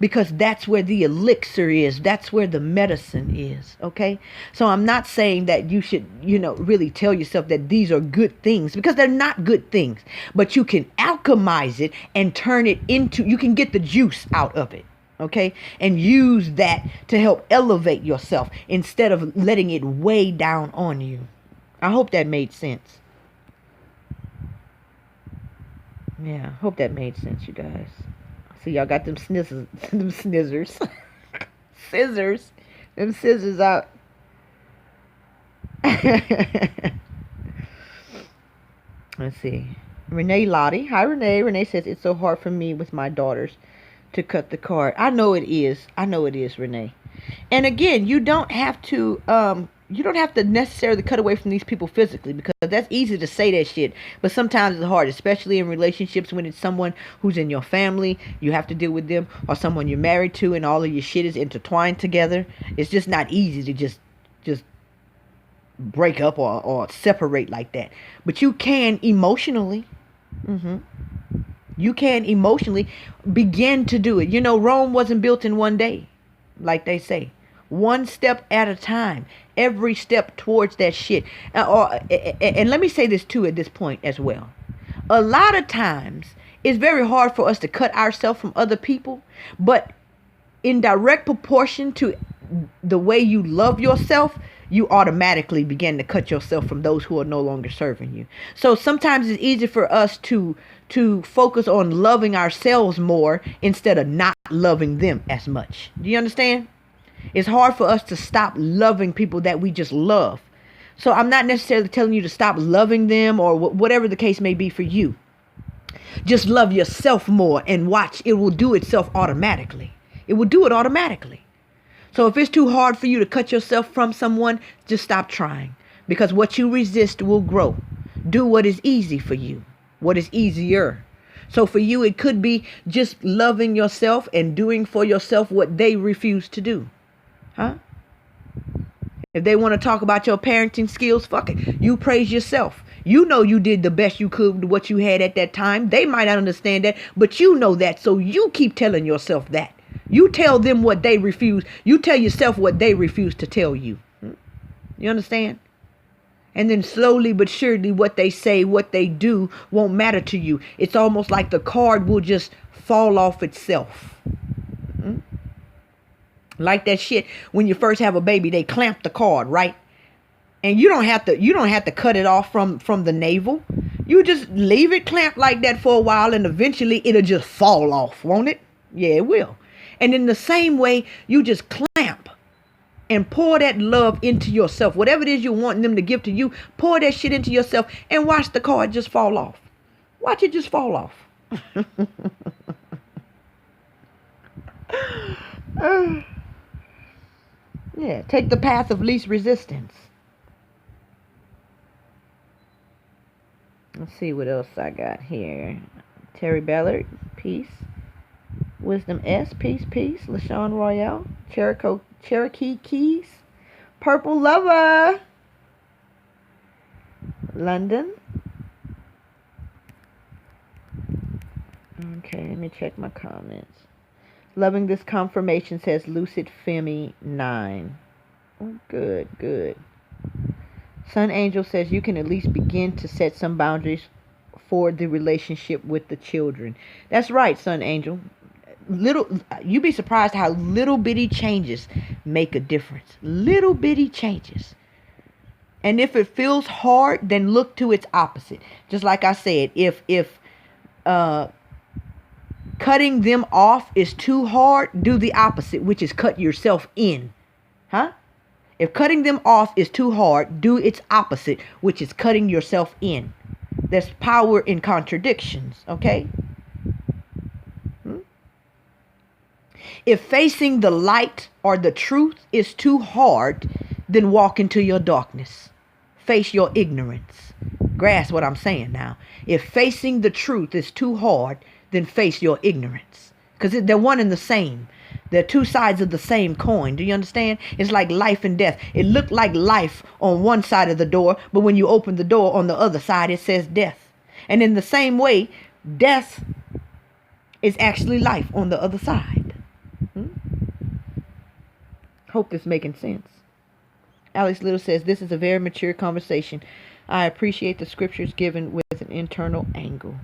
because that's where the elixir is. That's where the medicine is. Okay. So I'm not saying that you should, really tell yourself that these are good things, because they're not good things, but you can alchemize it and turn it into, you can get the juice out of it. Okay. And use that to help elevate yourself instead of letting it weigh down on you. I hope that made sense. Yeah. I hope that made sense, you guys. See, y'all got them scissors. Them scissors out. Let's see. Renee Lottie. Hi, Renee. Renee says, it's so hard for me with my daughters to cut the cord. I know it is, Renee. And again, you don't have to necessarily cut away from these people physically, because that's easy to say that shit, but sometimes it's hard, especially in relationships when it's someone who's in your family, you have to deal with them, or someone you're married to and all of your shit is intertwined together. It's just not easy to just break up or separate like that. But you can emotionally. You can emotionally begin to do it. Rome wasn't built in one day, like they say. One step at a time. Every step towards that shit. And let me say this too at this point as well. A lot of times, it's very hard for us to cut ourselves from other people. But in direct proportion to the way you love yourself, you automatically begin to cut yourself from those who are no longer serving you. So sometimes it's easy for us to focus on loving ourselves more instead of not loving them as much. Do you understand? It's hard for us to stop loving people that we just love. So I'm not necessarily telling you to stop loving them or whatever the case may be for you. Just love yourself more and watch. It will do itself automatically. It will do it automatically. So if it's too hard for you to cut yourself from someone, just stop trying, because what you resist will grow. Do what is easy for you, what is easier. So for you, it could be just loving yourself and doing for yourself what they refuse to do. Huh? If they want to talk about your parenting skills, fuck it. You praise yourself. You know you did the best you could with what you had at that time. They might not understand that, but you know that. So you keep telling yourself that. You tell them what they refuse. You tell yourself what they refuse to tell you. You understand? And then slowly but surely what they say, what they do won't matter to you. It's almost like the card will just fall off itself. Like that shit when you first have a baby, they clamp the cord, right? And you don't have to cut it off from the navel. You just leave it clamped like that for a while, and eventually it'll just fall off, won't it? Yeah, it will. And in the same way, you just clamp and pour that love into yourself. Whatever it is you want them to give to you, pour that shit into yourself and watch the card just fall off. Watch it just fall off. Yeah, take the path of least resistance. Let's see what else I got here. Terry Ballard, peace. Wisdom S, peace, peace. LaShawn Royale, Cherokee Keys, Purple Lover, London. Okay, let me check my comments. Loving this confirmation, says Lucid Femi 9. Oh, good, good. Sun Angel says you can at least begin to set some boundaries for the relationship with the children. That's right, Sun Angel. You'd be surprised how little bitty changes make a difference. Little bitty changes. And if it feels hard, then look to its opposite. Just like I said, if cutting them off is too hard, do the opposite, which is cut yourself in. Huh? If cutting them off is too hard, do its opposite, which is cutting yourself in. There's power in contradictions, okay? If facing the light or the truth is too hard, then walk into your darkness. Face your ignorance. Grasp what I'm saying now. If facing the truth is too hard, then face your ignorance. Because they're one and the same. They're two sides of the same coin. Do you understand? It's like life and death. It looked like life on one side of the door, but when you open the door on the other side, it says death. And in the same way, death is actually life on the other side. Hope this is making sense. Alex Little says, this is a very mature conversation. I appreciate the scriptures given with an internal angle.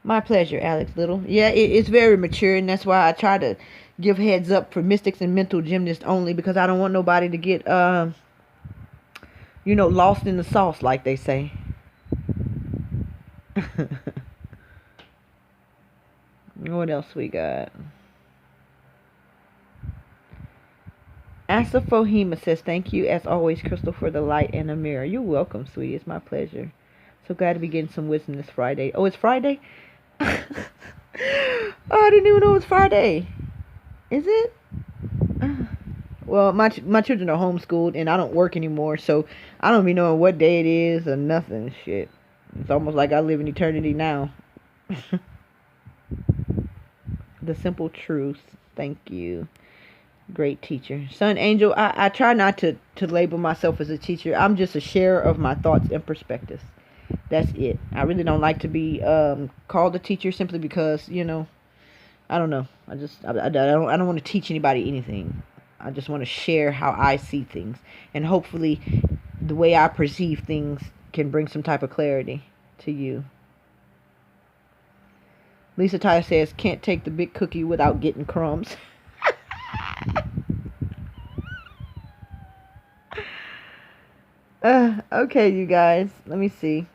My pleasure, Alex Little. Yeah, it's very mature, and that's why I try to give heads up for mystics and mental gymnasts only, because I don't want nobody to get, lost in the sauce, like they say. What else we got? Asafohima says, thank you as always, Crystal, for the light and the mirror. You're welcome, sweetie. It's my pleasure. So glad to be getting some wisdom this Friday. Oh, it's Friday? Oh, I didn't even know it was Friday. Is it? Well, my children are homeschooled and I don't work anymore, so I don't even know what day it is or nothing. Shit. It's almost like I live in eternity now. The simple truth. Thank you. Great teacher. Sun Angel, I try not to label myself as a teacher. I'm just a sharer of my thoughts and perspectives. That's it. I really don't like to be called a teacher simply because, I don't know. I don't want to teach anybody anything. I just want to share how I see things. And hopefully the way I perceive things can bring some type of clarity to you. Lisa Tyler says, can't take the big cookie without getting crumbs. Okay, you guys. Let me see.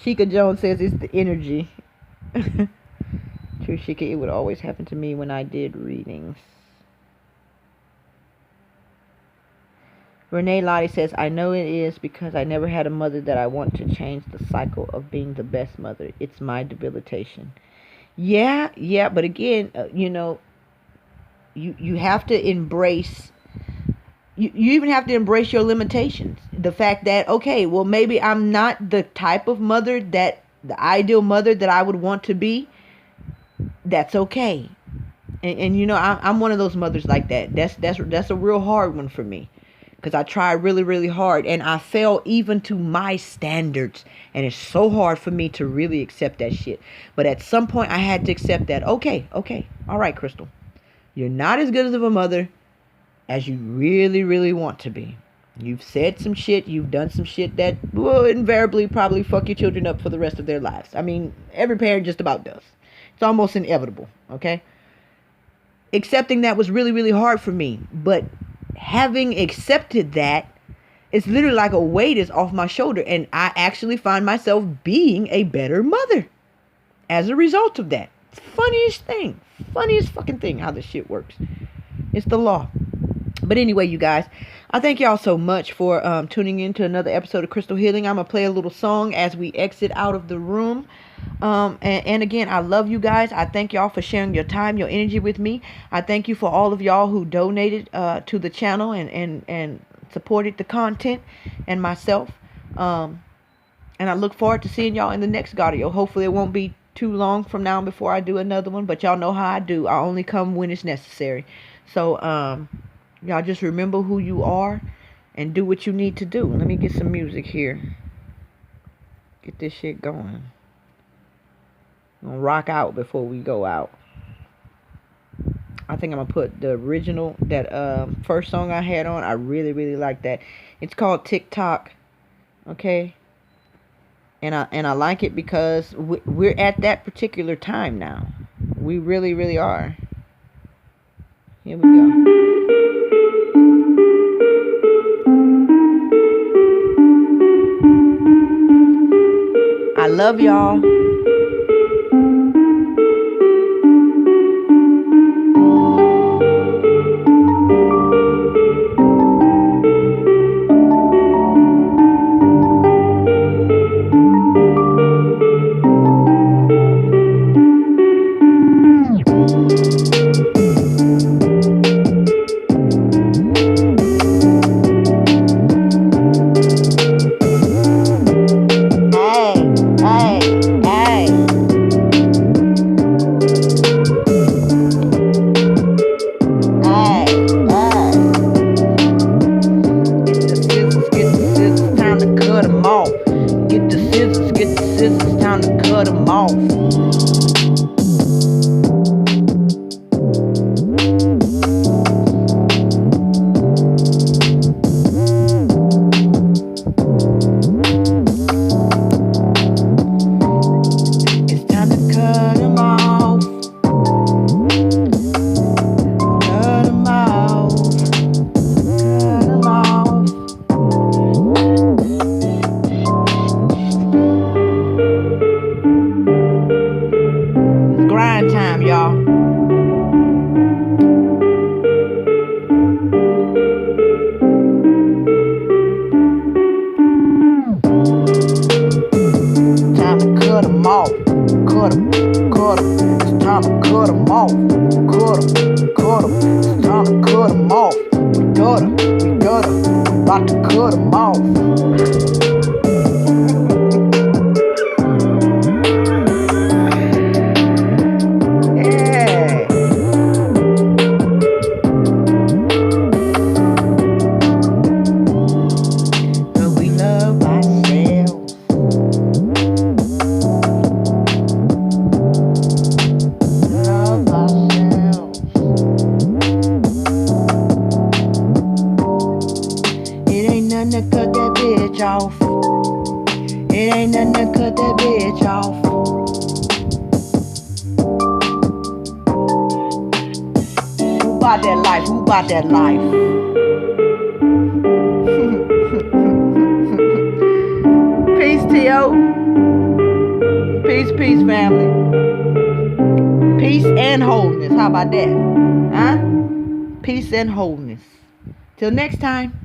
Sheikah Jones says it's the energy. True, Sheikah. It would always happen to me when I did readings. Renee Lottie says, I know it is because I never had a mother that I want to change the cycle of being the best mother. It's my debilitation. Yeah, but again, you have to embrace, you even have to embrace your limitations. The fact that, okay, well, maybe I'm not the type of mother the ideal mother that I would want to be. That's okay. And I'm one of those mothers like that. That's a real hard one for me. Because I tried really, really hard. And I fell even to my standards. And it's so hard for me to really accept that shit. But at some point, I had to accept that. Okay. All right, Crystal. You're not as good of a mother as you really, really want to be. You've said some shit. You've done some shit that will invariably probably fuck your children up for the rest of their lives. I mean, every parent just about does. It's almost inevitable. Okay? Accepting that was really, really hard for me. But having accepted that, it's literally like a weight is off my shoulder. And I actually find myself being a better mother as a result of that. It's the funniest thing. funniest fucking thing how this shit works. It's the law. But anyway, you guys, I thank y'all so much for tuning in to another episode of Crystal Healing. I'm going to play a little song as we exit out of the room. And again, I love you guys. I thank y'all for sharing your time, your energy with me. I thank you for all of y'all who donated to the channel and supported the content and myself. And I look forward to seeing y'all in the next godio. Hopefully it won't be too long from now before I do another one. But y'all know how I do. I only come when it's necessary. So, y'all just remember who you are and do what you need to do. Let me get some music here. Get this shit going. I'm gonna rock out before we go out. I think I'm gonna put the original, that first song I had on. I really, really like that. It's called TikTok. Okay. And I like it because we're at that particular time now. We really, really are. Here we go. I love y'all. That life. Peace, T.O. Peace, family. Peace and wholeness. How about that? Huh? Peace and wholeness. Till next time.